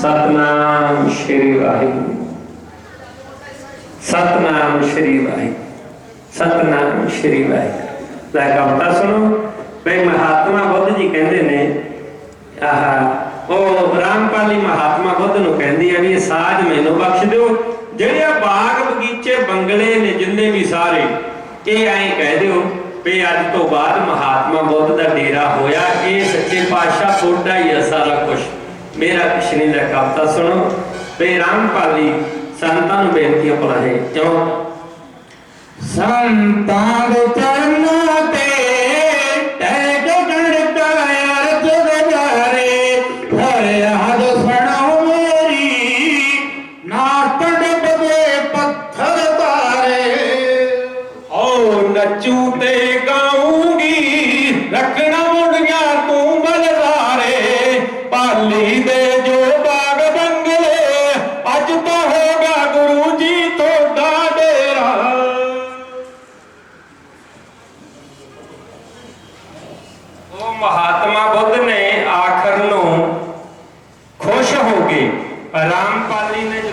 सतनाम श्री वाहिगुरु, सतनाम श्री वाहिगुरु, सतनाम श्री वाहिगुरु। लै कविता सुनो भाई। महात्मा बुद्ध जी कहते ने रामपाली महात्मा बुद्ध नूं कहंदी है भी साज मैनू बख्श दो, जिहड़े बाग बगीचे बंगले ने जिन्ने भी सारे ये ऐ कह दो भी अज तो बाद महात्मा बुद्ध का डेरा होया, ये सच्चे पातशाह थोड़ा ही है सारा कुछ, मेरा कुछ नहीं। लै कविता सुनो भी रामपाली संतां नूं बेनतियां पढ़ाए क्यों। संतां दे चरणों ते टहक गणता अर्ज गुजारे, फरियाद सुनो मेरी नाथ डुबदे पत्थर तारे। ओ नचू ते गाऊंगी रखना मुड़िया तू बलदारे, पाली दे जो बाग बंगले अज तो होगा गुरु जी तोड़ा डेरा। महात्मा बुद्ध ने आखिर नो खुश हो गए। रामपाली ने जो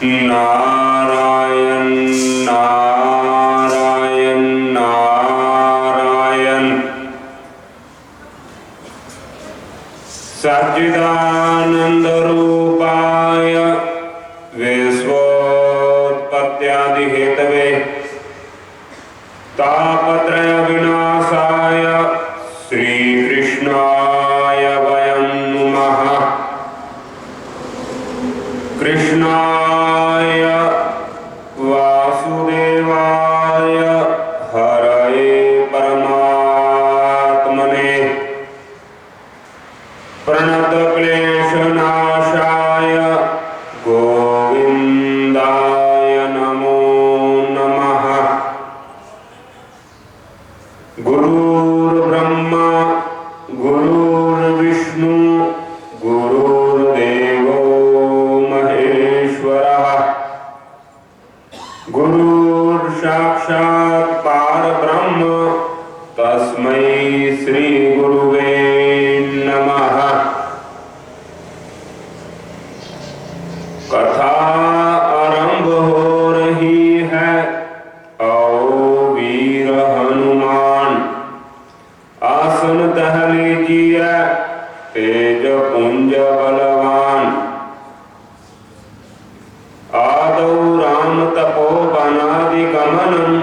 नारायण नारायण नारायण सच्चिदानंद रूपाय विश्वोत्पत्त्यादि हेतवे तापत्रय विनाशाय श्री कृष्णाय वयं नमः। कृष्णाय वासुदेवाय हरये परमात्मने प्रणत क्लेशनाशाय गोविंदाय नमो नमः। गुरुर्ब्रह्मा गुरुर्विष्णु गुरुर्देवो महेश्वरः, गुरुर्साक्षात् परब्रह्म तस्मै श्री गुरुवे नमः। कथा आरंभ हो रही है। आओ वीर हनुमान आसन तह लीजिए, तेज पुंज बलवान। आदौ राम तपोवनादि गमनम्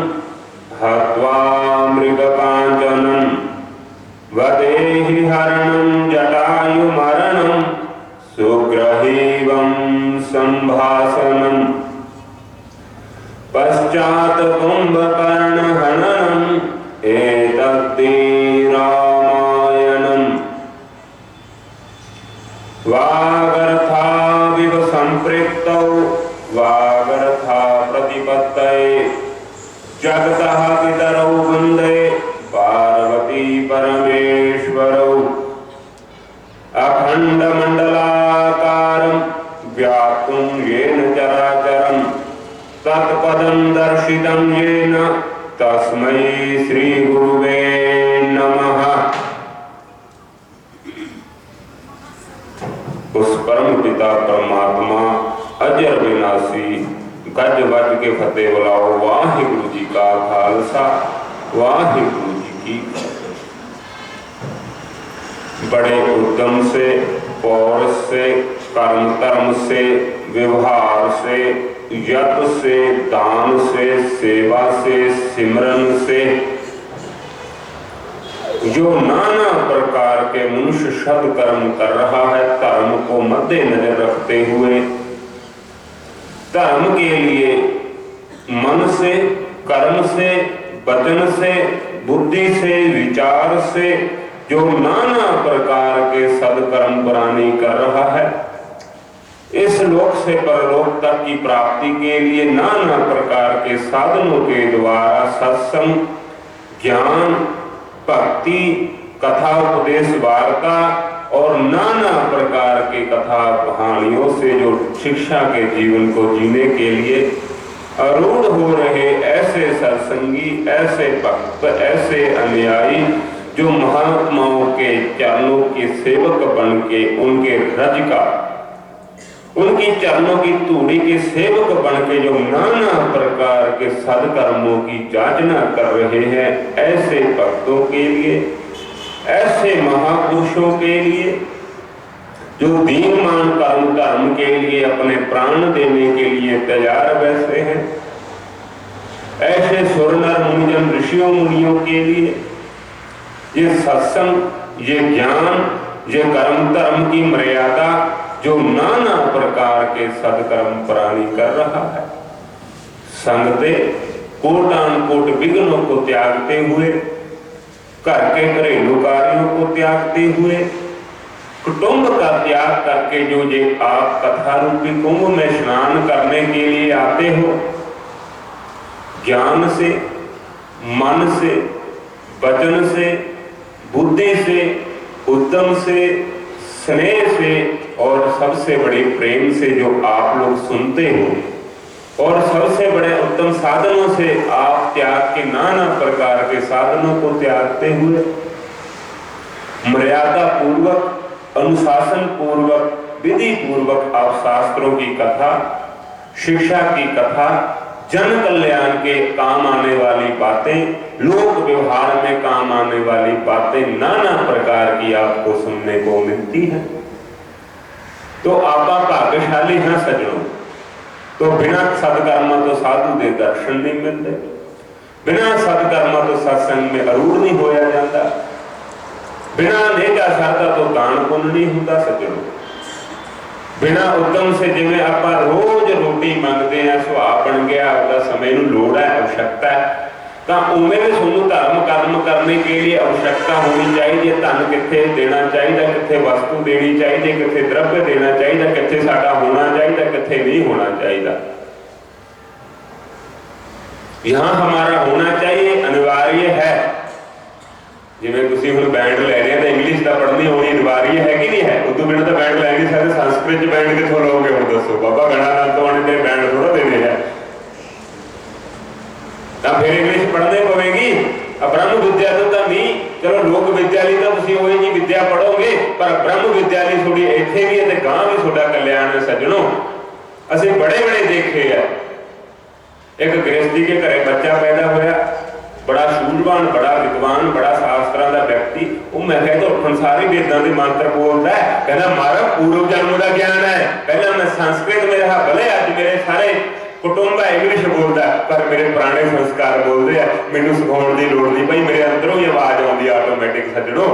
हत्वा मृगकांचनम्, वदेहि हरणं जटायु मरणं सुग्रीवं संभाषणम्। पश्चात् कुंभकर्ण हननम् एतद्धि रामायणम्। वागर्थाविव संपृक्तौ वागर्था प्रतिपत्तये, जगतः पितरौ वन्दे पार्वती परमेश्वरौ। अखण्डमण्डलाकारं व्याप्तं येन चराचरं, तत्पदं दर्शितं येन तस्मै श्री गुरुवे नमः। उस परम पिता परमात्मा अजर विनाशी गज वज के फतेह बुलाओ। वाहिगुरु जी का खालसा वाहिगुरु जी की। बड़े उद्यम से, पौरुष से, कर्म धर्म से, व्यवहार से, यत से, दान से, सेवा से, सिमरन से, जो नाना प्रकार के मनुष्य सत्कर्म कर रहा है, धर्म को मद्देनजर रखते हुए धर्म के लिए मन से, कर्म से, वचन से, बुद्धि से, विचार से जो नाना प्रकार के सदकर्म प्राणी कर रहा है, इस लोक से परलोक तक की प्राप्ति के लिए नाना प्रकार के साधनों के द्वारा सत्संग, ज्ञान, भक्ति, कथा, उपदेश, वार्ता और नाना प्रकार की कथा कहानियों से जो शिक्षा के जीवन को जीने के लिए आरूढ़ हो रहे ऐसे सत्संगी, ऐसे भक्त, ऐसे अनुयायी जो महात्माओं के चरणों के सेवक बन के उनके रज का, उनकी चरणों की धूड़ी के सेवक बन के जो नाना प्रकार के सदकर्मों की याचना कर रहे हैं, ऐसे भक्तों के लिए, ऐसे महापुरुषों के लिए जो दीनमान कर्म धर्म के लिए अपने प्राण देने के लिए तैयार बैठे हैं, ऐसे सुर नर मुनिजन ऋषियों मुनियों के लिए ये सत्संग, ये ज्ञान, ये कर्म धर्म की मर्यादा जो नाना प्रकार के सदकर्म प्राणी कर रहा है, संगते कोटानुकोट विघ्नों को त्यागते हुए, घर के घरेलू कार्यों को त्यागते हुए, कुटुंब का त्याग करके जो ये आप कथा रूपी कुंभ में स्नान करने के लिए आते हो, ज्ञान से, मन से, वचन से, बुद्धि से, उद्यम से, स्नेह से और सबसे बड़े प्रेम से जो आप लोग सुनते हो और सबसे बड़े उत्तम साधनों से आप त्याग के नाना प्रकार के साधनों को त्यागते हुए मर्यादा पूर्वक, अनुशासन पूर्वक, विधि पूर्वक आप शास्त्रों की कथा, शिक्षा की कथा, जन कल्याण के काम आने वाली बातें, लोक व्यवहार में काम आने वाली बातें नाना प्रकार की आपको सुनने को मिलती है। तो आपा भाग्यशाली हैं सज्जनों। तो बिना सदकर्मा तो साधु दे दर्शन नहीं मिलते, बिना सदकर्मा तो सत्संग में अरूढ़ नहीं होया जाता, बिना नेजा श्रद्धा तो दान पुण्य नहीं होता सज्जनों। बिना उद्यम से जिवें आपां रोज रोटी मंगते हैं, सुभाव बन गया, आपका समय नूं लोड़ है, आवश्यकता है, तो उमें भी तुहानूं धर्म कर्म करने के लिए आवश्यकता होनी चाहिए। धन कित्थे देना चाहिए, कित्थे वस्तु देनी चाहिए, कित्थे द्रव्य देना चाहिए, कित्थे साडा होना चाहिए, कित्थे नहीं होना चाहिए। यहाँ हमारा होना चाहिए अनिवार्य है। जिवें तुसीं हुण बैंड ले रहे हैं तो इंग्लिश का पढ़नी होनी अनिवार्य है कि नहीं है? उदों बिना तो बैंड ले नहीं सकते। संस्कृत च बैंड कित्थों लोगे? हुण दसो, बाबा गणानाथ तो आने ते बैंड थोड़ा देने हैं, तो फिर इंग्लिश पढ़नी पवेगी। ब्रह्म विद्यालय तो नहीं, चलो लोक विद्यालय तो तुसीं होई जी विद्या पढ़ोगे, पर ब्रह्म विद्यालय थोड़ी इत्थे भी है ते गांह भी तुहाडा कल्याण है सज्जनों। असीं बड़े बड़े देखे है। एक गृहस्थी के घरे बच्चा पैदा होया, बड़ा सूझवान, बड़ा विद्वान, बड़ा शास्त्रां दा व्यक्ति। वो मैं कहता उठन सारे वेदां दे मंत्र बोलदा है, कहना मारा पूर्व जन्म दा ज्ञान है। पहला मैं संस्कृत में रहा, भले अज मेरे सारे कुटुंब इंग्लिश बोलदा, पर मेरे पुराने संस्कार बोलदे आ, मैनूं सिखाउण दी लोड़ नहीं पई, मेरे अंदरों ही आवाज आउंदी आटोमैटिक सज्जणों।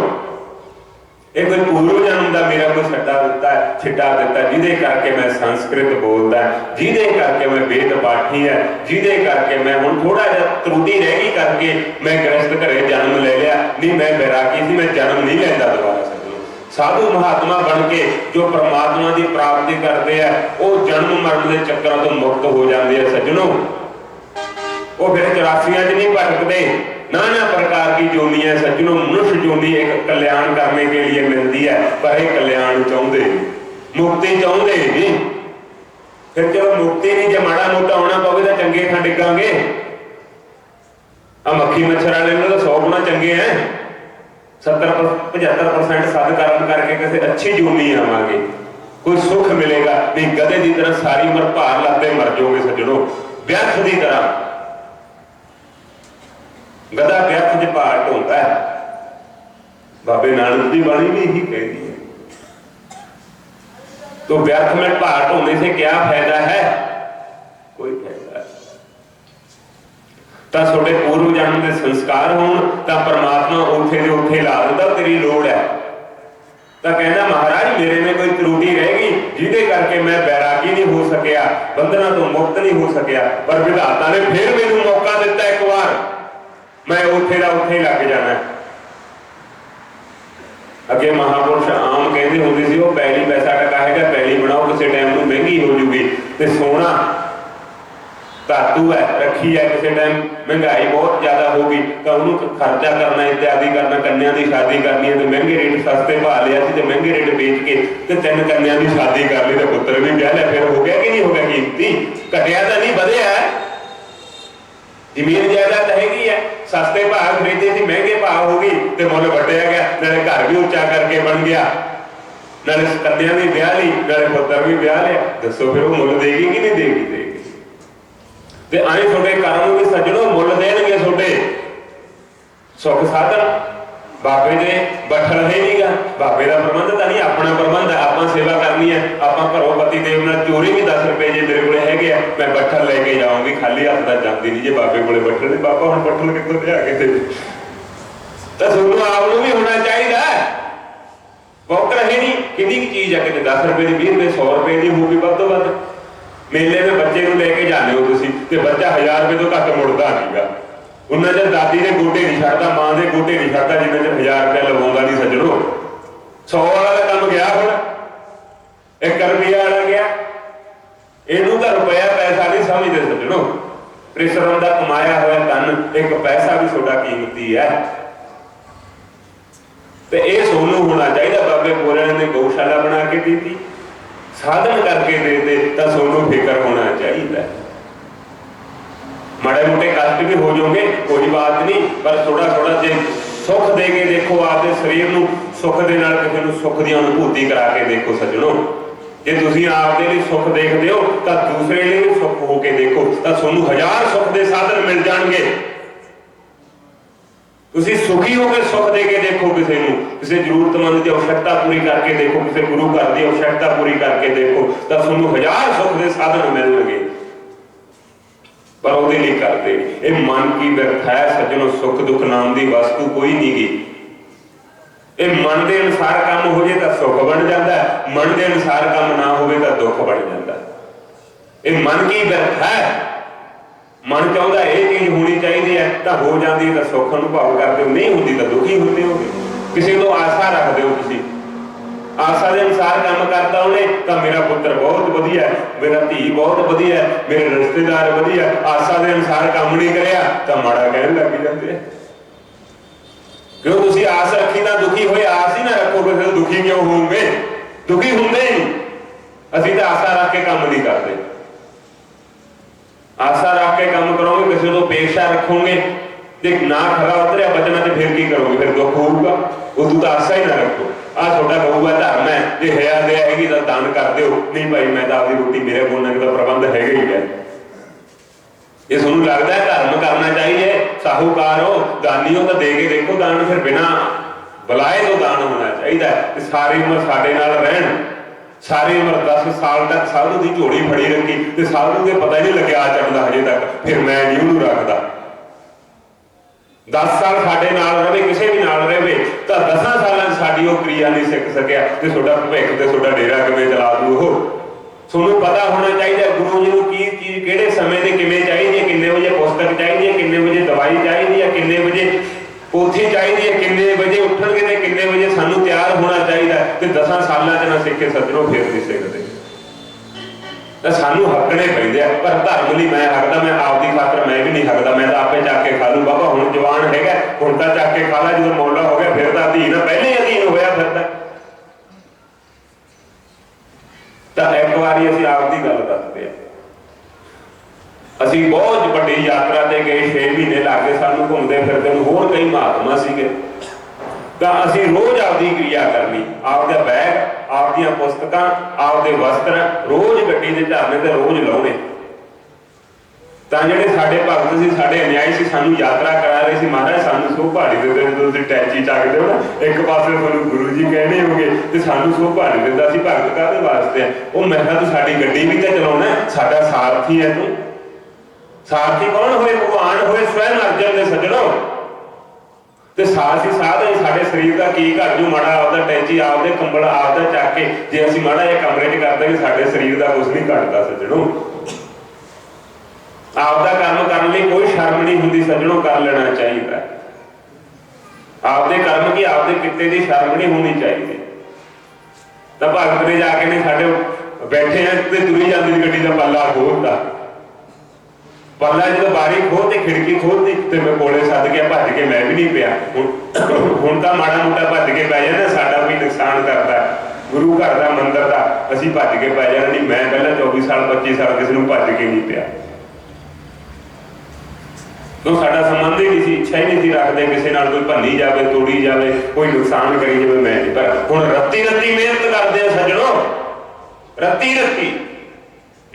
ਇਹ कोई पूर्व जन्म का मेरा कोई छिट्टा दिता जिदे करके मैं संस्कृत बोलता, जिदे करके मैं वेद पाठी है, जिदे करके मैं हुण थोड़ा जिहा त्रुटि रह गई करके मैं गृहस्थ घरे जन्म ले लिया। नहीं मैं बैरागी सी, मैं जन्म नहीं लैंदा दोबारा। साधु महात्मा बन के जो परमात्मा की प्राप्ति करते हैं वो जन्म मरण के चक्करों तो मुक्त हो जाते हैं सज्जनों। वो फिर 84 च नहीं भटकते। नाना प्रकार की जोनियां सज्जनों, मनुष्य जोनी एक कल्याण करने के लिए मिलती है, पर एक कल्याण चाहते मुक्ति चाहते नहीं। फिर चलो मुक्ति नहीं, जो माड़ा मोटा होना पवे तो चंगे थां डिगांगे। मक्खी मच्छर वाले तो 100 गुना चंगे हैं। 70-75% सदकर्म करके किसी अच्छी जोनी आवांगे, कोई सुख मिलेगा। नहीं गधे की तरह सारी उम्र भार लगते मर जाओगे सज्जनों, व्यर्थ की तरह। गधा व्यर्थ च भार ढोंदा है। बाबे नानक की बाणी भी यही कहती है। तो व्यर्थ में भार ढोने से क्या फायदा है? कोई फायदा नहीं। तो थोड़े पूर्व जन्म के संस्कार होण तो परमात्मा उथे दे उथे ला दिंदा, तेरी लोड़ है। तो कहना महाराज मेरे में कोई त्रुटि रहेगी जिदे करके मैं बैरागी नहीं हो सकिया, बंधना तो मुक्त नहीं हो सकिया, पर विधाता ने फिर मैनूं मौका दिता एक बार, मैं उथे दा उथे लग जाना। अगे महापुरुष आम कहते होंगे सी, वो पैली पैसा टका है, पैली बनाओ किसी टाइम में महंगी हो जूगी, तो सोना धातु है रखी है, किसी टाइम महंगाई बहुत ज्यादा होगी तो उन्होंने खर्चा करना इत्यादि करना, कन्या की शादी करनी है तो महंगे रेट सस्ते भा लिया तो महंगे रेट बेच के तो 3 कन्या की शादी कर ली तो पुत्र भी ब्याह लिया, फिर हो गया कि नहीं हो गया? कीमती घटिया तो नहीं, बढ़िया है। जमीन जायदाद हैगी है, सस्ते भाव खरीदी थी महंगे भाव हो गई तो मुल वटिया गया, नाले घर भी उच्चा करके बन गया, नाले कन्या भी ब्याह ली, नाले पुत्र भी ब्याह लिया। दसो फिर वो मुल देगी कि नहीं देगी? देगी। ते आए थोड़े कर्म भी सज्जनों मुल देणगे थोड़े सुख साधन। बाबे दे बठल है नहीं गा, बाबे का प्रबंध तो नहीं, अपना प्रबंध है, आप सेवा करनी है। आप घरों पति देव नाल चोरी भी 10 रुपए जे मेरे को हैगे आ, मैं बठल लेके जाऊंगी, खाली हथ तक जाती नहीं जे बाबे को बठल नहीं। बाबा हम बठल कितों लिया के दे? तो सोनू आपनूं भी होना चाहिए। पौकर है नहीं कितनी चीज है, कि 10 रुपए की 20 रुपए 100 रुपए की होगी वध तो वध। मेले में बच्चे को लेके जाने हो तुसी ते बच्चा 1000 रुपए तो घट मुड़ता नहींगा। उन्ना चर दादी के गोटे नहीं छड़ता, मां के गोटे नहीं छड़ता जिन्ना चर 1000 रुपया लवाउंदा नहीं सज्जणों। 100 वाला काम गया, हुण 1 रुपया वाला गया। इनू तो रुपया पैसा नहीं समझते सज्जणों। परिश्रम का कमाया हुआ धन 1 पैसा भी थोड़ा कीमती है। तो यह सोनू होना चाहिए। बाबे पूरे ने गौशाला बना के दी थी, साधन करके देते तो सोनू फिक्र होना चाहिए। माड़े मोटे कष्ट भी हो जाओगे कोई बात नहीं, पर थोड़ा थोड़ा जे सुख दे के देखो, आपके शरीर को सुख दे नाल किसी को सुख की अनुभूति करा के देखो सज्जणों। जे तुसीं आपदे लिए सुख देखते हो तो दूसरे लिए भी सुख हो के देखो, तो सोनू 1000 सुख के साधन मिल जाएंगे। तुसीं सुखी होकर सुख दे के देखो, किसी को किसी जरूरतमंद की आवश्यकता पूरी करके देखो, किसी गुरु घर की आवश्यकता पूरी करके देखो, तो तुहानूं 1000 सुख के साधन मिलणगे। पर ਉਹਦੇ ਲਈ करते ये मन की व्यर्थ है सज्जनों। सुख दुख नाम की वस्तु कोई नहीं गी। ये मन के अनुसार काम हो जाए तो सुख बन जाता है, मन के अनुसार काम ना हो तो दुख बन जाता है। ये मन की व्यर्थ है। मन चाहता ये चीज होनी चाहिए है तो हो जाती है, तो सुख अनुभव करते हो, नहीं होती तो दुखी होते हो। किसी को आशा रखते हो, तुम आशा के अनुसार काम करता उन्हें तो मेरा पुत्र बहुत वधिया है, मेरा धी बहुत वधिया है, मेरे रिश्तेदार वधिया। आशा के अनुसार काम नहीं कराया तो माड़ा कहने लग जाते हैं। क्यों तुम आस रखी ना दुखी होए, आस ही ना रखोगे फिर दुखी क्यों होंगे? दुखी होंगे ही नहीं। असीं तो आशा रख के काम नहीं करते। आशा रख के काम करोगे, किसी को अपेक्षा रखोगे तो ना खरा उतरिया बचना तो फिर की करोगे? फिर दुख होगा। उदू तो आशा ही ना रखो। आ छोटा कहूगा धर्म है, जो है दे हैगी तो दान कर दो, नहीं भाई मैं तो आपकी रोटी मेरे बोलने का प्रबंध है ही है। ये सुनू लगता है धर्म करना चाहिए, साहूकार हो दानी हो तो दे के देखो दान, फिर बिना बुलाए तो दान होना चाहिए। सारी उम्र साडे नाल रहन, सारी उम्र 10 साल तक साधु की झोली फड़ी रखी तो साधु के पता ही नहीं लगे आ चढ़ता हजे तक, फिर मैं नहीं उन्होंने रखता। 10 साल साडे नाल रहे, किसी भी नाल रहे तो 10 साल साडी वो क्रिया नहीं सीख सकिया तो तुहाडा भविख ते तुहाडा डेरा किवें चला दू। वो तुहानूं पता होना चाहिए गुरु जी नूं की चीज़ किहड़े समय ते किवें चाहिए, किन्ने बजे पुस्तक चाहिए, किन्ने बजे दवाई चाहिए, किन्ने बजे पोथी चाहिए, किन्ने बजे उठणगे ते किन्ने बजे सानूं तैयार होना चाहिए। तो 10 सालां च ना सिखे सज्जणों फिर नहीं सिखते। तो सानू हकने पैंदे आ, पर धर्म नहीं मैं हकदा, मैं आपकी खातर मैं भी नहीं हकदा, मैं तो आपे चक के खा लूँ। बाबा हुण जवान हैगा, हुण तां चक के खा ला, जो मौला हो गया फिर तो अधीन, पहले ही अधीन होया फिरदा। तो एक बारी असीं आपकी गल दसदे आ। असीं बहुत वड्डी यात्रा ते गए, 6 महीने लग गए सानू घुमदे फिरदे। होर कई महात्मा सीगे तो असीं रोज आपकी क्रिया करनी, आपका बैग, आपदियां पुस्तकां, आपदे वस्त्र रोज गड्डी दे झरने ते रोज लाउणे। तां जिहड़े साडे भगत सी, साडे अन्यायी सी, सानू यात्रा करा रहे सी, महाराज सानू सो पहाड़ी दे जो तुसीं टैची चकदे हो ना, एक पासे तुहानूं गुरु जी कहने होगे ते सानू सो पहाड़ी दिंदा सी, भगत काहदे वास्ते है? वो मैं कहा तू साडी गड्डी भी ते चलाउणा, साडा सारथी है तू। सारथी कौन होए? भगवान होए स्वयं अर्जन दे सज्जणों। तो सारथी साधन साडे शरीर का की घर जो माड़ा आपदा टैची आपदे कंबल आपदा चक के जे असीं माड़ा जिहा कमरे च करते कि साडे शरीर का कुछ नहीं घटदा सज्जणों। आपदा कर्म करने लिए कोई शर्म नहीं हुंदी सज्जणों, कर लेना चाहिए। आपदे कर्म की आपदे किते की शर्म नहीं होनी चाहिए। तो भगत ने जाके ने साडे बैठे हैं ते तुरी जांदी गड्डी दा पल्ला खोलदा, पल्ला जो बारी खोल ते खिड़की खोलती तो मैं कोले सद के भज के मैं भी नहीं पिया हुण तां माड़ा मोटा भज के पै जाना साडा भी नुकसान करता गुरु घर का मंदिर का असीं भज के पै जाना नहीं मैं पहले 24 साल 25 साल किसी को भज के नहीं पिया तो साडा संबंध ही नहीं सी इच्छा ही नहीं सी रखते किसी नाल कोई भन्नी जाए तोड़ी जाए कोई नुकसान करी जाए मैं नहीं पर हुण रत्ती रत्ती मेहनत करते हैं सज्जणों रत्ती रत्ती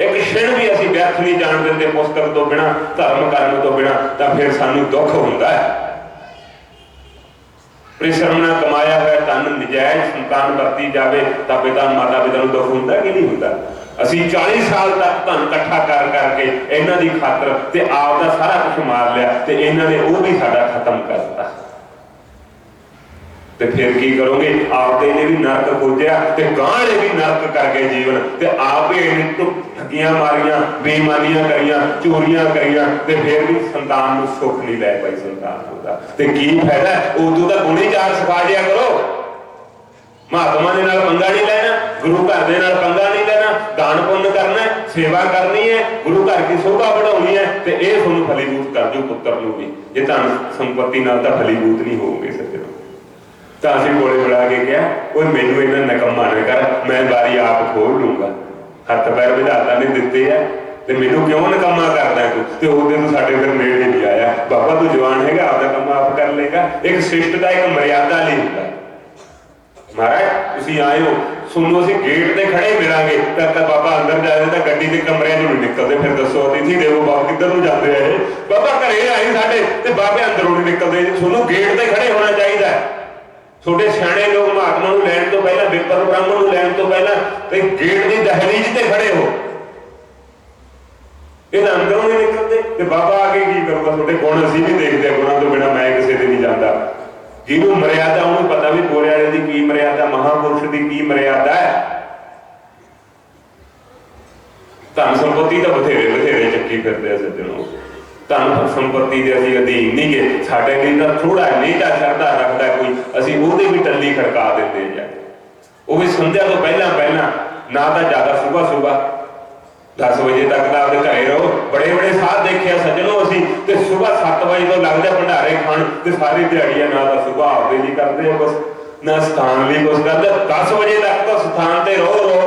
एक क्षण भी असीं व्यर्थ नहीं जाण दिंदे पुस्तक तो बिना धर्म कर्म तो बिना तां फिर सानूं दुख हुंदा है परिश्रम नाल कमाया होया धन नजायज संतान वरती जावे तां पिता माता पिता नूं दुख हुंदा कि नहीं हुंदा असीं 40 साल तक धन इकट्ठा कर करके इन्हां दी खातर ते आप दा सारा कुछ मार लिया ते इन्हां ने वो भी साडा खत्म कर दित्ता ते फिर की करोगे आपदे ने भी नरक खोजिया ते गांह ने भी नरक कर गए जीवन ते आप ही ठगियां मारियां बेईमानियां करियां चोरियां करियां ते फिर भी संतान नूं सुख नहीं लै पाई संतान होता ते की फायदा उदों दा गुणी चार सिखा दिया करो महात्मा दे नाल पंगा नहीं लेना गुरु घर दे नाल पंगा नहीं लेना दान पुण्य करना है सेवा करनी है गुरु घर की शोभा बढ़ाउणी है ते इह तुहानूं फलीभूत कर जू पुत्तर नूं भी जे धन संपत्ति नाल तां फलीभूत नहीं होवोगे सज्जणों तो असीं कोले बुला के कहा कोई मैनू इन्ना निकम्मा ना कर मैं बारी आप खोल लूंगा हथ पैर विधाता ने दिते है ते मैनू क्यों निकम्मा करदा तू ते उहदे तू साडे फिर नेड़े नहीं आया बाबा तू जवान हैगा आपदा काम आप कर लेगा एक शिष्टता एक मर्यादा नहीं हुंदा महाराज तुसीं आए हो सुनो असीं गेट ते खड़े मिलांगे तां बाबा अंदर जाए तां गड्डी दे कमरे चों नहीं निकलदे फिर दसो अतिथि देवो बाबा किधर नूं जांदे आ बाबा घरे आए साडे ते बाबे अंदरों नहीं निकलदे सुनो गेट ते खड़े होना चाहिए छोटे सियाणे लोग महात्मा नूं लैण तो पहला विपर ब्राह्मण नूं लैण तो पहला ते गेट दी दहलीज ते खड़े हो ये अंदरों नहीं निकलते ते बाबा आगे की करूंगा छोटे गुण असीं भी देखते गुणों तो बिना मैं किसी दे नहीं जाता जिन्हों मर्यादा उन्होंने पता भी गोरे वाले की मर्यादा महापुरुष की मर्यादा है धन संपत्ति तो बथेरे बथेरे चक्की फिरते सज्जनों धन संपत्ति के असीं अधीन नहीं गए साडे लिए तां थोड़ा नहीं तां श्रद्धा रखता कोई असीं ओहदे भी टल्ली खड़का देंदे जा वो भी संध्या तो पहला पहला ना तां ज़्यादा सुबह सुबह 10 बजे तक तां आपदे घरे रहो बड़े बड़े साथ देखे सज्जनों असीं ते सुबह 7 बजे तो लगदे भंडारे खाण ते सारी दिहाड़ी ना तां सुबह आपदे लिए करदे कुछ ना स्थान लिए कुछ करदे 10 बजे तक तो स्थान ते रहो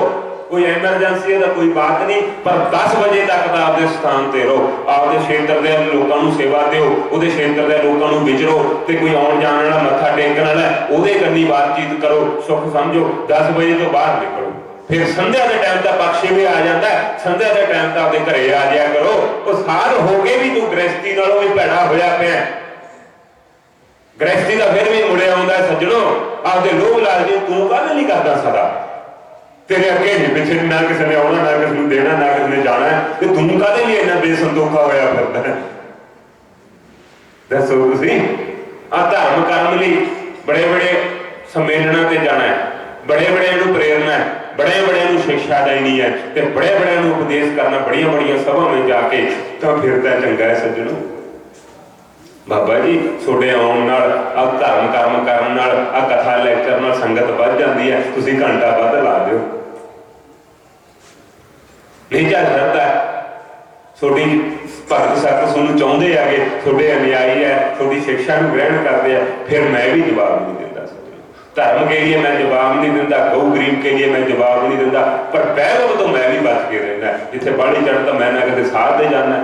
कोई एमरजेंसी है कोई बात नहीं पर 10 बजे तक तो आपके स्थान ते रहो आपके क्षेत्र के लोगों को सेवा दो उहदे क्षेत्र के लोगों को विचरो तो कोई आउण जाण वाला मत्था टेकण वाला उहदे कन्नी बातचीत करो सुख समझो 10 बजे तो बाहर निकलो फिर संध्या के टाइम का पक्ष भी आ जाता है संध्या के टाइम तो आपके घरे आ जाया करो वो साल हो गए भी तू गृहस्थी नालों भी भैड़ा होया पिया गृहस्थी का फिर भी मुड़े आउंदा सज्जणों आपके लोग लालजी तू काहदे नहीं करदा सदा तेरे अगे नहीं पिछे ना किसी ने आना ना किसी ने देना ना किसी ने जाना है तो तू काहदे लिए इन्ना बेसंतोखा होया फिरदा है दसो तुसीं आ धर्म कर्म लई बड़े बड़े सम्मेलनां ते जाना है बड़े बड़े नूं प्रेरणा है बड़े बड़े नूं शिक्षा देनी है ते बड़े बड़े नूं उपदेश करना बड़ियां बड़ियां सभा में जाके तो फिर तां चंगा है सज्जणों बाबा जी छोटे आउण नाल आ धर्म कर्म करन नाल आ कथा लैक्चर नाल संगत वध जांदी है तुसीं घंटा वध ला दिओ नहीं जा सकदा छोटी भगत सत तुहानूं चाहुंदे आगे छोटे अनुयायी है छोटी शिक्षा नूं ग्रहण करदे आ फिर मैं भी जवाब नहीं दिंदा धर्म के लिए मैं जवाब नहीं दिंदा गऊ गरीब के लिए मैं जवाब नहीं दिंदा पर वैभव तो मैं भी बच के रहिंदा जिथे बाड़ी चढ़ तो मैं ना किते साध दे जाना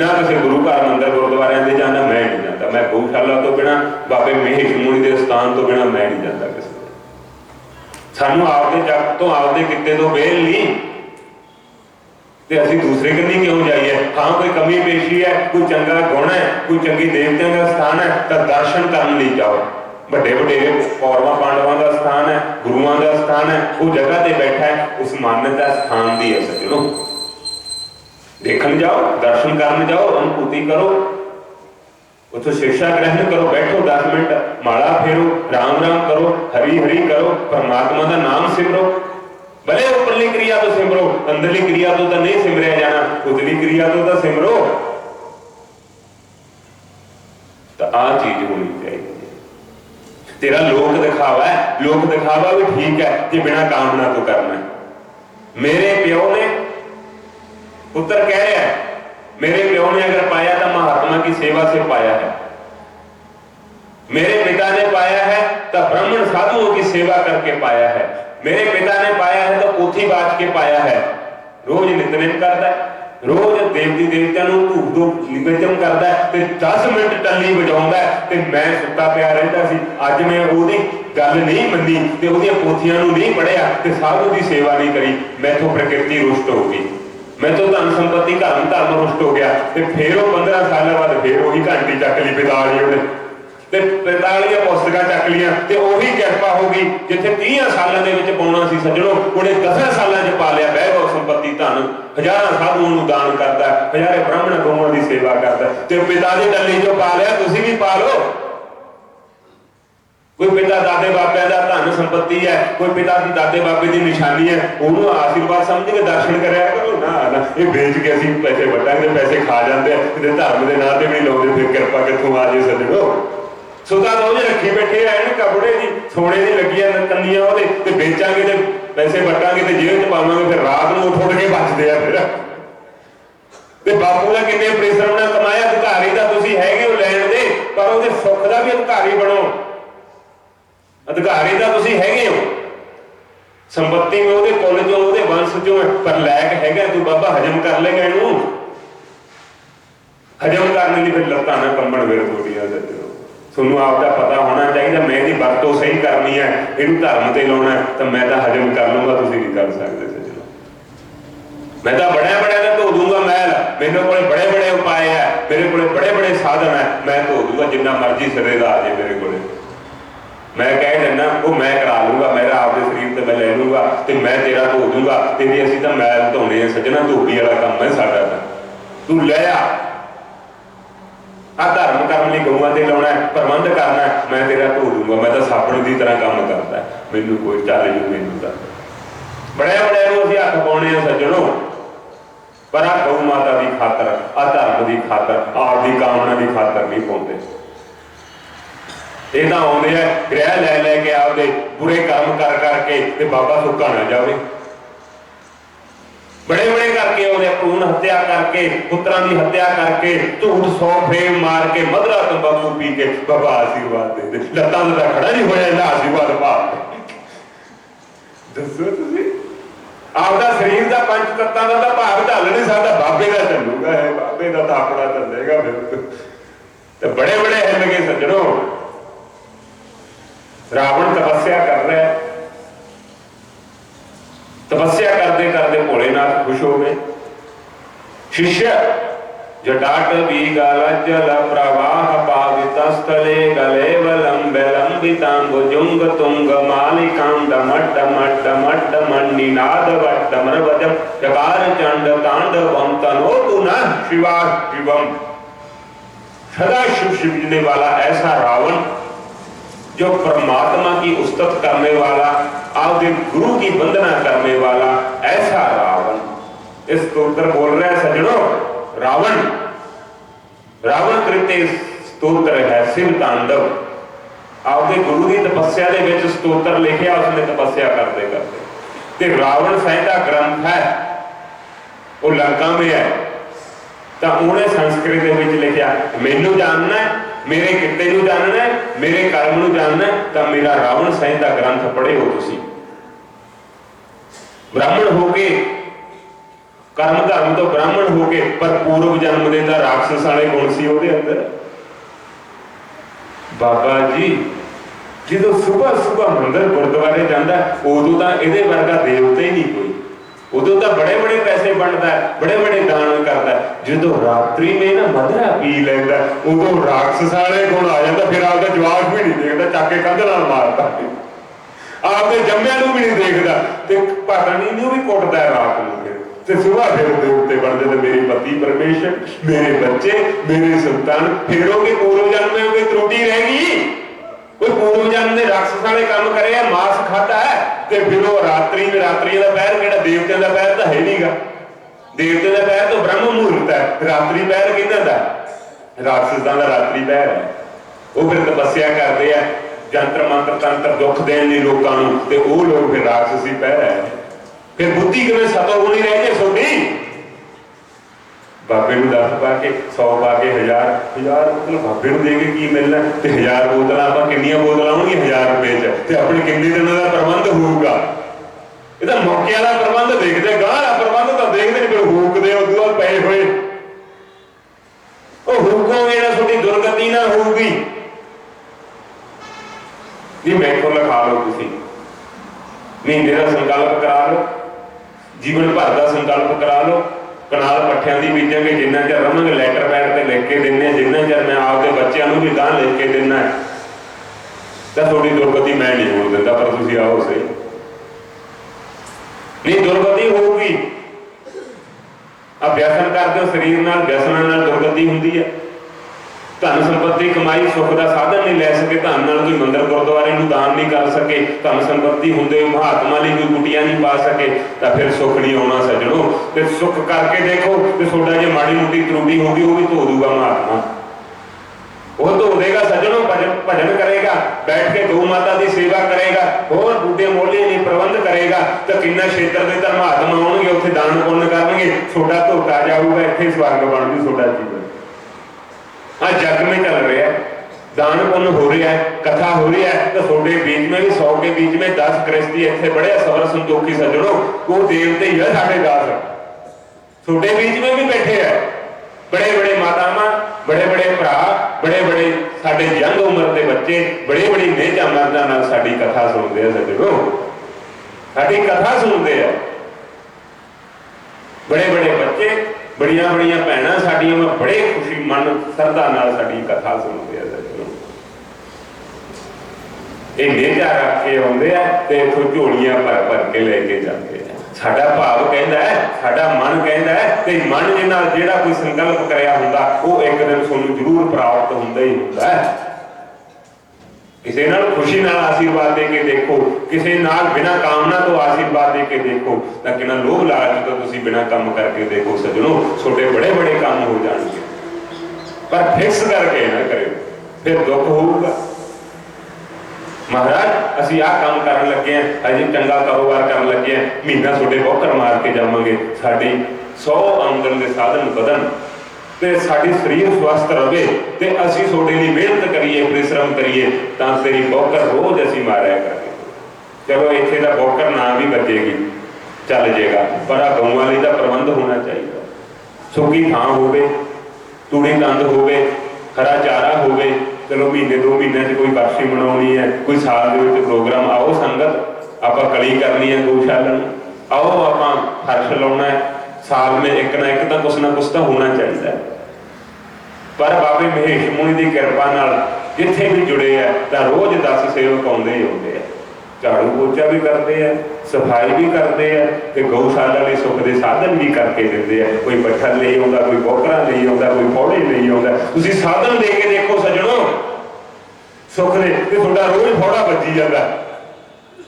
ना किसी गुरु घर मंदिर गुरुद्वारे दे जाना मैं नहीं जाता मैं गौशाला तो बिना बाबे महेश मुनि के स्थान तो बिना मैं नहीं जाता किसी सानू आपदे जग तो आपदे किते तो वेल नहीं ते असीं दूसरे कन्नी क्यों जाइए हाँ कोई कमी पेशी है कोई चंगा गुण है कोई चंगी देवतियों का स्थान है तो दर्शन करने लिए जाओ बड़े वडेरे कौरवां पांडवां का स्थान है गुरुआं का स्थान है वो जगह ते बैठा है उस मान्यता स्थान दी है सज्जणों देखने जाओ दर्शन करने जाओ अनुभूति करो उतो शिक्षा ग्रहण करो बैठो 10 मिनट माला फेरो राम राम करो हरि हरि करो परमात्मा का नाम सिमरो भले उपरली क्रिया तो सिमरो अंदरली क्रिया तो नहीं सिमरिया जाना उतली क्रिया तो सिमरो तो आ चीज होनी चाहिए तेरा लोक दिखावा है लोक दिखावा भी ठीक है कि बिना कामना तो करना है मेरे प्यो ने पुत्र कह रहा है मेरे प्यो ने अगर पाया तो महात्मा की सेवा से पाया है, मेरे पिता ने पाया है तो ब्राह्मण साधुओं की सेवा करके पाया है, मेरे पिता ने पाया है तो पोथी बाज के पाया है। रोज नितनेम करता है, रोज देवती देवतियां ਨੂੰ ਧੂਪ ਤੋਂ ਨਿਵੇਦਨ ਕਰਦਾ ਹੈ ਤੇ 10 ਮਿੰਟ ਟੱਲੀ ਵਜਾਉਂਦਾ ਤੇ ਮੈਂ ਸੁੱਤਾ ਪਿਆ ਰਹਿੰਦਾ ਸੀ। ਅੱਜ ਮੈਂ ਉਹਦੀ ਗੱਲ ਨਹੀਂ ਮੰਨੀ ਤੇ ਉਹਦੀਆਂ ਪੋਥੀਆਂ ਨੂੰ ਨਹੀਂ ਪੜਿਆ ਤੇ ਸਾਧੂ ਦੀ ਸੇਵਾ ਨਹੀਂ ਕਰੀ, ਮੈਥੋਂ ਪ੍ਰਕਿਰਤੀ ਰੁਸ਼ਟ ਹੋ ਗਈ, ਮੈਥੋਂ ਧਨ ਸੰਪत्ति ਧਰਮ ਰੁਸ਼ਟ ਹੋ ਗਿਆ। ਤੇ ਫਿਰ ਉਹ 15 ਸਾਲਾਂ ਬਾਅਦ ਫਿਰ ਉਹੀ ਘੰਟੀ ਚੱਕ ਲਈ ਪਿਤਾਲੀ ਉਹਨੇ ਤੇ 45 ਪੁਸਤਕਾਂ ਚੱਕ ਲੀਆਂ ਤੇ ਉਹੀ ਕਿਰਪਾ ਹੋ ਗਈ। ਜਿੱਥੇ 30 ਸਾਲਾਂ ਦੇ ਵਿੱਚ ਪਾਉਣਾ ਸੀ ਸੱਜਣੋ, ਉਹਨੇ 10 ਸਾਲਾਂ 'ਚ ਪਾ ਲਿਆ ਵੈਭਵ ਸੰਪत्ति ਧਨ। ਹਜ਼ਾਰਾਂ ਸਾਧੂਆਂ ਨੂੰ ਦਾਨ ਕਰਦਾ, ਹਜ਼ਾਰੇ ਬ੍ਰਾਹਮਣ ਗਊਆਂ ਦੀ ਸੇਵਾ ਕਰਦਾ ਤੇ ਪਿਤਾ ਦੀ ਡੱਲੀ 'ਚੋਂ ਪਾ ਲਿਆ, ਤੁਸੀਂ ਵੀ ਪਾ ਲਓ। ਕੋਈ ਪਿਤਾ ਦਾਦੇ ਬਾਬਿਆਂ ਦਾ ਧਨ ਸੰਪत्ति ਹੈ, ਕੋਈ ਪਿਤਾ ਦੀ ਦਾਦੇ ਬਾਬੇ ਦੀ ਨਿਸ਼ਾਨੀ ਹੈ, ਉਹਨੂੰ ਆਸ਼ੀਰਵਾਦ ਸਮਝ ਕੇ ਦਰਸ਼ਨ ਕਰਿਆ ਕਰੋ। ਨਾ ਇਹ ਵੇਚ ਕੇ ਅਸੀਂ ਪੈਸੇ ਵੱਟਾਂਗੇ, ਪੈਸੇ ਖਾ ਜਾਂਦੇ ਆ, ਕਿਤੇ ਧਰਮ ਦੇ ਨਾਂ ਤੇ ਵੀ ਲਾਉਂਦੇ, ਫਿਰ ਕਿਰਪਾ ਕਿੱਥੋਂ ਆ ਜੇ ਸੱਜਣੋ। ਸੁਦਾ ਰੋਜ਼ ਰੱਖੀ ਬੈਠੇ ਆ ਇਹਨੂੰ ਕੱਪੜੇ ਦੀ ਸੋਨੇ ਦੀ ਲੱਗੀਆਂ ਕੰਨੀਆਂ ਉਹਦੇ ਤੇ ਵੇਚਾਂਗੇ ਤੇ ਪੈਸੇ ਵੱਟਾਂਗੇ ਤੇ ਜੇਬ 'ਚ ਪਾਵਾਂਗੇ, ਫਿਰ ਰਾਤ ਨੂੰ ਉੱਠ ਕੇ ਬਚਦੇ ਆ। ਫਿਰ ਤੇ ਬਾਪੂ ਦਾ ਕਿੰਨੇ ਪਰਿਸ਼ਰਮ ਨਾਲ ਕਮਾਇਆ, ਅਧਿਕਾਰੀ ਦਾ ਤੁਸੀਂ ਹੈਗੇ ਹੋ ਲੈਣ ਦੇ, ਪਰ ਉਹਦੇ ਸੁੱਖ ਦਾ ਵੀ ਅਧਿਕਾਰੀ ਬਣੋ। ਅਧਿਕਾਰੀ ਦਾ ਤੁਸੀਂ ਹੈਗੇ ਹੋ, ਸੰਪत्ति में ਉਹਦੇ ਕੁੱਲ ਚੋਂ ਉਹਦੇ ਵੰਸ਼ ਚੋਂ, ਪਰ ਲੈਕ ਹੈਗਾ ਤੂੰ ਬਾਬਾ ਹਜਮ ਕਰ ਲੇਗਾ ਇਹਨੂੰ। ਹਜਮ ਕਰਨ ਲਈ ਫਿਰ ਲੱਤਾਂ ਨਾ ਕੰਬਣ ਵੇਲੇ ਤੁਹਾਡੀਆਂ ਤੁਹਾਨੂੰ ਆਪ ਦਾ ਪਤਾ ਹੋਣਾ ਚਾਹੀਦਾ। ਮੈਂ ਇਹਦੀ ਵਰਤੋਂ ਸਹੀ ਕਰਨੀ ਹੈ, ਇਹਨੂੰ ਧਰਮ ਤੇ ਲਾਉਣਾ ਤਾਂ ਮੈਂ ਤਾਂ ਹਜਮ ਕਰ ਲੂੰਗਾ, ਤੁਸੀਂ ਨਹੀਂ ਕਰ ਸਕਦੇ ਸੱਜਣੋ। ਮੈਂ ਤਾਂ ਬੜਿਆ ਦਾ ਧੋ ਦੂੰਗਾ ਮਹਿਲ, ਮੇਰੇ ਕੋਲੇ ਬੜੇ ਉਪਾਏ ਹੈ, ਮੇਰੇ ਕੋਲੇ ਬੜੇ ਸਾਧਨ ਹੈ, ਮੈਂ ਧੋ ਦੂੰਗਾ ਜਿੰਨਾ ਮਰਜ਼ੀ ਸਿਰੇ ਦਾ ਆ ਜੇ ਮੇਰੇ ਕੋਲੇ। ਮੈਂ ਕਹਿ ਦਿੰਦਾ ਉਹ ਮੈਂ ਕਰਾ ਲੂੰਗਾ, ਮੇਰਾ ਆਪਦੇ ਸਰੀਰ ਤੇ ਮੈਂ ਲੈ ਲੂੰਗਾ ਤੇ ਮੈਂ ਤੇਰਾ ਧੋ ਦੂੰਗਾ। ਤੇਰੀ ਅਸੀਂ ਤਾਂ ਮੈਲ ਧੋਣੇ ਆ ਸੱਜਣਾ, ਧੋਬੀ ਵਾਲਾ ਕੰਮ ਹੈ ਸਾਡਾ। ਤਾਂ ਤੂੰ ਲੈ ਆ ਧਰਮ ਕਰਨ ਲਈ ਗਊਆਂ ਤੇ ਲਾਉਣਾ, ਪ੍ਰਬੰਧ ਕਰਨਾ, ਮੈਂ ਤੇਰਾ ਧੋ ਦੂੰਗਾ। ਮੈਂ ਤਾਂ ਸਾਬਣ ਦੀ ਤਰ੍ਹਾਂ ਕੰਮ ਕਰਦਾ, ਮੈਨੂੰ ਕੋਈ ਚੱਲ ਜੂ। ਮੈਨੂੰ ਤਾਂ ਬੜਿਆਂ ਨੂੰ ਅਸੀਂ ਹੱਥ ਪਾਉਣੇ ਆ ਸੱਜਣੋ, ਪਰ ਆ ਗਊ ਮਾਤਾ ਦੀ ਖਾਤਰ, ਆ ਧਰਮ ਦੀ ਖਾਤਰ, ਆਪਦੀ ਕਾਮਨਾ ਦੀ ਖਾਤਰ ਨਹੀਂ ਪਾਉਂਦੇ। ਇਹ ਤਾਂ ਆਉਂਦੇ ਆ ਗ੍ਰਹਿ ਲੈ ਕੇ ਆਪਦੇ ਬੁਰੇ ਕਰਮ ਕਰ ਕਰਕੇ ਤੇ ਬਾਬਾ ਸੁੱਕਾ ਨਾ ਜਾਵੇ। ਬੜੇ ਕਰਕੇ ਉਹਦੇ ਭਰੂਣ ਹੱਤਿਆ ਕਰਕੇ, ਪੁੱਤਰਾਂ ਦੀ ਹੱਤਿਆ ਕਰਕੇ, ਝੂਠ 100 ਫੇਮ ਮਾਰ ਕੇ, ਮਧਰਾ ਤੰਬਾਕੂ ਪੀ ਕੇ ਬਾਬਾ ਆਸ਼ੀਰਵਾਦ ਦੇ ਦੇ। ਲੱਤਾਂ ਦਾ ਖੜਾ ਨਹੀਂ ਹੋਇਆ ਇਹਦਾ ਆਸ਼ੀਰਵਾਦ ਪਾ। ਦੱਸੋ ਤੁਸੀਂ ਆਪਦਾ ਸਰੀਰ ਦਾ ਪੰਜ ਤੱਤਾਂ ਦਾ ਤਾਂ ਭਾਗ ਢੱਲ ਨਹੀਂ ਸਕਦਾ, ਬਾਬੇ ਦਾ ਚੱਲੂਗਾ ਇਹ, ਬਾਬੇ ਦਾ ਤਾਂ ਆਪਣਾ ਚੱਲੇਗਾ ਫਿਰ। ਤੇ ਬੜੇ ਹਿੱਲ ਗਏ ਸੱਜਣੋ। ਰਾਵਣ ਤਪੱਸਿਆ ਕਰ ਰਿਹਾ, ਤਪੱਸਿਆ ਕਰਦੇ ਭੋਲੇਨਾਥ ਖੁਸ਼ ਹੋ ਗਏ। शिष्य जटाट बीगल जल प्रवाह पावित स्थले गलेव लंबे लंबितांबुजुंग तुंग मालिकां डमट डमट डमट डमंडिनाद वट्टमरवजम चकार चंड तांडवम तनोतु न शिवा शिवम। सदा शिव शिवने वाला ऐसा रावण जो परमात्मा की उस्तत करने वाला, आपके गुरु की वंदना करने वाला, ऐसा रावण। इस स्तोत्र बोल रहे हैं सज्जनों, रावण कृत्य स्तोत्र है शिव तांडव। आपके गुरु की तपस्या के विच स्तोत्र लिखिया, उसने तपस्या करते करते। ते रावण संहिता ग्रंथ है, वो लंका में है, तो उन्हें संस्कृत के विच लिखिया मैनू जानना है, मेरे किते नू जानना है, मेरे कर्म नू जानना है, तो मेरा रावण संहिता ग्रंथ पढ़े हो तुसी। ब्राह्मण होके कर्म धर्म तो ब्राह्मण होके, पर पूर्व जन्म दे तां राक्षस वाले गुण सी उहदे अंदर। बाबा जी जो सुबह मंदिर गुरुद्वारे जाता उदों तो इहदे वर्गा देवता ही नहीं कोई, उदों तो बड़े पैसे बनता है, बड़े दान करता है। जो रात्रि में ना मदरा पी लेंदा उदों राक्षस वाले गुण आ जाता, फिर आपका जवाब भी नहीं देखता, चक के कंध नाल मारता, आपके जम्मिया नूं भी नहीं देखता, ते पत्नी नूं भी कुटदा रात नूं। फिर सुबह फिर देवते बनते थे, मेरी पति परमेश्वर, मेरे बच्चे, मेरे संतान। फिर वो पूर्व जन्म में कोई त्रुटि रहेगी, कोई पूर्व जन्म ने राक्षस वाले काम करे, मांस खाता है, तो फिर वो रात्रि का पैर केड़ा देवतियों का पैर तो है नहींगा। देवते का पैर तो ब्रह्म मुहूर्त है, रात्रि पैर किहदा दा? राक्षसां दा रात्रि पैर है। वो फिर तपस्या करते हैं, जंत्र मंत्र तंत्र दुख देने लोगों नूं, ते वो लोग फिर राक्षसी पैर है। फिर बुद्धि किवें सतो होनी रह जाए सोडी? बाबे नूं 10 पा के 100 पा के 1000 बोतल बाबे नूं दे के की मिलना ते 1000 बोतल आपां किन्नियां बोतल आउणगीਆਂ 1000 रुपए च ते अपने किन्ने दिनां दा प्रबंध होऊगा। ਇਹ ਤਾਂ ਮੌਕੇ ਵਾਲਾ ਪ੍ਰਬੰਧ ਦੇਖਦੇ, ਗਾਂਹ ਵਾਲਾ ਪ੍ਰਬੰਧ ਤਾਂ ਦੇਖਦੇ ਨਹੀਂ, ਫਿਰ ਹੂਕਦੇ ਉਦੋਂ ਬਾਅਦ ਪਏ ਹੋਏ ਉਹ ਹੂਕੋਗੇ ਨਾ, ਤੁਹਾਡੀ ਦੁਰਗਤੀ ਨਾ ਹੋਊਗੀ ਜੀ। ਮੈਥੋਂ ਲਿਖਾ ਲਓ ਤੁਸੀਂ, ਮਹੀਨੇ ਦਾ ਸੰਕਲਪ ਕਰਾ ਲਓ, ਜੀਵਨ ਭਰ ਦਾ ਸੰਕਲਪ ਕਰਾ ਲਓ, ਕਨਾਲ ਪੱਠਿਆਂ ਦੀ ਬੀਜਾਂਗੇ ਜਿੰਨਾ ਚਿਰ ਰਵਾਂਗੇ, ਲੈਟਰ ਪੈਡ ਤੇ ਲਿਖ ਕੇ ਦਿੰਦੇ, ਜਿੰਨਾ ਚਿਰ ਮੈਂ ਆਪਦੇ ਬੱਚਿਆਂ ਨੂੰ ਵੀ ਗਾਂਹ ਲਿਖ ਕੇ ਦਿੰਦਾ, ਤਾਂ ਤੁਹਾਡੀ ਦੁਰਗਤੀ ਮੈਂ ਨਹੀਂ ਹੋਣ ਦਿੰਦਾ, ਪਰ ਤੁਸੀਂ ਆਓ ਸਹੀ। ਨਹੀਂ ਦੁਰਗਤੀ ਹੋਊਗੀ। ਅਭਿਆਸਨ ਕਰਦੇ ਹੋ ਸਰੀਰ ਨਾਲ, ਵਿਅਸਨਾਂ ਨਾਲ ਦੁਰਗਤੀ ਹੁੰਦੀ ਹੈ। ਧਨ ਸੰਪत्ति ਕਮਾਈ ਸੁੱਖ ਦਾ ਸਾਧਨ ਨਹੀਂ ਲੈ ਸਕੇ, ਧਨ ਨਾਲ ਕੋਈ ਮੰਦਰ ਗੁਰਦੁਆਰੇ ਨੂੰ ਦਾਨ ਨਹੀਂ ਕਰ ਸਕੇ, ਧਨ ਸੰਪत्ति ਹੁੰਦੇ ਮਹਾਤਮਾ ਲਈ ਕੋਈ ਕੁਟੀਆਂ ਨਹੀਂ ਪਾ ਸਕੇ, ਤਾਂ ਫਿਰ ਸੁੱਖ ਨਹੀਂ ਆਉਣਾ ਸੱਜਣੋ। ਤੇ ਸੁੱਖ ਕਰਕੇ ਦੇਖੋ ਤੇ ਤੁਹਾਡਾ ਜੇ ਮਾੜੀ ਮੋਟੀ ਤਰੁੱਟੀ ਹੋਗੀ ਉਹ ਵੀ ਧੋ ਦੂਗਾ ਮਹਾਤਮਾ, ਉਹ ਧੋ ਦੇਗਾ ਸੱਜਣੋ। ਭਜਨ ਕਰੇਗਾ, ਬੈਠ ਕੇ ਗਊ ਮਾਤਾ ਦੀ ਸੇਵਾ ਕਰੇਗਾ, ਹੋਰ ਬੂਟੇ ਮੋਲੇ ਨਹੀਂ ਪ੍ਰਬੰਧ ਕਰੇਗਾ, ਤਾਂ ਕਿੰਨਾ ਖੇਤਰ ਦੇ ਧਰਮਾਤਮਾ ਆਉਣਗੇ, ਉੱਥੇ ਦਾਨ ਪੁੰਨ ਕਰਨਗੇ, ਤੁਹਾਡਾ ਧੋਤਾ ਜਾਊਗਾ, ਇੱਥੇ ਸਵਰਗ ਬਣ ਜੂ ਤੁਹਾਡਾ ਜੀਵਨ। हाँ जग में चल रहा है, दान पुण्य हो रहा है, कथा हो रही है, तो छोटे बीच में भी 100 के बीच में 10 गृहस्थी इतने बड़े सबर संतोखी सज्जनों, वो देवते ही है साढ़े 10 छोटे बीच में भी बैठे हैं, बड़े बड़े मातावां, बड़े बड़े भरा, बड़े बड़े साढ़े यंग उम्र के बच्चे बड़े बड़ी नेजा मर्दां नाल साडी कथा सुनते हैं सज्जनों, साडी कथा सुनते हैं। बड़े बड़े बच्चे, बड़िया बड़िया भैणां साडियां में बड़े खुशी मन श्रद्धा नाल साडी कथा सुनते हैं सज्जनों। ये नेजा रख के आउंदे आ ते इत्थों झोलियां भर भर के लेके जाते हैं। साडा भाव कहता है, साडा मन कहता है, ते मन दे नाल जिहड़ा कोई संकल्प करिया हुंदा वो एक दिन तुहानूं जरूर प्राप्त हुंदा ही हुंदा है। किसी नाल खुशी नाल आशीर्वाद दे के देखो, किसी नाल बिना कामना तो आशीर्वाद दे के देखो, तां किना लोभ लालच तो तुसीं बिना काम करके देखो सज्जनों, छोटे बड़े बड़े काम हो जाएंगे। पर फिक्स करके ना करो, फिर दुख होगा। महाराज असीं आह काम करन लगे हैं, अजे चंगा कारोबार करन लगे हैं, महीना छोटे बौकर मार के जावांगे, साडी 100 आमदन के साधन बदन ते साडी शरीर स्वस्थ रहे, ते असीं थोड़े लिए मेहनत करिए, परिश्रम करिए, तां तेरी बौकर रोज असीं मारिया करेंगे। चलो इत्थे दा बौकर ना भी बचेगी, चल जाएगा, पर आ गऊं वाली दा प्रबंध होना चाहिए। सुखी थां होवे, तूड़ी तंद होवे, हरा चारा होवे। चलो महीने 2 महीने च कोई बरसी मनाउणी है, कोई साल दे विच प्रोग्राम, आओ संगत आपां कली करनी है गौशाला, आओ आपां फर्श लाउणा है, साल में एक ना कुछ तो होना चाहिए। पर बाबे महेश मुनि की कृपा नाल जिथे भी जुड़े हैं तो रोज 10 सेवक आउंदे ही आउंदे हैं, झाड़ू पोचा भी करते हैं, सफाई भी करते हैं, तो गौशाला लिए सुख के साधन भी करके देते हैं। कोई पट्ठा नहीं आता, कोई बोकरा नहीं आता, कोई फौड़े नहीं आता, तुसीं साधन दे के देखो सज्जणों, सुख दे ते तुहाडा रोज फौड़ा बजी जाता।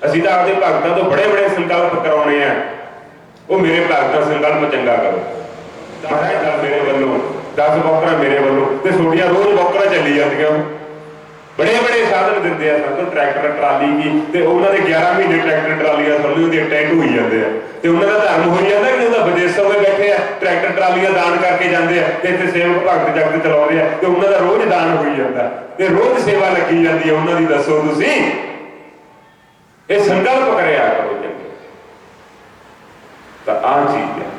असीं तां आपदे भगतां तो बड़े बड़े संकल्प कराउणे आ, वो मेरे भगतां संकल्प चंगा करो, महाराज मेरे वालों 10 बौकरा मेरे वालों, तो थोड़ियां रोज बौकरा चली जांदियां। बड़े बड़े साधन दिंदे आ सानूं, ट्रैक्टर ट्राली की, ते उन्हां दे 11 महीने ट्रैक्टर ट्रालियां थल्ले उहदे टैंट होई जांदे आ, ते उन्हां दा धर्म होई जांदा कि उहदा विदेशों में बैठे आ, ट्रैक्टर ट्रालियां दान करके जांदे आ, ते इत्थे सेवक भगत जगत चलाउंदे आ, ते उन्हां दा रोज दान होई जांदा, ते रोज सेवा लगी जांदी है उन्हां दी। दसो तुसीं ये संकल्प करिया करो चंगे, तां आ चीज़ है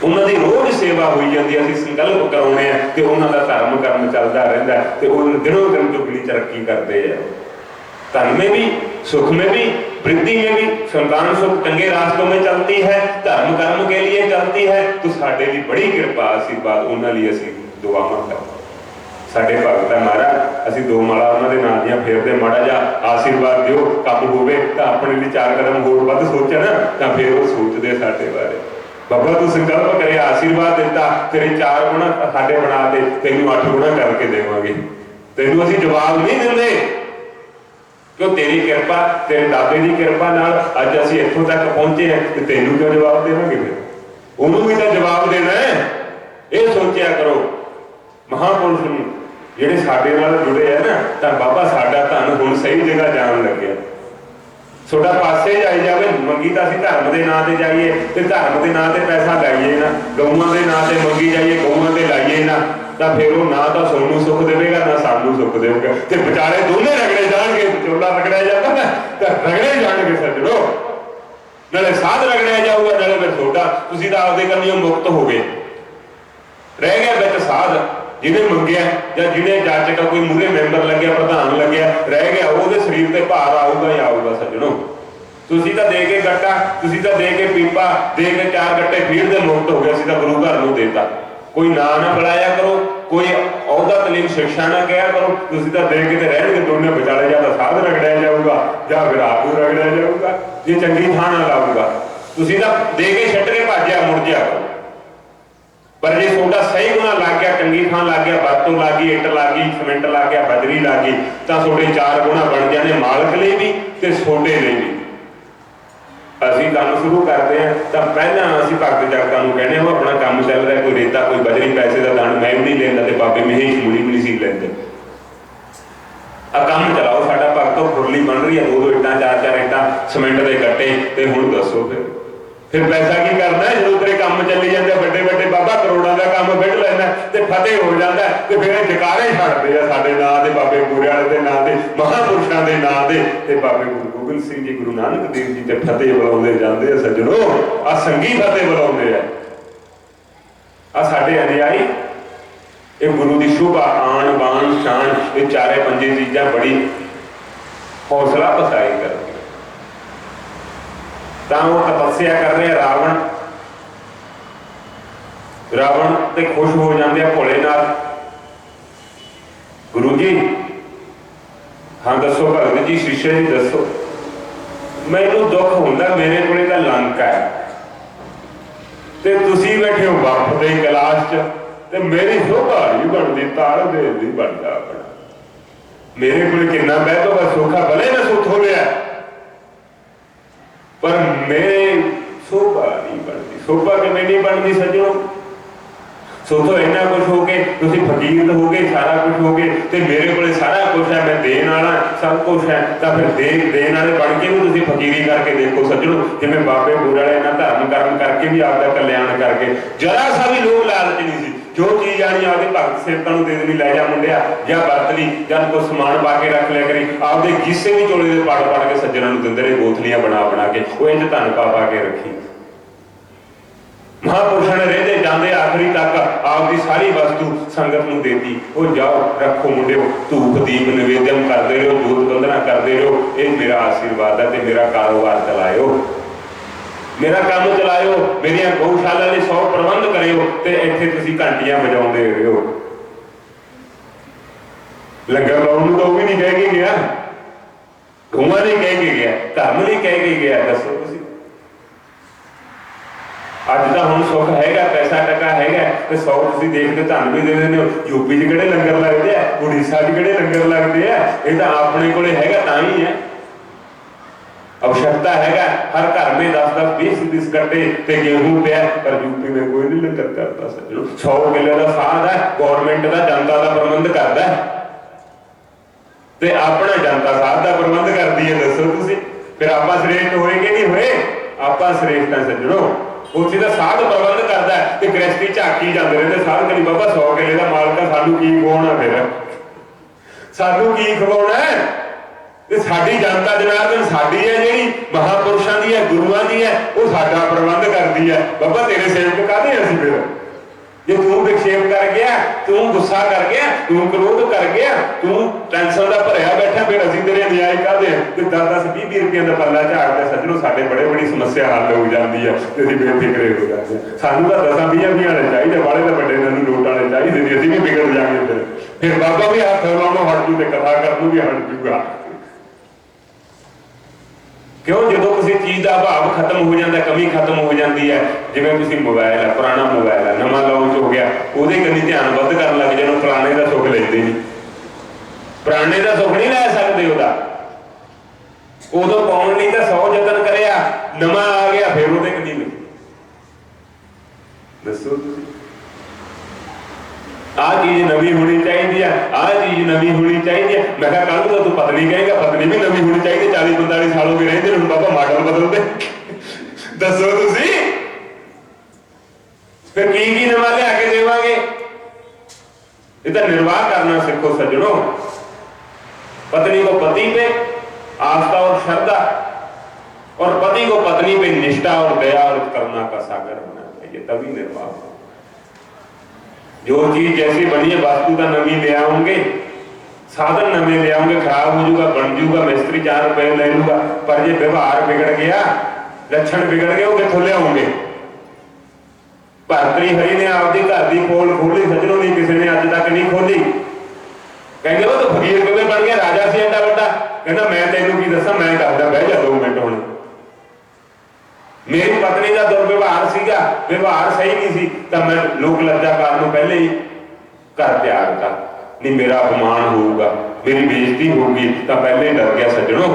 उन्हां दी रोज सेवा होई जांदी, असीं संकल्प कराउणे आ ते उन्हां दा धर्म कर्म चलदा रहिंदा ते ओह दिनों दिन दुगनी तरक्की करदे आ, धन में भी, सुख में भी, वृद्धि में भी। संतान सुख चंगे रास्तों में चलती है, धर्म कर्म के लिए चलती है, तो साडे दी बड़ी कृपा आशीर्वाद उन्हां लई असीं दुआवां करदे। साडे भगत महाराज असीं 2 माला उन्हां दे नाम दियां फेरदे, माड़ा जिहा आशीर्वाद दिओ, काम होवे तां अपने लिए 4 कदम होर वध सोचण, तां फिर ओह सोचदे साडे बारे। बाबा तू संकल्प करे, आशीर्वाद दिता, तेरे 4 गुणा साडे बना दे, तेनू 8 गुणा करके देवांगे। तेनू असीं जवाब नहीं दिंदे, क्यों तेरी कृपा, तेरे दादे की कृपा नाल अज असीं इत्थों तक पहुंचे हैं, ते तेनू क्यों जवाब देवांगे? फिर उहनूं भी तां जवाब देना है। ये सोचिया करो महापुरुष नूं जिहड़े साडे नाल जुड़े है ना, तां बाबा साडा धन हुण सही जगह जाण लग्या, ਤੁਹਾਡਾ ਪਾਸੇ ਜਾਈ ਜਾਵੇ। ਮੰਗੀ ਤਾਂ ਅਸੀਂ ਧਰਮ ਦੇ ਨਾਂ ਤੇ ਜਾਈਏ ਤੇ ਧਰਮ ਦੇ ਨਾਂ ਤੇ ਪੈਸਾ ਲਾਈਏ ਨਾ, ਗਊਆਂ ਦੇ ਨਾਂ ਤੇ ਮੰਗੀ ਜਾਈਏ, ਗਊਆਂ ਤੇ ਲਾਈਏ ਨਾ, ਤਾਂ ਫਿਰ ਉਹ ਨਾ ਤਾਂ ਤੁਹਾਨੂੰ ਸੁੱਖ ਦੇਵੇਗਾ ਨਾ ਸਾਨੂੰ ਸੁੱਖ ਦੇਵੇਗਾ, ਤੇ ਵਿਚਾਲੇ ਦੋਨੇ ਰਗੜੇ ਜਾਣਗੇ। ਵਿਚੋਲਾ ਰਗੜਿਆ ਜਾਂਦਾ ਨਾ ਤਾਂ ਰਗੜੇ ਜਾਣਗੇ ਸੱਜਣੋ, ਨਾਲੇ ਸਾਧ ਰਗੜਿਆ ਜਾਊਗਾ, ਨਾਲੇ ਫਿਰ ਤੁਹਾਡਾ, ਤੁਸੀਂ ਤਾਂ ਆਪਦੇ ਕੰਨਿਓ ਮੁਕਤ ਹੋ ਗਏ। ਰਹਿ ਗਿਆ ਵਿੱਚ ਸਾਧ, ਜਿਹਨੇ ਮੰਗਿਆ ਜਾਂ ਜਿਹਨੇ ਜਾਚਕ ਕੋਈ ਮੂਹਰੇ ਮੈਂਬਰ ਲੱਗਿਆ, ਪ੍ਰਧਾਨ ਲੱਗਿਆ, ਰਹਿ ਗਿਆ, ਉਹਦੇ ਸਰੀਰ ਤੇ ਭਾਰ ਆਊਗਾ ਹੀ ਆਊਗਾ ਸੱਜਣੋ। ਤੁਸੀਂ ਤਾਂ ਦੇ ਕੇ ਗੱਟਾ, ਤੁਸੀਂ ਤਾਂ ਦੇ ਕੇ ਪੀਪਾ, ਦੇ ਕੇ 4 ਗੱਟੇ ਫੀਡ ਦੇ ਮੁਕਤ ਹੋ ਗਏ। ਅਸੀਂ ਤਾਂ ਗੁਰੂ ਘਰ ਨੂੰ ਦੇਤਾ। ਕੋਈ ਨਾਂ ਨਾ ਬੁਲਾਇਆ ਕਰੋ, ਕੋਈ ਅਹੁਦਾ ਤਲੀਮ ਸਿੱਖਿਆ ਨਾ ਕਿਹਾ ਕਰੋ। ਤੁਸੀਂ ਤਾਂ ਦੇ ਕੇ ਤੇ ਰਹਿਣਗੇ ਦੋਨੇ ਵਿਚਾਲੇ, ਜਾਂ ਤਾਂ ਸਾਧ ਰਗੜਿਆ ਜਾਊਗਾ ਜਾਂ ਫਿਰ ਆਪ ਨੂੰ ਰਗੜਿਆ ਜਾਊਗਾ ਜੇ ਚੰਗੀ ਥਾਂ ਨਾ ਲਾਊਗਾ। ਤੁਸੀਂ ਤਾਂ ਦੇ ਕੇ ਛੱਡ ਕੇ ਭਾਜਿਆ ਮੁੜ ਜਿਆ ਕਰੋ। ਪਰ ਜੇ ਤੁਹਾਡਾ ਸਹੀ ਗੁਣਾ ਲੱਗ ਗਿਆ, ਚੰਗੀ ਥਾਂ ਲੱਗ ਗਿਆ, ਵਰਤੋਂ ਲੱਗ ਗਈ, ਇੱਟ ਲੱਗ ਗਈ, ਸੀਮੈਂਟ ਲੱਗ ਗਿਆ, ਬਜਰੀ ਲੱਗ ਗਈ, ਤਾਂ ਤੁਹਾਡੇ 4 ਗੁਣਾ ਬਣ ਜਾਣੇ, ਮਾਲਕ ਲਈ ਵੀ ਤੇ ਤੁਹਾਡੇ ਲਈ ਵੀ। ਅਸੀਂ ਕੰਮ ਸ਼ੁਰੂ ਕਰਦੇ ਹਾਂ ਤਾਂ ਪਹਿਲਾਂ ਅਸੀਂ ਭਗਤ ਜਗਤਾਂ ਨੂੰ ਕਹਿੰਦੇ, ਉਹ ਆਪਣਾ ਕੰਮ ਚੱਲ ਰਿਹਾ, ਕੋਈ ਰੇਤਾ, ਕੋਈ ਬਜਰੀ, ਪੈਸੇ ਦਾ ਦਾਨ ਮੈਂ ਵੀ ਨਹੀਂ ਲੈਂਦਾ ਤੇ ਬਾਬੇ ਮਹੇਸ਼ ਮੁੜੀ ਵੀ ਨਹੀਂ ਸੀ ਲੈਂਦੇ। ਆ ਕੰਮ ਚਲਾਓ ਸਾਡਾ ਭਗਤੋ, ਖੁਰਲੀ ਬਣ ਰਹੀ ਹੈ, 2-2 ਇੱਟਾਂ, 4-4 ਇੱਟਾਂ, ਸੀਮੈਂਟ ਦੇ ਗੱਟੇ, ਤੇ ਹੁਣ ਦੱਸੋ ਫਿਰ ਪੈਸਾ ਕੀ ਕਰਨਾ ਜਦੋਂ ਤੇਰੇ ਕੰਮ ਚੱਲੀ ਜਾਂਦੇ ਵੱਡੇ ਵੱਡੇ। ਬਾਬਾ ਕਰੋੜਾਂ ਦਾ ਕੰਮ ਵਿੱਢ ਲੈਂਦਾ ਤੇ ਫਤਿਹ ਹੋ ਜਾਂਦਾ, ਤੇ ਫਿਰ ਇਹ ਜਕਾਰੇ ਛੱਡਦੇ ਆ ਸਾਡੇ ਨਾਂ ਦੇ, ਬਾਬੇ ਗੋਰੇ ਵਾਲੇ ਦੇ ਨਾਂ ਦੇ, ਮਹਾਂਪੁਰਸ਼ਾਂ ਦੇ ਨਾਂ ਦੇ, ਤੇ ਬਾਬੇ ਗੁਰੂ ਗੋਬਿੰਦ ਸਿੰਘ ਜੀ, ਗੁਰੂ ਨਾਨਕ ਦੇਵ ਜੀ ਤੇ ਫਤਿਹ ਬੁਲਾਉਂਦੇ ਜਾਂਦੇ ਆ ਸੱਜਣੋ। ਆ ਸੰਗੀ ਫਤਿਹ ਬੁਲਾਉਂਦੇ ਆ ਸਾਡੇ ਅਨੁਯਾਈ। ਇਹ ਗੁਰੂ ਦੀ ਸ਼ੋਭਾ, ਆਣ ਬਾਣ ਸ਼ਾਨ, ਇਹ 4-5 ਚੀਜ਼ਾਂ ਬੜੀ ਹੌਸਲਾ ਪਸਾਈ ਕਰਦੀ। ਤਾਂ ਉਹ ਤਪੱਸਿਆ ਕਰ ਰਹੇ ਰਾਵਣ ਤੇ ਖੁਸ਼ ਹੋ ਜਾਂਦੇ ਆ ਭੋਲੇ ਨਾਲ। ਗੁਰੂ ਜੀ ਹਾਂ ਦੱਸੋ ਭਗਤ ਜੀ, ਸ਼ਿਸ਼ੇ ਜੀ ਦੱਸੋ, ਮੈਨੂੰ ਦੁੱਖ ਹੁੰਦਾ, ਮੇਰੇ ਕੋਲੇ ਤਾਂ ਲੰਕਾ ਹੈ ਤੇ ਤੁਸੀਂ ਬੈਠੇ ਹੋ ਵਕਤ ਦੇ ਕਲਾਸ਼ 'ਚ, ਤੇ ਮੇਰੀ ਸ਼ੋਭਾ ਨਹੀਂ ਬਣਦੀ, ਤਾਰ ਦੇ ਨਹੀਂ ਬਣਦਾ ਆਪਣਾ। ਮੇਰੇ ਕੋਲ ਕਿੰਨਾ ਬਹਿ ਤੋਂ ਬਸ ਸੌਖਾ, ਭਲੇ ਨਾ ਸੁੱਖ ਹੋ ਲਿਆ, ਪਰ ਮੇਰੇ ਸ਼ੋਭਾ ਨਹੀਂ ਬਣਦੀ। ਸ਼ੋਭਾ ਕਿਵੇਂ ਨਹੀਂ ਬਣਦੀ ਸੱਜਣੋ? ਸੋਚੋ ਇੰਨਾ ਕੁਛ ਹੋ ਕੇ ਤੁਸੀਂ ਫਕੀਰ ਹੋ ਗਏ, ਸਾਰਾ ਕੁਛ ਹੋ ਗਏ, ਤੇ ਮੇਰੇ ਕੋਲੇ ਸਾਰਾ ਕੁਛ ਹੈ, ਮੈਂ ਦੇਣ ਵਾਲਾ ਸਭ ਕੁਛ ਹੈ, ਤਾਂ ਫਿਰ ਦੇਣ ਵਾਲੇ ਬਣ ਕੇ ਵੀ ਤੁਸੀਂ ਫਕੀਰੀ ਕਰਕੇ ਦੇਖੋ ਸੱਜਣੋ। ਜਿਵੇਂ ਬਾਬੇ ਗੁਰੂ ਵਾਲੇ ਇਹਨਾਂ ਧਰਮ ਕਰਮ ਕਰਕੇ ਵੀ ਆਪਦਾ ਕਲਿਆਣ ਕਰਕੇ, ਜਰਾ ਸਾ ਵੀ ਲੋਭ ਲਾਲਚ ਨਹੀਂ ਸੀ। ਜੋ ਚੀਜ਼ ਆਣੀ ਆਪਦੇ ਭਗਤ ਸੇਵਕਾਂ ਨੂੰ ਦੇ ਦੇਣੀ, ਲੈ ਜਾ ਮੁੰਡਿਆ, ਜਾਂ ਵਰਤ ਲਈ, ਜਾਂ ਕੋਈ ਸਮਾਨ ਪਾ ਕੇ ਰੱਖ ਲਿਆ ਕਰੀ। ਆਪਦੇ ਕਿਸੇ ਵੀ ਚੋਲੇ ਦੇ ਪੜ ਕੇ ਸੱਜਣਾਂ ਨੂੰ ਦਿੰਦੇ ਰਹੇ, ਬੋਤਲੀਆਂ ਬਣਾ ਕੇ, ਉਹ ਇੰਝ ਧਨ ਪਾ ਕੇ ਰੱਖੀ। ਮਹਾਂਪੁਰਸ਼ਾਂ ਨੇ ਰਹਿੰਦੇ ਜਾਂਦੇ ਆਖਰੀ ਤੱਕ ਆਪਦੀ ਸਾਰੀ ਵਸਤੂ ਸੰਗਤ ਨੂੰ ਦੇਤੀ। ਉਹ ਜਾਓ ਰੱਖੋ ਮੁੰਡਿਓ, ਧੂਪ ਦੀਪ ਨਿਵੇਦਨ ਕਰਦੇ ਰਹੋ, ਜੋਤ ਬੰਦਨਾ ਕਰਦੇ ਰਹੋ, ਇਹ ਮੇਰਾ ਆਸ਼ੀਰਵਾਦ ਹੈ, ਤੇ ਮੇਰਾ ਕਾਰੋਬਾਰ ਚਲਾਇਓ, ਮੇਰਾ ਕੰਮ ਚਲਾਇਓ, ਮੇਰੀਆਂ ਗਊਸ਼ਾਲਾ ਲਈ 100 ਪ੍ਰਬੰਧ ਕਰਿਓ, ਤੇ ਇੱਥੇ ਤੁਸੀਂ ਘੰਟੀਆਂ ਵਜਾਉਂਦੇ ਰਹੋ। ਲੰਗਰ ਲਾਉਣ ਨੂੰ ਤਾਂ ਉਹ ਵੀ ਨਹੀਂ ਕਹਿ ਕੇ ਗਿਆ, ਗਊਆਂ ਲਈ ਕਹਿ ਕੇ ਗਿਆ, ਧਰਮ ਲਈ ਕਹਿ ਕੇ ਗਿਆ। ਦੱਸੋ ਤੁਸੀਂ, ਅੱਜ ਤਾਂ ਹੁਣ ਸੁੱਖ ਹੈਗਾ, ਪੈਸਾ ਟਕਾ ਹੈਗਾ, ਤੇ 100 ਤੁਸੀਂ ਦੇਖਦੇ ਧਨ ਵੀ ਦੇ ਦਿੰਦੇ ਹੋ। ਯੂਪੀ 'ਚ ਕਿਹੜੇ ਲੰਗਰ ਲੱਗਦੇ ਆ, ਉੜੀਸਾ 'ਚ ਕਿਹੜੇ ਲੰਗਰ ਲੱਗਦੇ ਆ? ਇਹ ਤਾਂ ਆਪਣੇ ਕੋਲੇ ਹੈਗਾ ਤਾਂ ਹੀ ਹੈ। आवश्यकता है, हर घर में 10-10, 20-20 कट्टे ते गेहूं पे, पर यूपी में कोई नहीं लंगर करता सज्जनों। 100 किले का साध है, गौरमेंट का जनता का प्रबंध करता है, ते अपना जनता साध का प्रबंध करती है। दसो तुसी फिर आप श्रेष्ठ होएंगे नहीं होए? आप श्रेष्ठ है सज्जनों। ਉੱਥੇ ਦਾ ਸਾਧ ਪ੍ਰਬੰਧ ਕਰਦਾ ਹੈ ਤੇ ਗ੍ਰਸਤੀ ਝਾਕੀ ਜਾਂਦੇ ਰਹਿੰਦੇ। ਸਾਧ ਕਰੀ ਬਾਬਾ 100 ਕਿਲੇ ਦਾ ਮਾਲਕ ਆ, ਸਾਨੂੰ ਕੀ ਖਵਾਉਣਾ, ਫਿਰ ਸਾਨੂੰ ਕੀ ਖਵਾਉਣਾ? ਤੇ ਸਾਡੀ ਜਨਤਾ ਜਨਾਰਦਨ ਸਾਡੀ ਹੈ, ਜਿਹੜੀ ਮਹਾਂਪੁਰਸ਼ਾਂ ਦੀ ਹੈ, ਗੁਰੂਆਂ ਦੀ ਹੈ, ਉਹ ਸਾਡਾ ਪ੍ਰਬੰਧ ਕਰਦੀ ਹੈ। ਬਾਬਾ ਤੇਰੇ ਸੇਵਕ ਕਾਹਦੇ ਅਸੀਂ? ਫਿਰ ਜੇ ਤੂੰ ਵਿਖੇਪ ਕਰ ਗਿਆ, ਤੂੰ ਗੁੱਸਾ ਕਰ ਗਿਆ, ਤੂੰ ਕ੍ਰੋਧ ਕਰ ਗਿਆ, ਤੂੰ ਟੈਨਸ਼ਨ ਦਾ ਭਰਿਆ ਬੈਠਾ, ਫਿਰ ਅਸੀਂ ਤੇਰੇ ਨਿਆਏ ਕਾਹਦੇ? ਤੇ 10-10, 20-20 ਦਾ ਪੱਲਾ ਝਾੜਦੇ ਸੱਜਣੋਂ, ਸਾਡੇ ਬੜੇ ਬੜੀ ਸਮੱਸਿਆ ਹੱਲ ਹੋ ਜਾਂਦੀ ਹੈ ਤੇ ਅਸੀਂ ਬੇਫਿਕਰੇ ਹੋ ਜਾਂਦੇ। ਸਾਨੂੰ ਤਾਂ 10-20 ਵਾਲੇ ਚਾਹੀਦੇ, ਵਾਲੇ ਤਾਂ ਵੱਡੇ ਸਾਨੂੰ ਨੋਟ ਵਾਲੇ ਚਾਹੀਦੇ ਨੇ, ਅਸੀਂ ਵੀ ਵਿਗੜ ਜਾਵਾਂਗੇ। ਫਿਰ ਬਾਬਾ ਵੀ ਹੱਥ ਲਾਉਣੋਂ ਹਟ ਜੂ ਤੇ ਕਥਾ ਕਰਨ ਨੂੰ ਵੀ ਹਟ ਜੂਗਾ। ਕਿਉਂ? ਜਦੋਂ ਕਿਸੇ ਚੀਜ਼ ਦਾ ਅਭਾਵ ਖਤਮ ਹੋ ਜਾਂਦਾ, ਕਮੀ ਖਤਮ ਹੋ ਜਾਂਦੀ ਹੈ। ਜਿਵੇਂ ਤੁਸੀਂ ਮੋਬਾਈਲ ਹੈ, ਪੁਰਾਣਾ ਮੋਬਾਈਲ ਹੈ, ਨਵਾਂ ਲਾਂਚ ਹੋ ਗਿਆ, ਉਹਦੇ ਕੰਨੀ ਧਿਆਨ ਵੱਧ ਕਰਨ ਲੱਗ ਜਾਣ, ਪੁਰਾਣੇ ਦਾ ਸੁੱਖ ਲੈਂਦੇ ਨਹੀਂ, ਪੁਰਾਣੇ ਦਾ ਸੁੱਖ ਨਹੀਂ ਲੈ ਸਕਦੇ। ਉਹਦਾ ਉਦੋਂ ਪਾਉਣ ਲਈ ਤਾਂ 100 ਯਤਨ ਕਰਿਆ, ਨਵਾਂ ਆ ਗਿਆ ਫਿਰ ਉਹਦੇ ਕੰਨੀ ਨਹੀਂ। ਦੱਸੋ ਤੁਸੀਂ, आ चीज नवी होनी चाहिए, आ चीज नवी होनी चाहिए। मैं कहा कल तो तू पत्नी कहेगा, पत्नी भी नवी होनी चाहिए। 40-45 साल हो गए रहते हुण बाबा मॉडल बदलते। दसो तुसी फिर की नवा लिया के देवांगे? इधर निर्वाह करना सीखो सज्जनों। पत्नी को पति पे आस्था और श्रद्धा, और पति को पत्नी पे निष्ठा और दया और करुणा का सागर होना चाहिए, तभी निर्वाह हो। जो चीज जैसी बनी है वास्तु का नवी ले आओगे, साधन नवे ले आओगे, खराब हो जाऊगा, बन जाऊगा, मिस्त्री 4 रुपए ले लूगा, पर जे व्यवहार बिगड़ गया, लक्षण बिगड़ गए, वो किथों लियाओगे? भरतरी हरी ने आपदी घर की पोल खोली सज्जनों, नहीं किसी ने अज तक नहीं खोली। कहेंगे वो तो फकीर किवें बन गया, राजा सी एडा वड्डा। कहना मैं तेनों की दसां, मैं करदा, बह जा 2 मिनट हुण। मेरी पत्नी का दुर्व्यवहार सीगा, व्यवहार सही नहीं सी, तो मैं लोक लज्जा कारण पहले ही घर त्यागता। नहीं मेरा अपमान होगा, मेरी बेइज्जती होगी, तो पहले ही डर गया सज्जनों।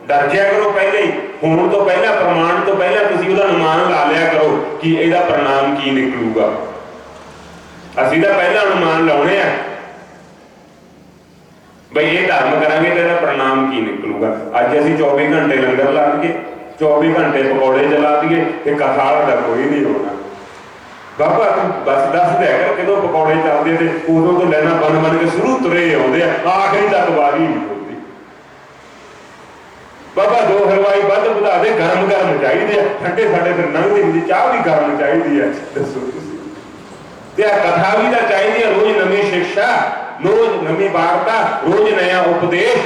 डर जाया करो पहले ही, होने तो पहला, प्रमाण तो पहला तुसीं उहदा अनुमान ला लिया करो कि इहदा परिणाम की निकलूगा। असीं तां पहला अनुमान लाउणे आ बई ये धर्म करांगे तो इहदा परिणाम की निकलूगा। अज असीं 24 घंटे लंगर ला दईए, 24 घंटे पकौड़े जला दिए, ते कथा का कोई नहीं होना। बाबा तू बस दस दिया कर किदों पकौड़े चलते थे, उदों तो लैना बन बन के शुरू तुरे आउंदे आ, आखिरी तक वारी नहीं होती। बाबा 2 हलवाई वध वधा दे, गरम गरम चाहिए, ठंडे साडे फिर लंघदी नहीं, चाह भी गरम चाहिए है। दसो ते कथा भी तो चाहिए, रोज नवी शिक्षा, रोज नवी वार्ता, रोज नया उपदेश।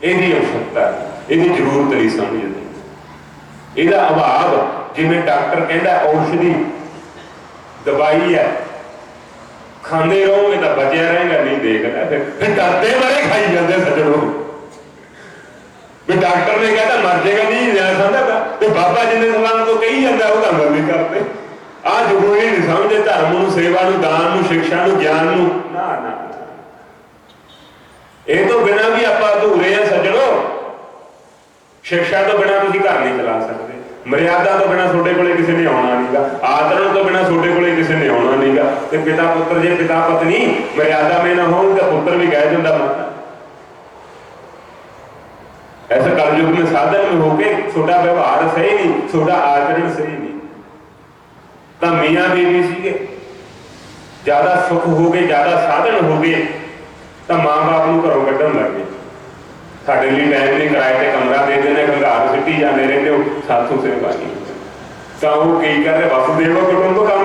यही आवश्यकता, यही जरूरत नहीं समझते। इसका अभाव जिवें डॉक्टर कहता औषधि दवाई है, खाते रहोगे तो बचिया रहेगा, नहीं देखना फिर डरते मारे खाई जाते सज्जनों। डॉक्टर ने कहता मर जाएगा, नहीं लिया समझा, तो बाबा जिन्हें सवाल को कही जाता वो अमल नहीं करते। आ जरूरी नहीं समझते धर्म नूं, सेवा नूं, दान नूं, शिक्षा नूं, ज्ञान नूं, ना ना ये तो बिना भी आप अधूरे हैं सज्जनों। शिक्षा तो बिना तुसीं घर नहीं चला सकते, मर्यादा तो बिना छोटे कोले किसी ने आना नहींगा, आदरण तो बिना छोटे कोले किसी ने आना नहींगा। ते पिता पुत्र जे पिता पत्नी मर्यादा में ना हो तो पुत्र भी कह दिंदा माता। ऐसे कलयुग में साधन में होके छोटा व्यवहार सही नहीं, छोटा आचरण सही नहीं। तो मियाँ बीवी सीगे, ज्यादा सुख हो गए, ज्यादा साधन हो गए, तो माँ बाप नूं घरों कड्ढण लग गए। साडे लिए टाइम नहीं, किराए ते कमरा दे देने, घंघार सिੱਟੀ जाते रहते हो, साथों सेवा नहीं। तो वो की कर रहे वसुदेव कुटुंबकम,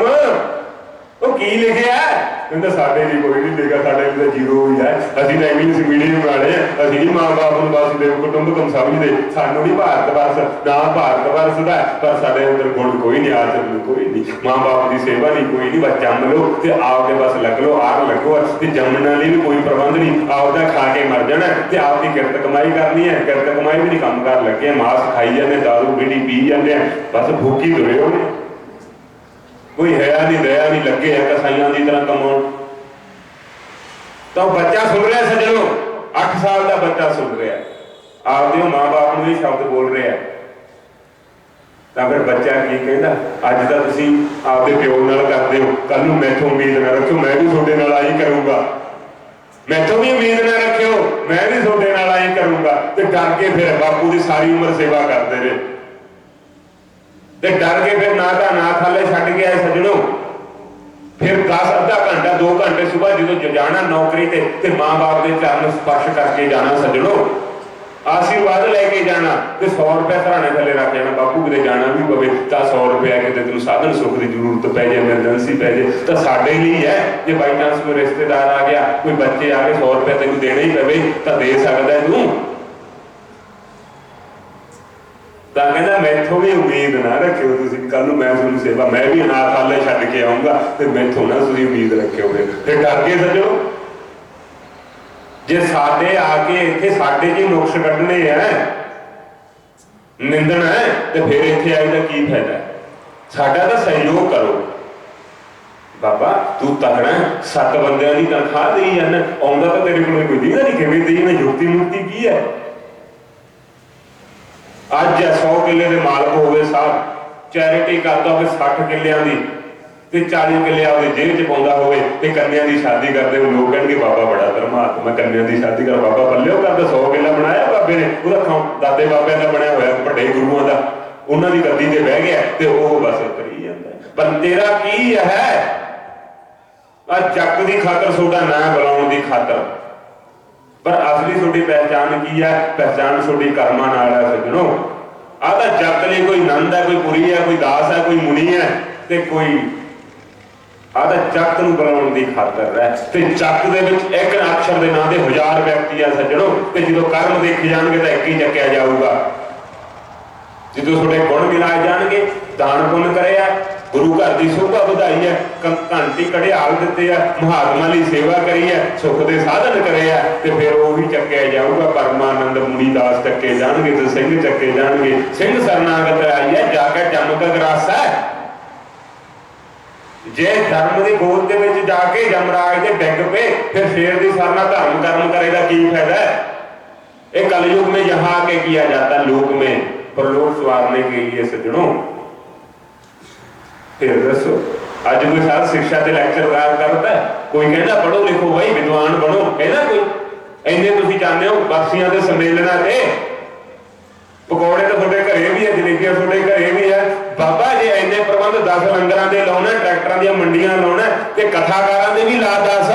वो की लिखे है कहते साडे लिए कोई नहीं लिखा, साडे लिए जीरो ही है। असीं तो इंग्लिश मीडियम वाले हैं, असीं नहीं माँ बाप नूं वसुदेव कुटुंबकम समझते। सानूं नहीं भारत वर्ष ना भारत वर्ष का, पर साडे अंदर गुण कोई नहीं, आचरण कोई नहीं, माँ बाप की सेवा नहीं, कोई नहीं। बस जम लो तो आपके बस लग लो, आग लगो, जमने लिए भी कोई प्रबंध नहीं, आपदा खा के मर जाना, तो आपकी किरत कमाई करनी है, किरत कमाई भी नहीं, काम कर लगे मांस खाई जाने, दारू बीड़ी पी जाते हैं, बस भूखी तुरे होने, कोई हया नहीं दया नहीं, लगे है कसाइयों की तरह कमाउण। तो बच्चा सुन रहा है सज्जनों, 8 साल का बच्चा सुन रहा है, आपके माँ बाप को ये शब्द बोल रहे हैं, तो फिर बच्चा की कहता, अज तो तुसीं आपके प्यो नाल करते हो, कल नूं मैथों उम्मीद ना रखो, मैं भी तुहाडे नाल आई करूँगा, मैथों भी उम्मीद ना रखियो, मैं भी तुहाडे नाल आई करूँगा। तो डर के फिर बापू की सारी उम्र सेवा करते रहे, डर के फिर ना ना थाले छड्ड के आए सज्जनों। फिर 10 अद्धा घंटा 2 घंटे सुबह जो जाना नौकरी ते माँ बाप के चरण स्पर्श करके जाना सज्जनों, आशीर्वाद लेके जाना, तो 100 रुपया सराहने थले रख जाना, बापू किते जाना भी पवे तो 100 रुपया किते तेन साधन सुख की जरूरत पै जाए, एमरजेंसी पै जाए, तो साडे लिए है। जो बाई चांस कोई रिश्तेदार आ गया, कोई बच्चे आ गए, 100 रुपया तेन देना ही पवे तो दे सकता है तू। तो कहना मैथों भी उम्मीद ना रखियो, तुसीं कल नूं मैं तुहानूं सेवा, मैं भी अनाथालय छड्ड के आऊँगा, तो मैथों ना तुसीं उम्मीद रखियोगे। फिर डर के सज्जो, जे साडे आके इत्थे साडे जी नुक्स कड्ढने है, निंदना है, तो फिर इत्थे आए का की फायदा? साडा तो सहयोग करो। बाबा तू तगड़ा 7 बंदियां की तनख्वाह देई जाना, आउंदा तो तेरे कोल कोई दीदा नहीं, किवें देई जाना, युक्ति मुक्ति की है? अज 100 किले के मालक हो गए साहब, चैरिटी करता होवे 60 किलियां की, ਤੇ 40 ਕਿੱਲੇ ਆਪਦੇ ਜੇਬ 'ਚ ਪਾਉਂਦਾ ਹੋਵੇ ਤੇ ਕੰਨਿਆਂ ਦੀ ਸ਼ਾਦੀ ਕਰਦੇ ਹੋ, ਲੋਕ ਕਹਿਣਗੇ ਬਾਬਾ ਬੜਾ ਧਰਮਾਤਮਾ, ਕੰਨਿਆਂ ਦੀ ਸ਼ਾਦੀ ਕਰ। ਬਾਬਾ ਪੱਲਿਓ ਕਰਦਾ 100 ਕਿੱਲਾ ਬਣਾਇਆ ਬਾਬੇ ਨੇ, ਉਹਦਾ ਦਾਦੇ ਬਾਬਿਆਂ ਦਾ ਬਣਿਆ ਹੋਇਆ, ਵੱਡੇ ਗੁਰੂਆਂ ਦਾ, ਉਹਨਾਂ ਦੀ ਗੱਦੀ ਤੇ ਬਹਿ ਗਿਆ ਤੇ ਉਹ ਬਸ ਕਰੀ ਜਾਂਦਾ। ਪਰ ਤੇਰਾ ਕੀ ਹੈ? ਆ ਚੱਕ ਦੀ ਖਾਤਰ ਤੁਹਾਡਾ ਨਾਂ ਬੁਲਾਉਣ ਦੀ ਖਾਤਰ, ਪਰ ਅਸਲੀ ਤੁਹਾਡੀ ਪਹਿਚਾਣ ਕੀ ਹੈ? ਪਹਿਚਾਣ ਤੁਹਾਡੀ ਕਰਮਾਂ ਨਾਲ ਹੈ ਸੱਜਣੋ। ਆਹ ਤਾਂ ਜੱਗ ਲਈ ਕੋਈ ਨੰਦ ਹੈ, ਕੋਈ ਪੁਰੀ ਹੈ, ਕੋਈ ਦਾਸ ਹੈ, ਕੋਈ ਮੁਨੀ ਹੈ, ਤੇ ਕੋਈ ਆਹ ਤਾਂ ਚੱਕ ਨੂੰ ਬੁਲਾਉਣ ਦੀ ਖਾਤਰ ਹੈ। ਤੇ ਚੱਕ ਦੇ ਵਿੱਚ ਇੱਕ ਅਕਸ਼ਰ ਦੇ ਨਾਂ ਦੇ 1000 ਵਿਅਕਤੀ ਆ ਸੱਜਣੋ, ਤੇ ਜਦੋਂ ਕਰਮ ਦੇਖੇ ਜਾਣਗੇ ਤਾਂ ਇੱਕ ਹੀ ਚੱਕਿਆ ਜਾਊਗਾ। ਜਦੋਂ ਤੁਹਾਡੇ ਗੁਣ ਮਿਲਾਏ ਜਾਣਗੇ, ਦਾਨ ਪੁੰਨ ਕਰਿਆ, ਗੁਰੂ ਘਰ ਦੀ ਸ਼ੋਭਾ ਵਧਾਈ ਹੈ, ਘੰਟੀ ਘੜਿਆਲ ਦਿੱਤੇ ਆ, ਮਹਾਤਮਾ ਲਈ ਸੇਵਾ ਕਰੀ ਹੈ, ਸੁੱਖ ਦੇ ਸਾਧਨ ਕਰੇ ਆ, ਤੇ ਫਿਰ ਉਹੀ ਚੱਕਿਆ ਜਾਊਗਾ। ਪਰਮਾਨੰਦ ਮੁਨੀ ਦਾਸ ਚੱਕੇ ਜਾਣਗੇ ਤੇ ਸਿੰਘ ਚੱਕੇ ਜਾਣਗੇ। ਸਿੰਘ ਸਰਨਾਗਤ ਆਈ ਹੈ, ਜਾ ਕੇ ਜੰਮ ਕਾ ਗਰਾਸਾ। ਜੇ ਧਰਮ ਦੀ ਗੋਦ ਦੇ ਵਿੱਚ ਜਾ ਕੇ ਜਮਰਾਜ ਦੇ ਡਿੱਗ ਪਏ, ਫਿਰ ਸ਼ੇਰ ਦੀ ਸਰਨਾ ਧਰਮ ਕਰਮ करे ਦਾ ਕੀ फायदा है? ये कलयुग में यहाँ आके किया जाता, लोक में परलोक सवारने के लिए सज्जनों। फिर दसो, अज कोई सारा शिक्षा के लैक्चर करता है, कोई कहना पढ़ो लिखो भाई विद्वान बनो, कहना कोई इन्ने तुसीं चाहते हो बख्शियां के सम्मेलनां ते पकौड़े तो थोड़े घरे भी है, जलेबियां थोड़े घरे भी है। बाबा जे इन्ने प्रबंध 10 लंगरां दे लाउणा, ट्रैक्टरां दी मंडियां लाउणा ते कथाकारां दे भी ला 10,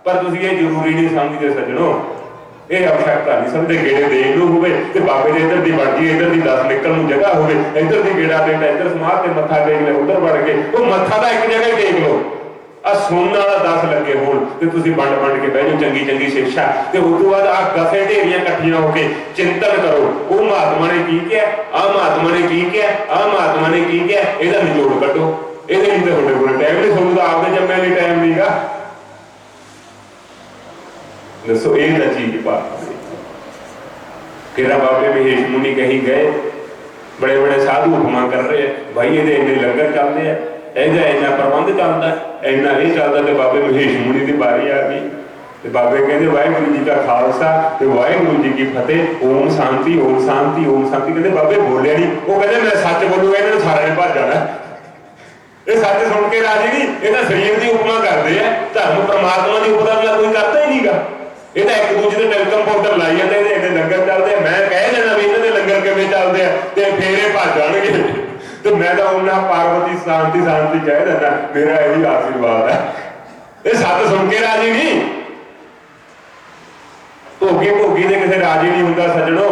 पर तुसीं ये जरूरी नहीं समझदे सज्जणों। ये आवश्यकता नहीं समझते। गेड़े देख लो होवे ते बाबे दे इधर दी मर्जी, इधर दी 10 निकल नूं जगह होवे, इधर दी गेड़ा देना, इधर समाज ते मत्था टेक ले, उधर वड़ के वो मत्था दा एक जगह टेक लो। आ सुनने वाला 10 लगे होण ते तुसीं वंड के बह जाओ, चंगी चंगी शिक्षा ते उस तो बाद आ 10 ढेरियां इकट्ठियां होके चिंतन करो, वो महात्मा ने की किया, आ महात्मा ने की किया, आ महात्मा ने की किया, इहदा निचोड़ कड्डो। इहदे लई तां तुहाडे कोल टाइम नहीं, तुहानूं तां आपदे जम्मे लई टाइम नहींगा। दसो ये तां चीज बात किरा बाबे महेश मुनि कहीं गए, बड़े बड़े साधु हुक्मा कर रहे हैं, भाई ये इन्ने लंगर चलते हैं, ਇਹਦਾ ਇੰਨਾ ਪ੍ਰਬੰਧ ਚੱਲਦਾ, ਇੰਨਾ ਇਹ ਚੱਲਦਾ, ਤੇ ਬਾਬੇ ਮਹੇਸ਼ ਮੁਨੀ ਦੀ ਵਾਰੀ ਆ ਗਈ ਤੇ ਬਾਬੇ ਕਹਿੰਦੇ ਵਾਹਿਗੁਰੂ ਜੀ ਕਾ ਖਾਲਸਾ ਤੇ ਵਾਹਿਗੁਰੂ ਜੀ ਕੀ ਫਤਿਹ, ਓਮ ਸ਼ਾਂਤੀ ਓਮ ਸ਼ਾਂਤੀ ਓਮ ਸ਼ਾਂਤੀ। ਕਹਿੰਦੇ ਬਾਬੇ ਬੋਲਿਆ ਨਹੀਂ, ਉਹ ਕਹਿੰਦੇ ਮੈਂ ਸੱਚ ਬੋਲੂਗਾ ਇਹਨਾਂ ਨੂੰ ਸਾਰਿਆਂ ਨੇ ਭੱਜ ਜਾਣਾ। ਇਹ ਸੱਚ ਸੁਣ ਕੇ ਰਾਜੀ ਨਹੀਂ, ਇਹ ਤਾਂ ਸਰੀਰ ਦੀ ਉਪਮਾ ਕਰਦੇ ਆ, ਧਰਮ ਪਰਮਾਤਮਾ ਦੀ ਉਪਮਾ ਤਾਂ ਕੋਈ ਕਰਦਾ ਹੀ ਨਹੀਂਗਾ। ਇਹ ਤਾਂ ਇੱਕ ਦੂਜੇ ਦੇ ਟੈਲਕਮ ਪਾਊਡਰ ਲਾਈ ਜਾਂਦੇ, ਇਹਦੇ ਲੰਗਰ ਚੱਲਦੇ, ਮੈਂ ਕਹਿ ਦੇਣਾ ਵੀ ਇਹਨਾਂ ਦੇ ਲੰਗਰ ਕਿਵੇਂ ਚੱਲਦੇ ਆ ਤੇ ਫੇਰ ਇਹ ਭੱਜ ਜਾਣਗੇ। ਤੇ ਮੈਂ ਤਾਂ ਉਹਨਾਂ ਪਾਰਵਤੀ ਸ਼ਾਂਤੀ ਸ਼ਾਂਤੀ ਕਹਿ ਦਿੰਦਾ, ਮੇਰਾ ਇਹੀ ਆਸ਼ੀਰਵਾਦ ਹੈ। ਇਹ ਸੱਤ ਸੁਣ ਕੇ ਰਾਜੀ ਨਹੀਂ, ਭੋਗੀ ਭੋਗੀ ਦੇ ਕਿਸੇ ਰਾਜੀ ਨਹੀਂ ਹੁੰਦਾ ਸੱਜਣੋ।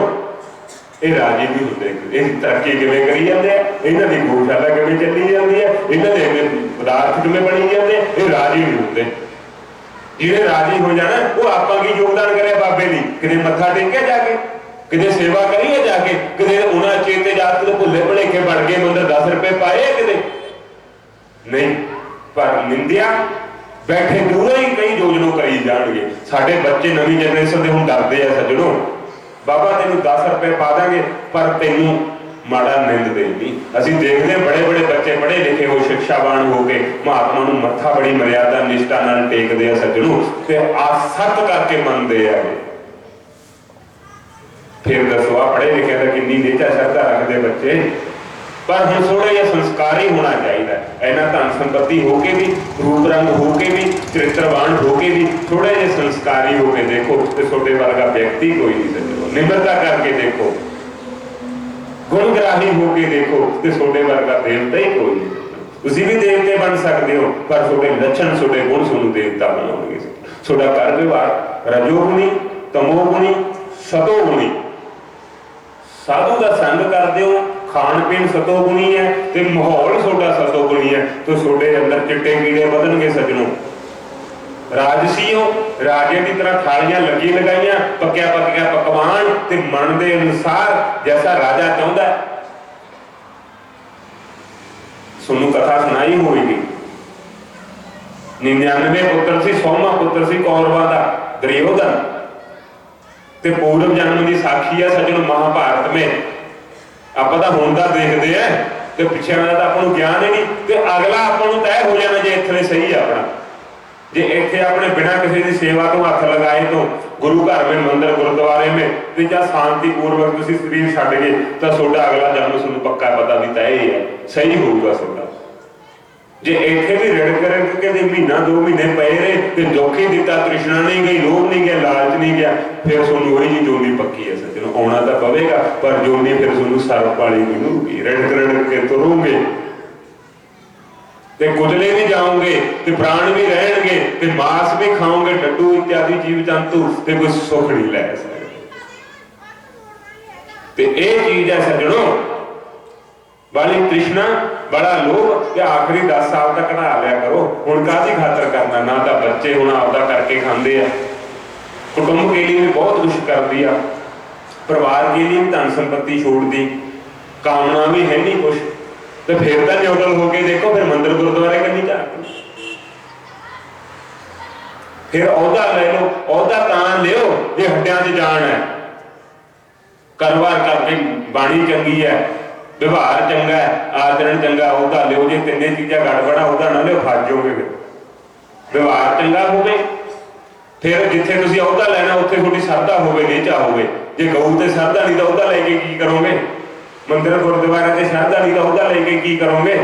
ਇਹ ਰਾਜੀ ਨਹੀਂ ਹੁੰਦੇ। ਇਹ ਤਰੱਕੀ ਕਿਵੇਂ ਕਰੀ ਜਾਂਦੇ ਆ, ਇਹਨਾਂ ਦੀ ਗੋਸ਼ਾਲਾ ਕਿਵੇਂ ਚੱਲੀ ਜਾਂਦੀ ਹੈ, ਇਹਨਾਂ ਦੇ ਪਦਾਰਥ ਕਿਵੇਂ ਬਣੀ ਜਾਂਦੇ, ਇਹ ਰਾਜੀ ਨਹੀਂ ਹੁੰਦੇ। ਜਿਹੜੇ ਰਾਜੀ ਹੋ ਜਾਣਾ, ਉਹ ਆਪਾਂ ਕੀ ਯੋਗਦਾਨ ਕਰਿਆ ਬਾਬੇ ਲਈ? ਕਿਤੇ ਮੱਥਾ ਟੇਕਿਆ ਜਾ ਕੇ, ਕਿਤੇ ਸੇਵਾ ਕਰੀਏ ਜਾ ਕੇ, ਕਿਤੇ ਉਹਨਾਂ ਚੇਤੇ ਜਾਤ ਕੇ ਭੁੱਲੇ ਭੁਲੇਖੇ ਬਣ ਗਏ, ਮੰਦਰ 10 ਰੁਪਏ ਪਾਏ ਕਿਤੇ ਨਹੀਂ। ਪਰ ਨਿੰਦਿਆ ਬੈਠੇ ਦੂਰੋਂ ਹੀ ਕਈ ਯੋਜਨਾ ਕਰੀ ਜਾਣਗੇ। ਸਾਡੇ ਬੱਚੇ ਨਵੀਂ ਜਨਰੇਸ਼ਨ ਦੇ ਹੁਣ ਡਰਦੇ ਆ ਸੱਜਣੋ, ਬਾਬਾ ਤੈਨੂੰ 10 ਰੁਪਏ ਪਾ ਦਾਂਗੇ ਪਰ ਤੈਨੂੰ ਮਾੜਾ ਨਿੰਦਦੇ ਨਹੀਂ। ਅਸੀਂ ਦੇਖਦੇ ਬੜੇ ਬੜੇ ਬੱਚੇ ਪੜ੍ਹੇ ਲਿਖੇ ਹੋ, ਸਿੱਖਿਆਵਾਨ ਹੋ ਕੇ ਮਹਾਤਮਾ ਨੂੰ ਮੱਥਾ ਬੜੀ ਮਰਿਆਦਾ ਨਿਸ਼ਠਾ ਨਾਲ ਟੇਕਦੇ ਆ ਸੱਜਣੋ, ਤੇ ਆਸਤ ਕਰਕੇ ਮੰਨਦੇ ਆ। फिर दसो आ पढ़े लिखे का किन्नी नीचा श्रद्धा रखते बच्चे। पर हम थोड़ा जिहा संस्कारी होना चाहिए, इन्ना धन संपत्ति होके भी, रूप रंग होके भी, चरित्रवान होके भी, थोड़े जे संस्कारी होके देखो तो छोटे वर्गा व्यक्ति कोई नहीं सजो। निम्रता करके देखो, गुणग्राही होके देखो तो छोटे वर्गा देवता ही कोई नहीं। तुसीं भी देवते बन सकते हो, पर छोटे लक्षण छोटे गुण तुहानूं देवता बनाउणगे। छोटा कर व्यवहार रजोगुणी, तमोगुणी, सतोगुणी। साधु का संग करते हो, खाण पीण सतोगुणी है ते माहौल छोटा सतोगुणी है, तो छोटे अंदर चिट्टे कीड़े बदनगे सज्जनों। राजसी हो, राजे की तरह थालियां लगी लगाइया, पक्या पक्या पकवान ते मन के अनुसार जैसा राजा चाहता है। सुनू कथा सुनाई होगी, 99 पुत्र सी, 100वां पुत्र सी कौरवां दा दुर्योधन, ते पूर्व जन्म की साखी है सज्जनों महाभारत में। आप हुण दा देखते हैं तो पिछे वाला तो आपको ज्ञान ही नहीं, तो अगला आपको तय हो जाना जे इत्थे सही है अपना। जे इत्थे अपने बिना किसी की सेवा तो हथ लगाए तो गुरु घर में, मंदिर गुरुद्वारे में, तो या शांतिपूर्वक तुसीं शरीर छड्ड गए तो सोडा अगला जन्म तुहानूं पक्का पता भी तय ही है, सही होगा सोडा। जे इत्थे भी रिड़क रिड़क के महीना 2 महीने पे रहे तो दुख ही दिता, तृष्णा नहीं गई, लोभ नहीं गया, लालच नहीं गया, फिर तुहानूं वही जी जोनी पक्की है सज्जनों, आउणा तो पवेगा पर जोनी फिर तुहानूं सरप वाली मिलूगी। रिड़क रिड़क के तुरोगे ते कुचले भी जाओगे ते प्राण भी रहणगे ते मांस भी खाओगे, डड्डू इत्यादि जीव जंतु ते कोई सुख नहीं लै सकदे। ते यह चीज है सज्जनों, बड़ी तृष्णा, बड़ा लोभ, या आखिरी 10 साल तक कढ़ा लिया करो। हुण काहदी खातर करना, ना तो बच्चे हुण आपदा करके खांदे आ, कुटुंब के लिए भी बहुत कुछ कर दिया, परिवार के लिए भी धन संपत्ति छोड़ दी, कामना भी है नहीं कुछ, तो फिर तो न्यूट्रल होके देखो, फिर मंदिर गुरुद्वारे करनी चाहिए, फिर औहदा ले लो, औहदा तां लियो जे हड्डियां 'च जान है, कारोबार करके बाणी चंगी है, व्यवहार चंगा है, आचरण चंगा, औहदा लियो। जे तिन्ने चीज़ां गड़बड़ा औहदा ना लियो, फस जाओगे। व्यवहार चंगा होवे, फिर जिथे तुसीं औहदा लैना उत्थे तुहाडी श्रद्धा होवे, नेचा होवे। जे गऊ ते श्रद्धा नहीं तो औहदा लैके की करोगे, मंदिर गुरुद्वारे ते श्रद्धा नहीं तो औहदा लैके की करोगे।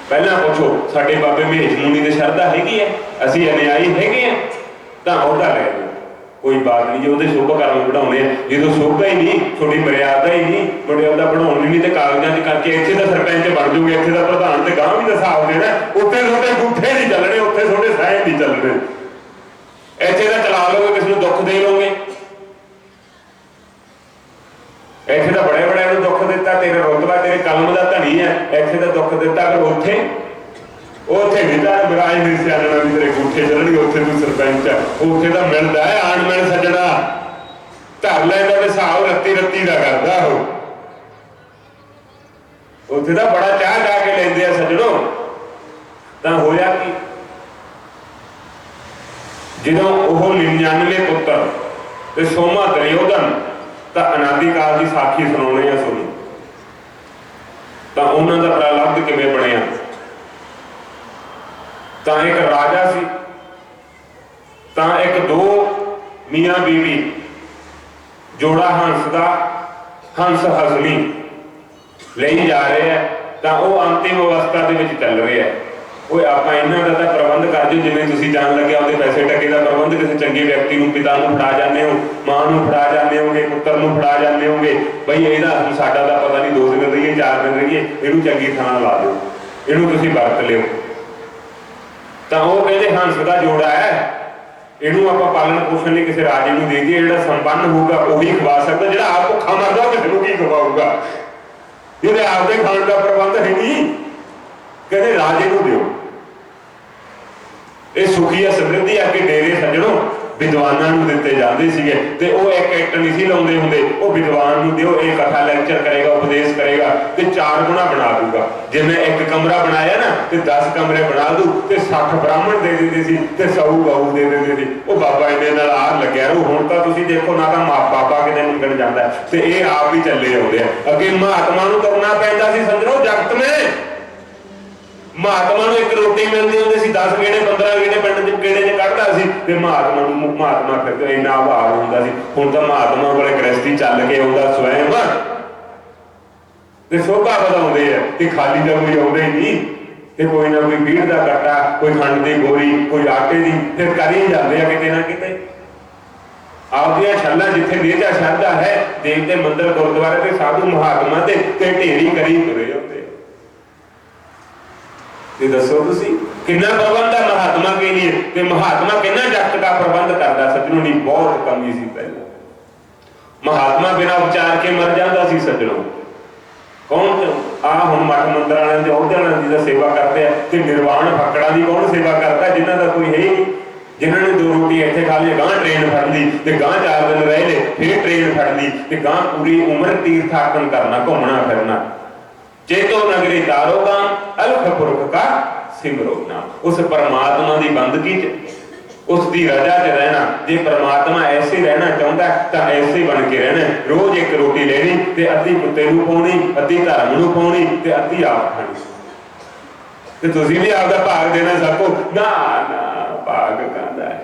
पहला पुछो, साडे बाबे महेश मुनि ते श्रद्धा हैगी है, असीं अनुयायी हैगे आ, तां औहदा लै लो, कोई बात नहीं। जो वो शुभ कर्म बढ़ाने जो शुभ ही नहीं, थोड़ी मर्यादा ही नहीं, मर्यादा बढ़ानी नहीं तो कागजां करके इत्थे तो सरपंच बन जाओगे, इत्थे का प्रधान तो गांव भी तो हिसाब देना, उत्थे थोड़े गुठे नहीं चलने, उत्थे थोड़े साए नहीं चलने, इत्थे तो चला लोगे, किसी को दुख दे लोगे, इत्थे तो बड़े बड़े दुख दिता, तेरे रुतबा तेरे कलम का धनी है, इत्थे तो दुख दिता, अगर उत्थे उत्थे विदा विराज नहीं सियाणा भी तेरे गुठे चलनी, उत्थे तू सरपंच है, उत्थे तो मिलता है आण मिल सज्जणा, धर लैंदा ते हिसाब रत्ती रत्ती का करदा हो, उत्थे तो बड़ा चाह जा के लैंदे आ सज्जणों। तां होया कि जदों ओह 99 पुत्र ते सोमा दुर्योधन तां अनादि काल की साखी सुणाउने आ सुनो, तां उन्हां दा प्रारब्ध किवें बणिया। तां एक राजा सी, तां एक 2 मियाँ बीवी, जोड़ा हंस दा, हंस हसनी लई जा रहे हैं, तां वो अंतिम अवस्था दे विच चल रहे हैं। वो आप इन्हां दा तां प्रबंध कर जो, जिवें तुसीं जान लगे आपदे पैसे टके का प्रबंध किसी चंगे व्यक्ति नूं, पिता नूं फड़ा जाने हो, मां नूं फड़ा जाने होगे, पुत्र नूं फड़ा जाने होगे, बई इहदा साडा तां पता नहीं 2 दिन रहीए 4 दिन रहीए, इहनूं चंगी थां ला दिओ, इहनूं तुसीं वरत लिओ। तां वो कहते हंस का जोड़ा है, इहनूं आपां पालन पोषण लई किसी राजे नूं दे दईए, जिहड़ा संपन्न होगा वही खवा सकदा, जिहड़ा आप भुखा मरदा किसी नूं की खवाऊगा, जिहदे आपदे खाण का प्रबंध है नहीं, कहते राजे नूं दिओ। ये सुखी समृद्धि अगे डेरे सज्जणों विद्वानां नूं दित्ते जांदे सीगे, ते वो एक इट नहीं सी लाउंदे हुंदे, वो विद्वान नूं दिओ, ये कथा लैक्चर करेगा, उपदेश करेगा ते 4 गुणा बना दूगा। जे मैं एक कमरा बनाया ना ते 10 कमरे बना दूं ते 60 ब्राह्मण दे दिंदे सी ते 100 गऊ दे दिंदे सी। वो बाबा इन्ने नाल आ लग्या रो, हुण तां तुसीं देखो ना तां बाबा किते मंगण जांदा ते ये आप भी चले आउंदे आ। अगे महात्मा नूं तुरना पैंदा सी सज्जणों जगत में, महात्मा नूं एक रोटी मिलदी हुंदी सी, 10 गेड़े 15 गेड़े पिंड च गेड़े च कढदा सी ते महात्मा फिर इन्ना आभार हुंदा सी। हुण तां महात्मा कोले गृहस्थी चल के आउंदा स्वयं ते शोभा वधाउंदे आ ते खाली तां कोई आउंदा ही नहीं, ते कोई ना कोई पीड़ दा कट्टा, कोई खंड दी बोरी, कोई आटे दी, फिर कर ही जांदे आ किते ना किते। आपदियां छल्लां जिथे नेजा श्रद्धा है, देवते मंदिर गुरुद्वारे ते साधु महात्मा ते ढेरी करी तुरे आउंदे। ये दसो तुसी कितना प्रबंध है महात्मा के लिए, ते महात्मा कितना जगत का प्रबंध करता सज्जनों की बहुत कमी सी। पहले महात्मा बिना उपचार के मर जाता सी सज्जनों। कौन आ हुण मठ मंदिर वाले दे ओहदे वाले दी सेवा करते हैं ते निर्वाण फकड़ा दी कौन सेवा करता, जिन्हां दा कोई है ही नहीं। जिन्हां ने 2 रोटी इत्थे खा ली, गांह ट्रेन फड़ ली ते गांह 4 दिन रह ले, फिर ट्रेन फड़ ली ते गांह पूरी उम्र तीर्थाटन करना, घूमना फिरना। चेतो नगरी तारोगा अलख पुरख का सिमरो नाम। उस परमात्मा की बंदगी च, उसकी रजा च रहना। जे परमात्मा ऐसे रहना चाहता तो ऐसे बन के रहना। रोज एक रोटी लेनी ते अद्धी कुत्ते नूं पाउणी, अद्धी धर्म नूं पाउणी ते अद्धी आप खानी। ते तुसीं भी आपदा भाग देना सको ना, ना भाग कहंदा है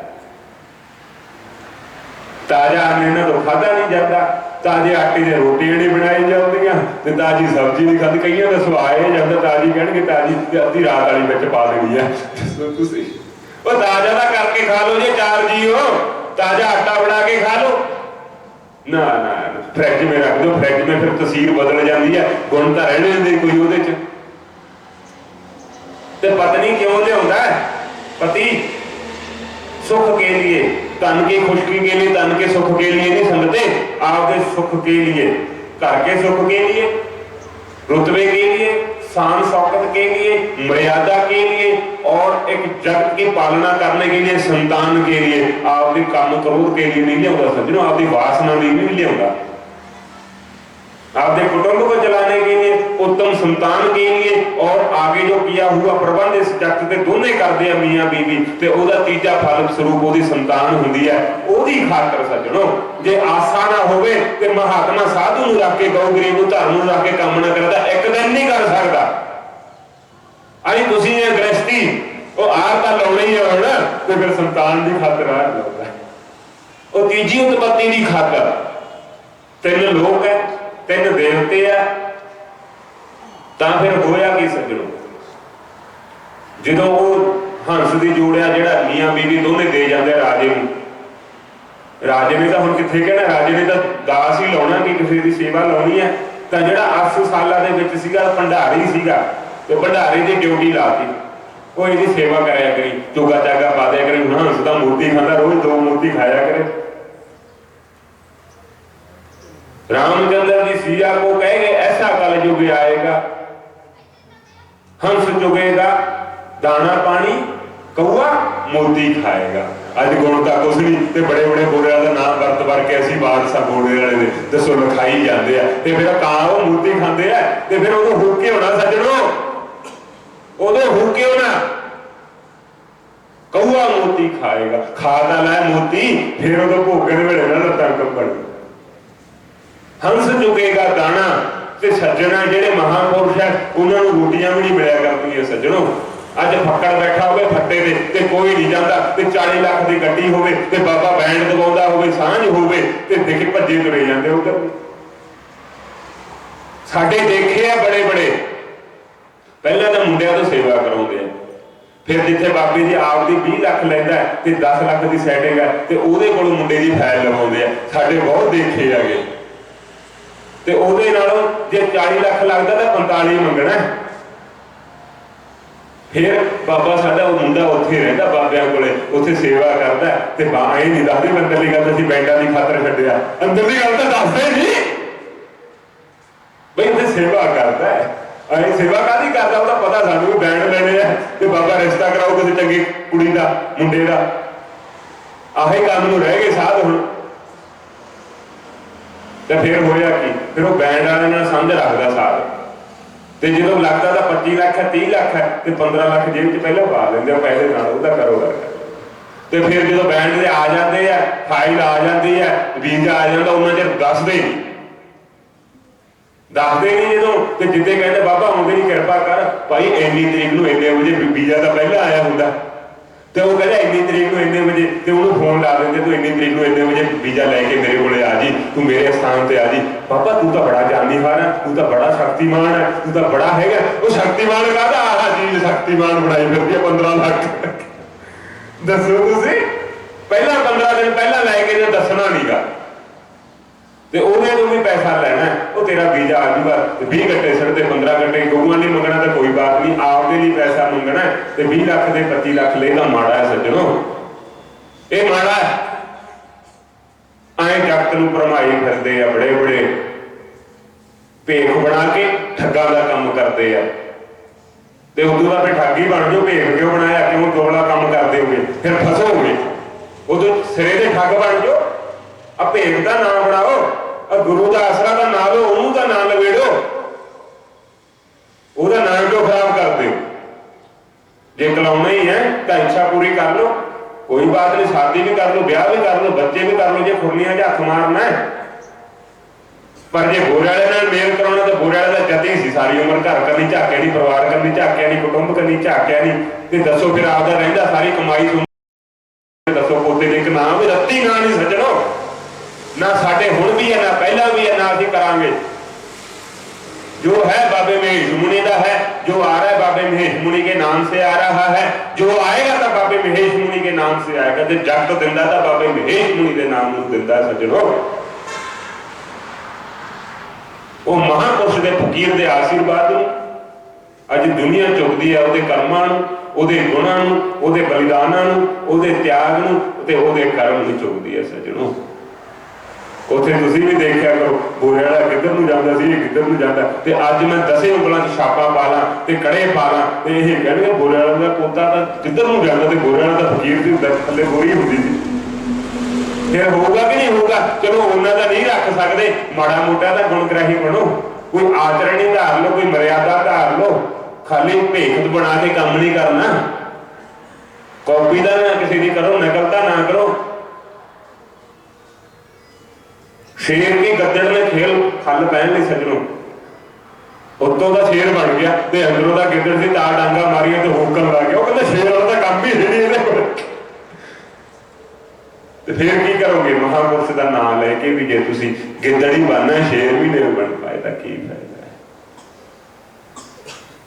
ताजा अन्न इन्हां तों खाधा नहीं जाता। ਤਾਜ਼ੇ ਆਟੇ ਦੀਆਂ ਰੋਟੀਆਂ ਨਹੀਂ ਬਣਾਈ ਜਾਂਦੀਆਂ ਤੇ ਤਾਜ਼ੀ ਸਬਜ਼ੀ ਨਹੀਂ ਖਾਂਦੀ। ਕਈਆਂ ਦਾ ਸੁਆਹ ਇਹ ਜਾਂਦਾ ਤਾਜ਼ੀ ਕਹਿਣਗੇ ਤਾਜ਼ੀ ਅੱਧੀ ਰਾਤ ਵਾਲੀ ਵਿੱਚ ਪਾ ਦੇਣੀ ਆ। ਤੁਸੀਂ ਉਹ ਤਾਜ਼ਾ ਦਾ ਕਰਕੇ ਖਾ ਲਓ ਜੇ ਚਾਰ ਜੀ ਹੋ, ਤਾਜ਼ਾ ਆਟਾ ਬਣਾ ਕੇ ਖਾ ਲਓ। ਨਾ ਨਾ फ्रिज में रख दो, फ्रिज में फिर तसीर बदल जाती है, गुण तो रहने देंगे कोई ਉਹਦੇ ਚ। ते पत्नी क्यों लिया है? पति सुख के लिए, तन की खुशकी के लिए, तन के सुख के लिए नहीं समझते, आपके सुख के लिए, घर के सुख के लिए, रुतबे के लिए, शान शौकत के लिए, मर्यादा के लिए और एक जगत की पालना करने के लिए, संतान के लिए, आपके काम क्रोध के लिए नहीं लिया। सज्जनों आपकी वासना भी नहीं लिया, आपके कुटुंब को चलाने के लिए, उत्तम संतान के लिए और आगे जो किया हुआ प्रबंध इस जगत के दोने करते हैं मियाँ बीवी, ते ओदा तीजा फल स्वरूप ओदी संतान हुंदी है। ओदी खातर सज्जनों जे आसा ना होवे ते महात्मा साधु नूं रख के गौ गरीब नूं धर्म नूं रख के काम ना करदा एक दिन नहीं कर सकदा। अभी तुसीं ये गृहस्थी वो आर तां लाउणी ही है ना, ते फिर संतान दी खातर आर लाउंदा, वो तीजी उत्पत्ति दी खातर। तीन लोग है, तीन देवते है, तां फिर होया की सज्जनों जदों वो हंस दी जोड़िया जिहड़ा मियां बीवी दोने दे जांदे राजे नूं, राजे ने तो हुण कित्थे कहना, राजे ने तो दास ही लाउणा कि किसी की सेवा लाउणी है। तां जिहड़ा 8 सालां दे विच सीगा भंडारी सीगा, ते भंडारी दी ड्यूटी लाती, वो इहदी सेवा कराया करी, चोगा चागा पा दिया करी। हुण हंस दा मोती खांदा, रोज 2 मोती खाया करे। रामचंद्र जी सिया को कहेंगे ऐसा कल युग आएगा, हंस चुगेगा दाना पानी, कौआ मोती खाएगा। अज गुण का कुछ नहीं, ते बड़े बड़े बोरिया का नाम वर्त भर के असीं बादशाह बोले वाले ने दसो लिखाई जाते हैं, ते फिर कां वो मोती खाते हैं, ते फिर उदों हुक्के होना सज्जणों, उदों हुक्के होना कौआ मोती खाएगा। खाता लाए मोती फिर उदों भोगण वेले ना लत्तां कंबण। हंस चुकेगा दाना, ते सज्जना जेडे महापुरुष है उन्होंने रोटियां भी नहीं मिलिया करती। सज्जनों अज फक्कड़ बैठा होवे फट्टे दे ते कोई नहीं जाता, ते 40 लाख की गड्डी होवे ते बाबा बैंड दबाउंदा होवे, सांझ होवे ते देख भज्जे तुरे जांदे उधर। साडे देखे आ बड़े बड़े, पहले तो मुंडिया तो सेवा कराउंदे आ, फिर जिथे बाबे जी आप दी 20 लाख लैंदा है ते 10 लाख की सैटिंग है ते उहदे कोलों मुंडे दी फाइल लवाउंदे आ। साडे बहुत देखे आगे, ते उहदे नालों जे 40 लाख लगदा तां 45 मंगना है। फिर बाबा साडा वो मुंडा उत्थे रहिंदा बाबियां कोले, उत्थे सेवा करदा ते ऐ नहीं दसदे अंदरली गल असीं बैंडां दी खातर छड्डिया, अंदरली गल तां दसदे नहीं बई उत्थे सेवा करदा है। ऐ सेवा काहदी करदा ओहदा पता सानूं बैंड लेने आ ते बाबा रिश्ता कराओ किसी चंगी कुड़ी दा मुंडे दा। आही काम नूं रह गए साध हुण। तो फिर होया कि फिर वो बैंड वाले नाल समझ रखदा साथ, तो जो लगता तो 25 लाख है 30 लाख है तो 15 लाख जेब च पहले पा लेंगे पैसे नाल उहदा कारोबार। तो फिर जो बैंड दे आ जाते हैं, फाइल आ जाती है, वीजा आ जाता, उन्ना चਿਰ दसदे नहीं जो तो जिद्दे कहते बाबा आउंदे नहीं किरपा कर भाई इन्नी तरीक नूं इन्ने बजे वीजा तो पहले आया हुंदा, तो वो कहते इन्नी तरीक नूं इन्ने बजे, तो उन्होंने फोन ला देंगे तू इन्नी तरीक नूं इन्ने बजे वीजा लैके मेरे को आ जी, तू मेरे स्थान पर आ जी। पापा तू तो बड़ा जानीहार है, तू तो बड़ा शक्तिमान है, तू तो बड़ा है। वो शक्तिमान कहता आह चीज शक्तिमान बनाई फिरती है 15 लाख। दसो तुसीं पहला 15 दिन पहला लैके जो दसना नहीं गा, तो उन्हें जो भी पैसा लेना है वो तेरा वीजा आ जूगा, 20 घंटे सड़ते 15 घंटे गऊआ नहीं मंगना तो कोई बात नहीं, आपके लिए पैसा मंगना है तो 20 लाख से 25 लाख लेना माड़ा है सज्जनों, ये माड़ा है। आए जगत नूं भरमाई फिरदे आ बड़े बड़े भेख बना के ठग्गां दा काम करते हैं, तो उदों का फिर ठगी बन जाओ, भेख क्यों बनाया, क्यों दोगला काम करते होगे, फिर फसोगे, उदों सिरे दे ठग बन जाओ। अब भेख का नाम बनाओ, गुरु का आसरा का ना लो, उन्होंने का नाम लवेड़ो, ਉਹਦਾ ਨਾਮ ਕਿਉਂ खराब करते हो? जे कलाउना ही है तो इच्छा पूरी कर लो, कोई बात नहीं, शादी भी कर लो, ब्याह भी कर लो, बच्चे भी कर लो, जे खुरनियां च हथ मारना है। पर जे बोरे वाले नाल मेल कराउणा तो बोरे वाले दा जती सी सारी उम्र, घर करनी झाकिया नहीं, परिवार करनी झाकिया नहीं, कुटुंब करनी झाकिया नहीं, ते दसो फिर आपदा रहिंदा सारी कमाई दसो पोते दे एक नाम भी रत्ती ना नहीं सज्जणो, ना साडे हुण भी है ना पहला भी करांगे। जो है बाबे महेश मुनि का है, जो आ रहा है बाबे महेश मुनि के नाम से आ रहा है, जो आएगा तो बाबे महेश मुनि के नाम से आएगा। जो जग दिंदा तो बाबे महेश मुनि के नाम नूं दिंदा सज्जणों। वो महापुरुष के फकीर के आशीर्वाद नूं अज दुनिया चुकती है, वो कर्मां नूं, ਉਹਦੇ ਗੁਣਾਂ ਨੂੰ, ਉਹਦੇ ਬਲੀਦਾਨਾਂ ਨੂੰ, ਉਹਦੇ ਤਿਆਗ ਨੂੰ ਤੇ ਉਹਦੇ ਕਰਮ ਨੂੰ ਚੁੱਕਦੀ ਹੈ ਸੱਜਣੋ। ਉੱਥੇ ਤੁਸੀਂ ਵੀ ਦੇਖਿਆ ਕਰੋ, ਗੋਰੇ ਵਾਲਾ ਕਿੱਧਰ ਨੂੰ ਜਾਂਦਾ ਸੀ, ਇਹ ਕਿੱਧਰ ਨੂੰ ਜਾਂਦਾ। ਤੇ ਅੱਜ ਮੈਂ 10 ਉਂਗਲਾਂ 'ਚ ਛਾਪਾ ਪਾ ਲਾਂ ਤੇ ਕੜੇ ਪਾ ਲਾਂ ਤੇ ਇਹ ਕਹਿਣਗੇ ਗੋਰੇ ਵਾਲਾ ਦਾ ਪੋਤਾ ਤਾਂ ਕਿੱਧਰ ਨੂੰ ਜਾਂਦਾ ਤੇ ਗੋਰੇ ਵਾਲਾ ਤਾਂ ਫਕੀਰ ਸੀ, ਥੱਲੇ ਗੋਰੀ ਹੁੰਦੀ ਸੀ। ਫਿਰ ਹੋਊਗਾ ਕਿ ਨਹੀਂ ਹੋਊਗਾ? ਚਲੋ ਉਹਨਾਂ ਦਾ ਨਹੀਂ ਰੱਖ ਸਕਦੇ, ਮਾੜਾ ਮੋਟਾ ਤਾਂ ਗੁਣਗ੍ਰਾਹੀ ਬਣੋ, ਕੋਈ ਆਚਰਣ ਹੀ ਧਾਰ ਲਓ, ਕੋਈ ਮਰਿਆਦਾ ਧਾਰ ਲਓ। खाली भेखत बना के काम नहीं करना, कॉपी का ना किसी की करो, नकल का ना करो। शेर की गद्दड़ ने खेल खल पहन ली सज्जनों, उत्तों का शेर बन गया ते अंदरों का गिद्दड़ से तार डांगा मारिया तो हुक्म ला गया। वो कहता शेर वाला काम ही नहीं। तो फिर की करोगे? महापुरुष का नाम लेके भी जे तुसी गिद्दड़ ही बनना, शेर भी नहीं बन पाए तो की फायदा?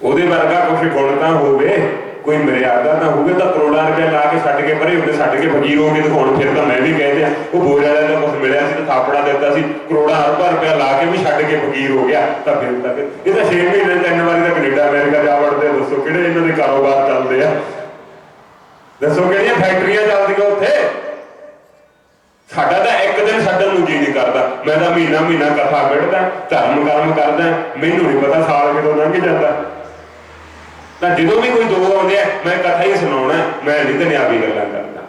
ਉਹਦੇ ਵਰਗਾ ਕੁਛ ਗੁਣ ਤਾਂ ਹੋਵੇ, ਕੋਈ ਮਰਿਆਦਾ ਤਾਂ ਹੋਵੇ, ਤਾਂ ਕਰੋੜਾਂ ਰੁਪਏ ਲਾ ਕੇ ਛੱਡ ਕੇ ਪਰੇ ਹੁੰਦੇ, ਛੱਡ ਕੇ ਫਕੀਰ ਹੋ ਕੇ ਦਿਖਾਉਣ। ਫਿਰ ਤਾਂ ਮੈਂ ਵੀ ਕਹਿ ਦਿਆਂ ਉਹ ਗੋਰੇ ਵਾਲੇ ਦਾ ਕੁਛ ਮਿਲਿਆ ਸੀ ਤਾਂ ਥਾਪੜਾ ਦਿੱਤਾ ਸੀ, ਕਰੋੜਾਂ ਅਰਬਾਂ ਰੁਪਇਆ ਲਾ ਕੇ ਵੀ ਛੱਡ ਕੇ ਫਕੀਰ ਹੋ ਗਿਆ। ਤਾਂ ਫਿਰ ਤੱਕ ਇਹ ਤਾਂ 6 ਮਹੀਨੇ 3 ਵਾਰੀ ਤਾਂ ਕੈਨੇਡਾ ਅਮਰੀਕਾ ਜਾ ਵੜਦੇ। ਦੱਸੋ ਕਿਹੜੇ ਇਹਨਾਂ ਦੇ ਕਾਰੋਬਾਰ ਚੱਲਦੇ ਆ? ਦੱਸੋ ਕਿਹੜੀਆਂ ਫੈਕਟਰੀਆਂ ਚੱਲਦੀਆਂ ਉੱਥੇ? ਸਾਡਾ ਤਾਂ ਇੱਕ ਦਿਨ ਛੱਡਣ ਨੂੰ ਜੀ ਨਹੀਂ ਕਰਦਾ। ਮੈਂ ਤਾਂ ਮਹੀਨਾ ਕਥਾ ਪੜ੍ਹਦਾ, ਧਰਮ ਕਰਮ ਕਰਦਾ, ਮੈਨੂੰ ਨਹੀਂ ਪਤਾ ਸਾਲ ਕਦੋਂ ਲੰਘ ਜਾਂਦਾ। ਤਾਂ ਜਦੋਂ ਵੀ ਕੋਈ ਦੋ ਆਉਂਦੇ ਆ ਮੈਂ ਕਥਾ ਹੀ ਸੁਣਾਉਣਾ, ਮੈਂ ਨਹੀਂ ਦੁਨਿਆਵੀ ਗੱਲਾਂ ਕਰਦਾ।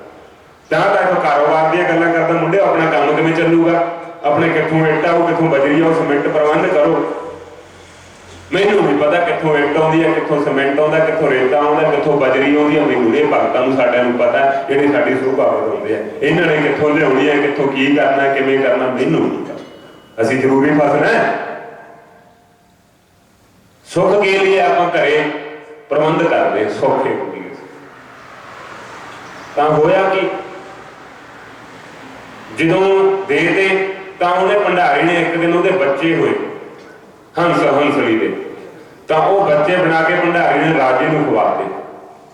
ਤਾਂ ਤੱਕ ਕਾਰੋਬਾਰ ਦੀਆਂ ਗੱਲਾਂ ਕਰਦਾ। ਮੁੰਡੇ ਆਪਣਾ ਕੰਮ ਕਿਵੇਂ ਚੱਲੂਗਾ? ਆਪਣੇ ਕਿੱਥੋਂ ਇੱਟ ਆਊ, ਕਿੱਥੋਂ ਬਜਰੀ ਆਊ, ਸੀਮੈਂਟ ਪ੍ਰਬੰਧ ਕਰੋ। ਮੈਨੂੰ ਨਹੀਂ ਪਤਾ ਕਿੱਥੋਂ ਇੱਟ ਆਉਂਦੀ ਹੈ, ਕਿੱਥੋਂ ਸੀਮੈਂਟ ਆਉਂਦਾ, ਕਿੱਥੋਂ ਰੇਤਾ ਆਉਂਦਾ, ਕਿੱਥੋਂ ਬਜਰੀ ਆਉਂਦੀ ਹੈ। ਮੈਨੂੰ ਇਹ ਭਗਤਾਂ ਨੂੰ ਸਾਡਿਆਂ ਨੂੰ ਪਤਾ, ਜਿਹੜੇ ਸਾਡੀ ਸੁਭਾਅ ਬਣਾਉਂਦੇ ਆ। ਇਹਨਾਂ ਨੇ ਕਿੱਥੋਂ ਲਿਆਉਣੀ ਹੈ, ਕਿੱਥੋਂ ਕੀ ਕਰਨਾ, ਕਿਵੇਂ ਕਰਨਾ, ਮੈਨੂੰ ਨਹੀਂ ਪਤਾ। ਅਸੀਂ ਜ਼ਰੂਰੀ ਫਸਣਾ ਸੁੱਖ ਕੇ ਲਈ ਆਪਾਂ ਘਰੇ ਪ੍ਰਬੰਧ ਕਰਦੇ ਸੌਖੇ ਹੁੰਦੀ। ਤਾਂ ਹੋਇਆ ਕਿ ਜਦੋਂ ਦੇ ਤੇ ਤਾਂ ਉਹਨੇ ਭੰਡਾਰੀ ਨੇ ਇੱਕ ਦਿਨ ਉਹਦੇ ਬੱਚੇ ਹੋਏ ਹੰਸਲੀ ਦੇ, ਤਾਂ ਉਹ ਬੱਚੇ ਬਣਾ ਕੇ ਭੰਡਾਰੀ ਨੇ ਰਾਜੇ ਨੂੰ ਖਵਾਤੇ।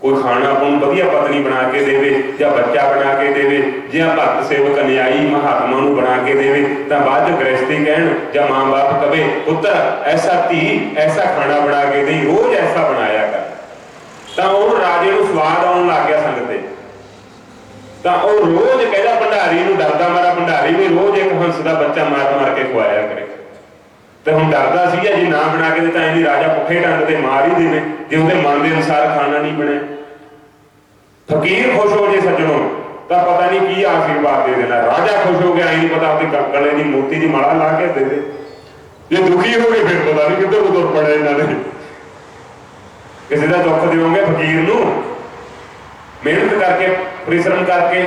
ਕੋਈ ਖਾਣਾ ਆਪਾਂ ਨੂੰ ਵਧੀਆ ਪਤਨੀ ਬਣਾ ਕੇ ਦੇਵੇ ਜਾਂ ਬੱਚਾ ਬਣਾ ਕੇ ਦੇਵੇ ਜਾਂ ਭਗਤ ਸੇਵਕ ਅਨਿਆਈ ਮਹਾਤਮਾ ਨੂੰ ਬਣਾ ਕੇ ਦੇਵੇ, ਤਾਂ ਬਾਅਦ ਚ ਗ੍ਰਸਤੀ ਕਹਿਣ ਜਾਂ ਮਾਂ ਬਾਪ ਕਵੇ ਪੁੱਤਰ ਐਸਾ ਧੀ ਐਸਾ ਖਾਣਾ ਬਣਾ ਕੇ ਦੇਈ, ਰੋਜ਼ ਐਸਾ ਬਣਾਇਆ ਕਰ। ਤਾਂ ਉਹ ਰਾਜੇ ਨੂੰ ਸਵਾਦ ਆਉਣ ਲੱਗ ਗਿਆ ਸੰਗਤ ਤੇ। ਤਾਂ ਉਹ ਰੋਜ਼ ਕਹਿੰਦਾ ਭੰਡਾਰੀ ਨੂੰ, ਡਰਦਾ ਮਾਰਾ ਭੰਡਾਰੀ ਵੀ ਰੋਜ਼ ਇੱਕ ਹੰਸ ਦਾ ਬੱਚਾ ਮਾਰ ਕੇ ਖਵਾਇਆ ਕਰੇ। ਤੇ ਹੁਣ ਡਰਦਾ ਸੀਗਾ ਜੇ ਨਾ ਬਣਾ ਕੇ ਦਿੱਤਾ ਇਹਦੀ ਰਾਜਾ ਪੁੱਠੇ ਢੰਗ ਤੇ ਮਾਰ ਹੀ ਦੇਵੇ ਜੇ ਉਹਦੇ ਮਨ ਦੇ ਅਨੁਸਾਰ ਖਾਣਾ ਨਹੀਂ ਬਣਿਆ। ਫਕੀਰ ਖੁਸ਼ ਹੋ ਜੇ ਸੱਜਣੋਂ ਤਾਂ ਪਤਾ ਨਹੀਂ ਕੀ ਆਸ਼ੀਰਵਾਦ ਦੇ ਦੇਣਾ। ਰਾਜਾ ਖੁਸ਼ ਹੋ ਗਿਆ, ਇਹ ਨਹੀਂ ਪਤਾ ਆਪਣੀ ਗਲੇ ਦੀ ਮੋਤੀ ਦੀ ਮਾਲਾ ਲਾ ਕੇ ਦੇ ਦੇ। ਜੇ ਦੁਖੀ ਹੋ ਗਏ ਫਿਰ ਪਤਾ ਨਹੀਂ ਕਿੱਧਰ ਉਧਰ ਪੜੇ ਇਹਨਾਂ ਨੇ। ਕਿਸੇ ਦਾ ਦੁੱਖ ਦਿਓਗੇ ਫਕੀਰ ਨੂੰ, ਮਿਹਨਤ ਕਰਕੇ ਪਰਿਸ਼ਰਮ ਕਰਕੇ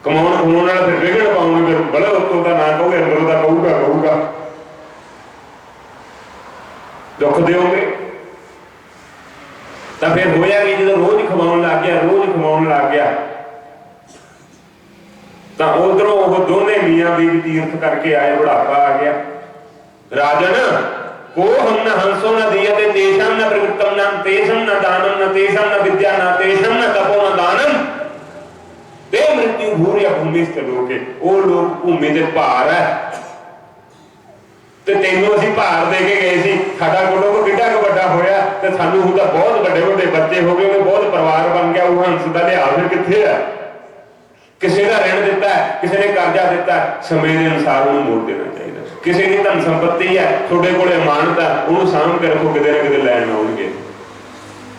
ਕਮਾਉਣ ਵਾਲਾ ਫਿਰ ਵਿਗੜ ਪਾਉਂਗੇ, ਫਿਰ ਬੜੇ ਉੱਤੋਂ ਦਾ ਨਾ ਕਹੋਗੇ ਅੰਦਰੋਂ ਦਾ ਕਹੂਗਾ ਦੁੱਖ ਦਿਓਗੇ। ਤਾਂ ਫਿਰ ਹੋਇਆ ਕਿ ਜਦੋਂ ਰੋਜ਼ ਖਵਾਉਣ ਲੱਗ ਗਿਆ ਤਾਂ ਉਧਰੋਂ ਉਹ ਦੋਨੇ ਮੀਆਂ ਬੀਵੀ ਤੀਰਥ ਕਰਕੇ ਆਏ, ਬੁਢਾਪਾ ਆ ਗਿਆ। ਰਾਜਨ को हम न हंसो न दीयते तेषां न प्रवृत्तं न तेषां न दानं न तेषां न विद्या न तेषां न तपो न दानं ते मृत्यु भूर्या भूमिस्थ लोके। ਉਹ ਲੋਕ ਭੂਮੀ ਦੇ ਭਾਰ ਹੈ ਤੇ ਤੈਨੂੰ ਅਸੀਂ ਭਾਰ ਦੇ ਕੇ ਗਏ ਸੀ, ਸਾਡਾ ਕੋਲੋਂ ਕੋ ਕਿੱਡਾ ਕੁ ਵੱਡਾ ਹੋਇਆ ਤੇ ਸਾਨੂੰ ਹੁਣ ਤਾਂ ਬਹੁਤ ਵੱਡੇ ਬੱਚੇ ਹੋ ਗਏ, ਬਹੁਤ ਪਰਿਵਾਰ ਬਣ ਗਿਆ। ਉਹ ਹੰਸ ਦਾ ਲਿਹਾਜ਼ ਕਿੱਥੇ ਹੈ? ਕਿਸੇ ਦਾ ਰਿਣ ਦਿੱਤਾ, ਕਿਸੇ ਨੇ ਕਰਜ਼ਾ ਦਿੱਤਾ, ਸਮੇਂ ਦੇ ਅਨੁਸਾਰ ਉਹਨੂੰ ਮੋੜ ਦੇਣਾ ਚਾਹੀਦਾ। ਕਿਸੇ ਦੀ ਧਨ ਸੰਪत्ति ਹੈ, ਤੁਹਾਡੇ ਕੋਲੇ ਅਮਾਨਤ ਹੈ, ਉਹਨੂੰ ਸਾਂਭ ਕੇ ਰੱਖੋ, ਕਿਤੇ ਨਾ ਕਿਤੇ ਲੈਣ ਆਉਣਗੇ।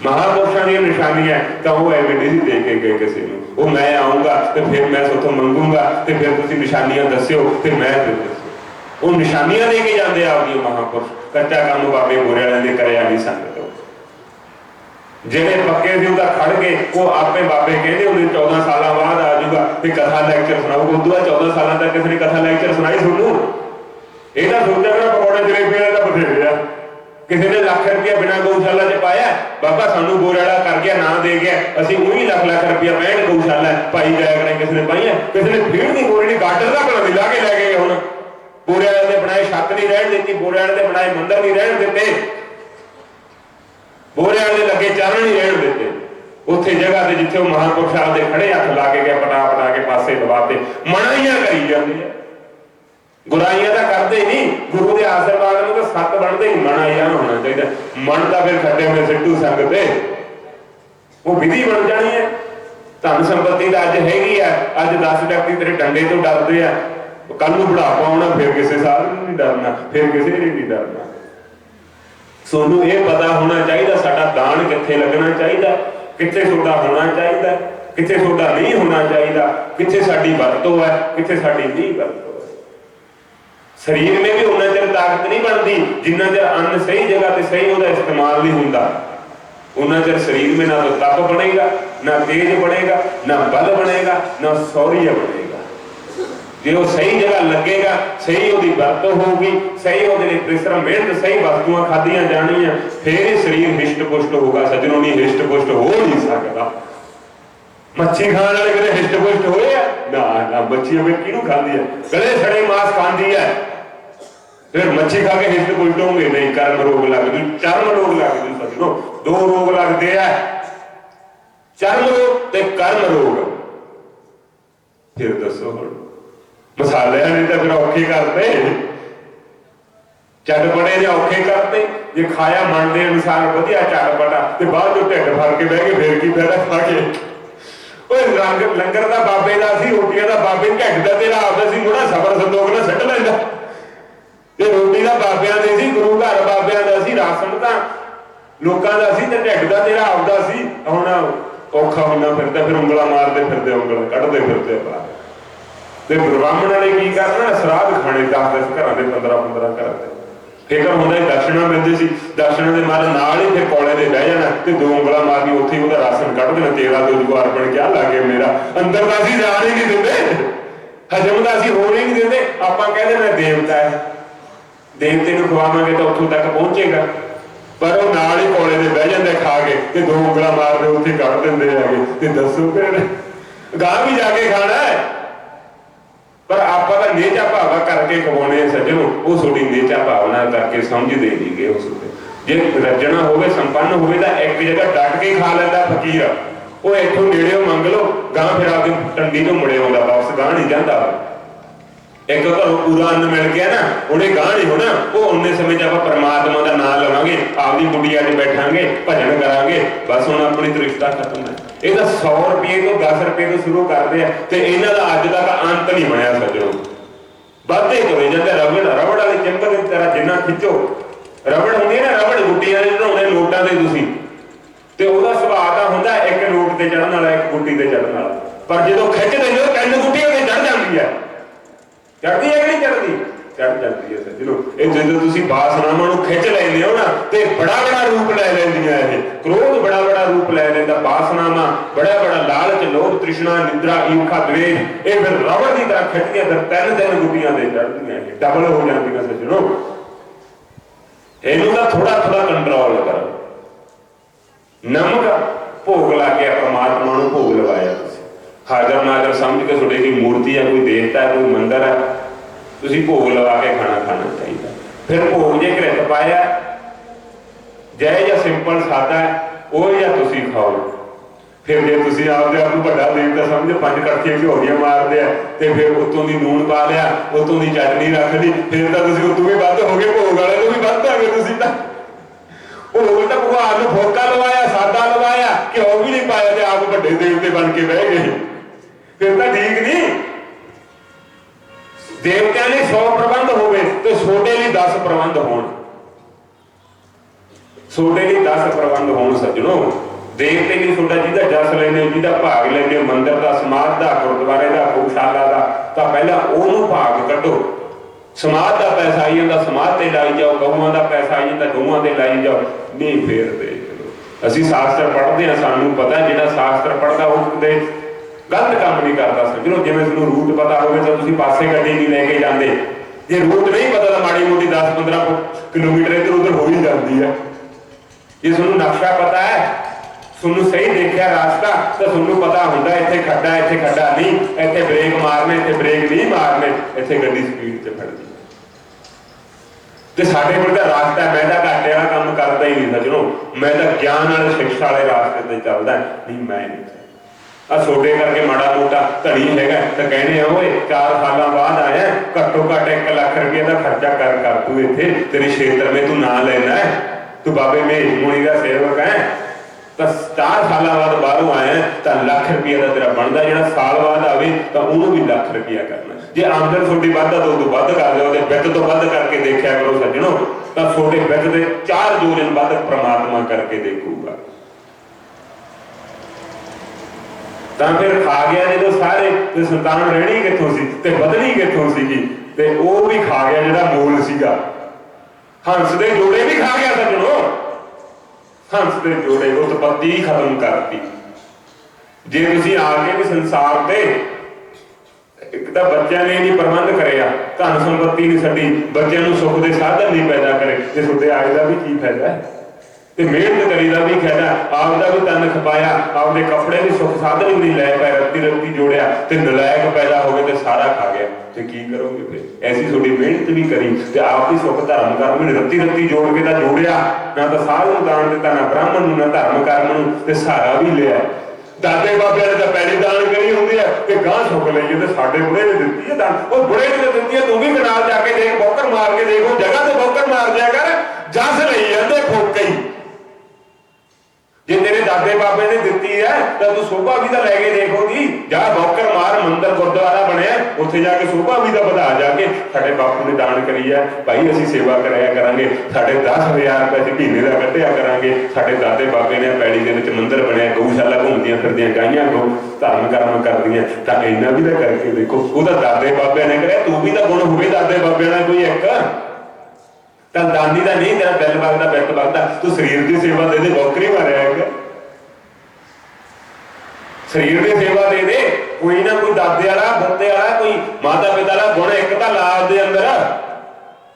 ਮਹਾਂਪੁਰਸ਼ਾਂ ਦੀਆਂ ਨਿਸ਼ਾਨੀਆਂ ਤਾਂ ਉਹ ਐਵੇਂ ਨਹੀਂ ਦੇ ਕੇ ਗਏ ਕਿਸੇ ਨੂੰ। ਉਹ ਮੈਂ ਆਊਂਗਾ ਤੇ ਫਿਰ ਮੈਂ ਤੁਹਾਥੋਂ ਮੰਗੂੰਗਾ ਤੇ ਫਿਰ ਤੁਸੀਂ ਨਿਸ਼ਾਨੀਆਂ ਦੱਸਿਓ ਤੇ ਮੈਂ ਫਿਰ ਦੱਸਿਓ। ਉਹ ਨਿਸ਼ਾਨੀਆਂ ਦੇ ਕੇ ਜਾਂਦੇ ਆਪਦੀਆਂ ਮਹਾਂਪੁਰਸ਼। ਕੱਚਾ ਕੰਮ ਬਾਬੇ ਗੋਰੇ ਵਾਲਿਆਂ ਦੇ ਕਰਿਆ ਨਹੀਂ ਸੰਗਤ। ਜਿਹੜੇ ਪੱਕੇ ਸੀ ਉਹਦਾ ਖੜ ਕੇ ਉਹ ਆਪੇ ਬਾਬੇ ਕਹਿੰਦੇ ਉਹਦੇ 14 ਸਾਲਾਂ ਬਾਅਦ ਆ ਜਾਊਗਾ ਤੇ ਕਥਾ ਲੈਕਚਰ ਸੁਣਾਊਗਾ। ਉਦੋਂ ਬਾਅਦ 14 ਸਾਲਾਂ ਤੱਕ ਕਿਸੇ ਨੇ ਕਥਾ ਲੈਕਚਰ ਸੁਣਾਈ ਤੁਹਾਨੂੰ? ਇਹ ਤਾਂ ਸੋਚਿਆ ਮੇਰਾ ਪਕੌੜੇ ਜਲੇਬੀ ਵਾਲਾ ਤਾਂ ਬਥੇਰੇ ਆ। ਕਿਸੇ ਨੇ ਲੱਖ ਰੁਪਇਆ ਬਿਨਾਂ ਗਊਸ਼ਾਲਾ 'ਚ ਪਾਇਆ, ਬਾਬਾ ਸਾਨੂੰ ਗੋਰੇ ਵਾਲਾ ਕਰ ਗਿਆ, ਨਾ ਦੇ ਗਿਆ, ਅਸੀਂ ਉਹੀ ਲੱਖ ਰੁਪਇਆ 65 ਗਊਸ਼ਾਲਾ ਪਾਈ ਜਾਇਆ ਕਰਾਂ। ਕਿਸੇ ਨੇ ਪਾਈਆਂ, ਕਿਸੇ ਨੇ ਫੀਡ ਨਹੀਂ ਗੋਰੇ ਦੀ ਗਾਡਰ ਦਾ ਬਣਾ ਲਾ ਕੇ ਲੈ ਗਏ। ਹੁਣ बोरे वाले दे बनाए छत नहीं रहन देती, बोरे वाले दे बनाए मंदिर नहीं रहन देते, बोरे वाले लगे चरण नहीं रहन देते। उत्थे जगह से जिथे महापुरुष आपदे खड़े हथ ला के गए पटा पटा के पासे दबाते, मनाइयां करी जाती है, बुराइयां तो करते नहीं। गुरु के आशीर्वाद में तो सत बनते ही मनाइयां होना चाहिए। मन तो फिर खड्डे में सिੱਟੂ संगते, वो विधि बन जानी है। धन संपत्ति तो अज हैगी है, अज 10 व्यक्ति तेरे डंडे तो डरते हैं, कल नूं बुढ़ापा आउणा फिर किसी साधु नूं नहीं डरना, फिर किसी ने नहीं डरना। सोनू ये पता होना चाहिए साडा दान कित्थे लगना चाहिए, कित्थे सोडा होना चाहिए, कित्थे सोडा नहीं होना चाहिए, कित्थे साडी वरतो है, कित्थे साडी नहीं वरतो है। शरीर में भी उन्ना चਿਰ ताकत नहीं बनती जिन्ना चਿਰ अन्न सही जगह ते सही ਉਹਦਾ इस्तेमाल नहीं होंदा। उन्ना चਿਰ शरीर में ना तो तप बनेगा, ना तेज बनेगा, ना बल बनेगा, ना शौर्य बनेगा। जे वो सही जगह लगेगा, सही ਉਹਦੀ ਵਰਤੋਂ होगी, सही ਉਹਦੇ ਲਈ परिश्रम मेहनत सही वस्तुआं खादियां जानियां, फिर ही शरीर हिष्ट पुष्ट होगा। सज्जनों नहीं हिष्ट पुष्ट हो नहीं सकता। मच्छी खाने वाले कदे हिष्ट पुष्ट होए ना, ना मच्छी हमें किहनूं खांदी है, गले सड़े मांस खांदी है, फिर मच्छी खा के हिष्ट पुष्ट होंगे नहीं। कर्म रोग लग जू, चर्म रोग लग जू। सज्जनों दो रोग लगते हैं, चर्म रोग ते कर्म रोग। फिर दसो हुण मसालियां ने तो फिर औखे करते, चटपटे ने औखे करते। जे खाया मन के अनुसार वधिया चटपटा ते बाद जो ढिड भर के बह गए फिर की फायदा खा के। लंगर का बाबे का सी, रोटियां का बाबे ढिड का तेरा आपदा सी, मुड़ा सबर संदोख ना सट लैंदा। ते रोटी का बाबियां दे सी, गुरु घर बाबियां दा सी, राशन का लोकां दा सी, ते ढिड का तेरा आपदा सी। हुण औखा होना फिरदा, फिर उंगला मारते फिरदे, उंगल कढ़दे फिरदे बाहर। ते ब्राह्मणां ने की करना, श्राद्ध खाने 10-10 घरां दे, 15-15 घरां दे। फिकर होंदा दर्शना मिलदी सी, दर्शना दे मारे नाल ही फिर कोले दे बह जाना ते दो उंगला मारनी, उत्थे ही उहदा राशन कढ़ देना। तेरा तो जुगाड़ बन क्या लागे मेरा, अंदर दा असीं जाण ही नहीं दिंदे, हजम दा असीं होण ही नहीं दिंदे। आपां कहदे मैं देवता है, देवते नूं खवावांगे तो उत्थों तक पहुंचेगा, पर वो नाल ही कोले दे बह जांदे खा के ते दो उंगला मारदे उत्थे कढ़ दिंदे हैगे। ते दसो फिर गां भी जाके खाना है, पर आप नेचा भावना करके खवाने सज्जनों, वो थोड़ी नेचा भावना करके समझते नहीं गए। उस जे रजना होवे संपन्न होवे तो एक जगह डट के खा लेंदा फकीर, वो इथों नेड़े मंग लो, गां फिर आपकी टंडी तो मुड़े आउंदा वापस, गां नहीं जांदा। एक घरों पूरा अन्न मिल गया ना, उन्हें गां नहीं होना। वो उन्ने समय जब आप परमात्मा का नाम लवांगे, आपकी गुडिया च बैठांगे, भजन करांगे, बस हुण अपनी तो रिश्ता खत्म है। ये 100 रुपये तो 10 रुपये तो शुरू करते हैं, तो इन्हों का अज तक अंत नहीं बनया। सज्जनों बढ़ते तुरे जाते, रबड़ वाली चिंबक की तरह जिन्ना खिंचो, रबड़ होंगी ना, रबड़ गुट्टियां चढ़ाने नोटां ते तुसीं, ते उहदा सुभाਅ तां हुंदा एक नोट ते चढ़न वाला, एक गुट्टी ते चढ़न वाला, पर जदों खिंचदे जो 3 गुट्टियां ते चढ़ जांदी है। चढ़दी है कि नहीं चढ़दी? चढ़ जाती है। सज्जनों ये जो तुसीं वासनावां नूं खिंच लैंदे हो ना, ते बड़ा बड़ा रूप लै लैंदियां। ये क्रोध बड़ा बड़ा रूप लै लैंदा, वासनावां बड़ा बड़ा लालच, लोभ, तृष्णा, निद्रा, ईर्खा, द्वेष, ये फिर रबड़ की तरह खिंचदियां, फिर 3 गुट्टियां ते चढ़दियां, डबल हो जांदियां। सज्जनों इहनूं तां थोड़ा थोड़ा कंट्रोल करो। नमक भोग ला के परमात्मा नूं भोग लवाया, हाजर नाजर समझ के थोड़ी की मूर्ति है, कोई देवता है, कोई मंदिर है, तुसीं भोग लगा के खाना चाहिए। फिर भोग जे घृत पाया जय या सिंपल सादा है, वो या तुसीं खाओ। फिर जे तुसीं आपदे आप नूं वड्डा देवता समझो, 5 कड़छियां घिओ दीआं मारदे आ, ते फिर उत्तों दी नून पा लिया, उत्तों दी चटनी रख ली, फिर तां तुसीं उत्तों भी वध हो गए, भोग वाले तो भी वध आ गए। तुसीं तां भोग तां भगवान नूं फोका लवाया, सादा लवाया, घिओ भी नहीं पाया, ते आप वड्डे देवते बन के बह गए, फिर तां ठीक नहीं। देवत्यां ने 100 प्रबंध होवे तो छोटे लिए 10 प्रबंध होण, छोटे लिए 10 प्रबंध होण। सज्जनों देवते भी छोटा जिहदा जस लैंदे, जिहदा भाग लैंदे, मंदिर का, समाज का, गुरुद्वारे का, गौशाला का, तो पहला उहनूं भाग कढो। समाज का पैसा आई जाता, समाज ते लाई जाओ, गऊआं का पैसा आई जाता, गऊआं ते लाई जाओ, नहीं फेर दे चलो। असीं शास्त्र पढ़ते हैं, सानूं पता जिहड़ा शास्त्र पढ़दा वो किते गलत काम नहीं करता। सज्जनों जिवें तुहानूं रूट पता होवे तां तुसीं पासे गड्डी नहीं लैके जांदे, जे रूट नहीं पता तो माड़ी मोटी 10-15 किलोमीटर इधर उधर हो ही जाती है। जे तुहानूं नक्शा पता है, तुहानूं सही देखिया रास्ता, तो तुहानूं पता हुंदा इत्थे खड्डा नहीं, इत्थे ब्रेक मारने, इत्थे ब्रेक नहीं मारने, इत्थे गड्डी स्पीड ते फड़दी। ਤੇ ਸਾਡੇ ਕੋਲ ਤਾਂ ਰਾਸਤਾ ਹੈ। ਮੈਂ ਤਾਂ ਘਾਟੇ ਵਾਲਾ ਕੰਮ ਕਰਦਾ ਹੀ ਨਹੀਂ ਸੱਜਣੋ, ਮੈਂ ਤਾਂ ਗਿਆਨ ਵਾਲੇ ਸਿੱਖਿਆ ਵਾਲੇ ਰਾਸਤੇ ਤੇ ਚੱਲਦਾ। ਨਹੀਂ ਮੈਂ ਨਹੀਂ ਆ ਛੋਟੇ ਕਰਕੇ ਮਾੜਾ ਮੋਟਾ ਧੜੀ ਹੈਗਾ ਤਾਂ ਕਹਿੰਦੇ ਆ ਓਏ 4 ਸਾਲਾਂ ਬਾਅਦ ਆਇਆ, ਘੱਟੋ ਘੱਟ 1 ਲੱਖ ਰੁਪਏ ਦਾ ਖਰਚਾ ਕਰ ਤੂੰ ਇੱਥੇ ਤੇਰੀ ਖੇਤਰ में ਤੂੰ ਨਾਂ ਲੈਣਾ, ਤੂੰ ਬਾਬੇ ਮਹੇਸ਼ ਮੁਨੀ ਦਾ ਸੇਵਕ ਹੈ ਤਾਂ 4 ਸਾਲਾਂ ਬਾਅਦ ਬਾਹਰੋਂ ਆਇਆ ਤਾਂ ਲੱਖ ਰੁਪਏ ਦਾ ਤੇਰਾ ਬਣਦਾ। ਜਿਹੜਾ ਸਾਲ ਬਾਅਦ ਆਵੇ ਤਾਂ ਉਹਨੂੰ ਵੀ ਲੱਖ ਰੁਪਇਆ ਕਰਨਾ। ਜੇ ਆਮਦਨ ਤੁਹਾਡੀ ਵੱਧ ਆ ਤਾਂ ਉਦੋਂ ਵੱਧ ਕਰ ਦਿਓ, ਉਹਦੇ ਵਿੱਤ ਤੋਂ ਵੱਧ ਕਰਕੇ ਦੇਖਿਆ ਕਰੋ ਸੱਜਣੋ, ਤਾਂ ਤੁਹਾਡੇ ਵਿੱਤ ਦੇ 4 ਜੋਜਨ ਵੱਧ ਪ੍ਰਮਾਤਮਾ ਕਰਕੇ ਦੇਖੂਗਾ। ਤਾਂ ਫਿਰ ਖਾ ਗਿਆ ਜਦੋਂ ਸਾਰੇ, ਤੇ ਸੰਤਾਨ ਰਹਿਣੀ ਕਿੱਥੋਂ ਸੀ ਤੇ ਵਧਣੀ ਕਿੱਥੋਂ ਸੀਗੀ, ਤੇ ਉਹ ਵੀ ਖਾ ਗਿਆ ਜਿਹੜਾ ਮੂਲ ਸੀਗਾ। ਹੰਸ ਦੇ ਜੋੜੇ ਵੀ ਖਾ ਗਿਆ ਸੱਜਣੋ, ਹੰਸ ਦੇ ਜੋੜੇ ਉਤਪੱਤੀ ਹੀ ਖਤਮ ਕਰਤੀ। ਜੇ ਤੁਸੀਂ ਆ ਕੇ ਵੀ ਸੰਸਾਰ ਤੇ ਇੱਕ ਤਾਂ ਬੱਚਿਆਂ ਨੇ ਨਹੀਂ ਪ੍ਰਬੰਧ ਕਰਿਆ, ਧਨ ਸੰਪਤੀ ਨਹੀਂ ਛੱਡੀ, ਬੱਚਿਆਂ ਨੂੰ ਸੁੱਖ ਦੇ ਸਾਧਨ ਨਹੀਂ ਪੈਦਾ ਕਰੇ, ਤੇ ਤੁਹਾਡੇ ਆਏ ਦਾ ਵੀ ਕੀ ਫਾਇਦਾ ਹੈ? ਤੇ ਮਿਹਨਤ ਕਰੀ ਦਾ ਵੀ ਫਾਇਦਾ, ਆਪਦਾ ਵੀ ਤਨ ਖਪਾਇਆ, ਆਪਦੇ ਕੱਪੜੇ ਵੀ ਸੁੱਖ ਸਾਧਨ ਵੀ ਨਹੀਂ ਲੈ ਪਾਏ, ਰੱਤੀ ਜੋੜਿਆ ਤੇ ਨਲਾਇਕ ਪੈਦਾ ਹੋ ਗਏ ਤੇ ਸਾਰਾ ਖਾ ਗਿਆ, ਤੇ ਕੀ ਕਰੋਗੇ ਫਿਰ? ਐਸੀ ਤੁਹਾਡੀ ਮਿਹਨਤ ਵੀ ਕਰੀ ਤੇ ਆਪ ਵੀ ਸੁੱਖ ਧਰਮ ਕਰਮ ਨੇ ਰੱਤੀ ਜੋੜ ਕੇ ਤਾਂ ਜੋੜਿਆ, ਨਾ ਤਾਂ ਸਾਧ ਨੂੰ ਦਾਨ ਦਿੱਤਾ, ਨਾ ਬ੍ਰਾਹਮਣ ਨੂੰ, ਨਾ ਧਰਮ ਕਰਮ ਨੂੰ, ਤੇ ਸਹਾਰਾ ਵੀ ਲਿਆ। ਦਾਦੇ ਬਾਬਿਆਂ ਨੇ ਤਾਂ ਪਹਿਲੇ ਦਾਨ ਕਰੀ ਹੁੰਦੀ ਹੈ ਤੇ ਗਾਂ ਸੁੱਖ ਲਈਏ, ਤੇ ਸਾਡੇ ਬੁੜੇ ਨੇ ਦਿੱਤੀ ਹੈ ਦਾਨ। ਉਹ ਬੁੜੇ ਨੇ ਦਿੱਤੀ ਹੈ, ਤੂੰ ਵੀ ਕਨਾਲ ਜਾ ਕੇ ਦੇਖ, ਬੌਕਰ ਮਾਰ ਕੇ ਦੇਖ, ਉਹ ਜਗ੍ਹਾ ਤੇ ਬੌਕਰ ਮਾਰ ਦਿਆ ਕਰ, ਜਸ ਲਈ ਜਾਂਦੇ ਫੋਕੇ ਹੀ। ਜੇ ਤੇਰੇ ਦਾਦੇ ਬਾਬੇ ਨੇ ਦਿੱਤੀ ਹੈ ਤਾਂ ਤੂੰ ਸੋਭਾ ਵੀ ਤਾਂ ਲੈ ਕੇ ਦੇਖੋ ਜੀ, ਜਾ ਬੌਕਰ ਮਾਰ, ਮੰਦਿਰ ਗੁਰਦੁਆਰਾ ਬਣਿਆ, ਉੱਥੇ ਜਾ ਕੇ ਸੋਭਾ ਵੀ ਤਾਂ ਵਧਾ, ਜਾ ਕੇ ਸਾਡੇ ਬਾਪੂ ਨੇ ਦਾਨ ਕਰੀ ਹੈ ਭਾਈ, ਅਸੀਂ ਸੇਵਾ ਕਰਾਇਆ ਕਰਾਂਗੇ, ਸਾਡੇ 10,000 ਰੁਪਏ ਮਹੀਨੇ ਦਾ ਕੱਢਿਆ ਕਰਾਂਗੇ, ਸਾਡੇ ਦਾਦੇ ਬਾਬੇ ਨੇ ਪੈੜੀ ਦੇ ਵਿੱਚ ਮੰਦਿਰ ਬਣਿਆ, ਗਊਸ਼ਾਲਾ ਘੁੰਮਦੀਆਂ ਫਿਰਦੀਆਂ ਗਾਈਆਂ ਗਊ ਧਰਮ ਕਰਮ ਕਰਦੀਆਂ, ਤਾਂ ਇੰਨਾ ਵੀ ਤਾਂ ਕਰਕੇ ਦੇਖੋ। ਉਹਦਾ ਦਾਦੇ ਬਾਬਿਆਂ ਨੇ ਕਰਿਆ, ਤੂੰ ਵੀ ਤਾਂ ਗੁਣ ਹੋਵੇ ਦਾਦੇ ਬਾਬਿਆਂ ਨਾਲ ਕੋਈ ਇੱਕ, ਤਾਂ ਦਾਨੀ ਦਾ ਨਹੀਂ, ਤੇਰਾ ਦਿਲ ਵਗਦਾ ਬਿੱਤ ਵਗਦਾ, ਤੂੰ ਸਰੀਰ ਦੀ ਸੇਵਾ ਦੇ ਦੇ, ਬੌਕਰੀ ਮਾਰਿਆ ਹੈਗਾ, ਸਰੀਰ ਦੀ ਸੇਵਾ ਦੇ ਦੇ, ਕੋਈ ਨਾ ਕੋਈ ਦਾਦੇ ਵਾਲਾ ਬੰਦੇ ਵਾਲਾ ਕੋਈ ਮਾਤਾ ਪਿਤਾ ਵਾਲਾ ਗੁਣ ਇੱਕ ਤਾਂ ਲਾਭ ਦੇ ਅੰਦਰ,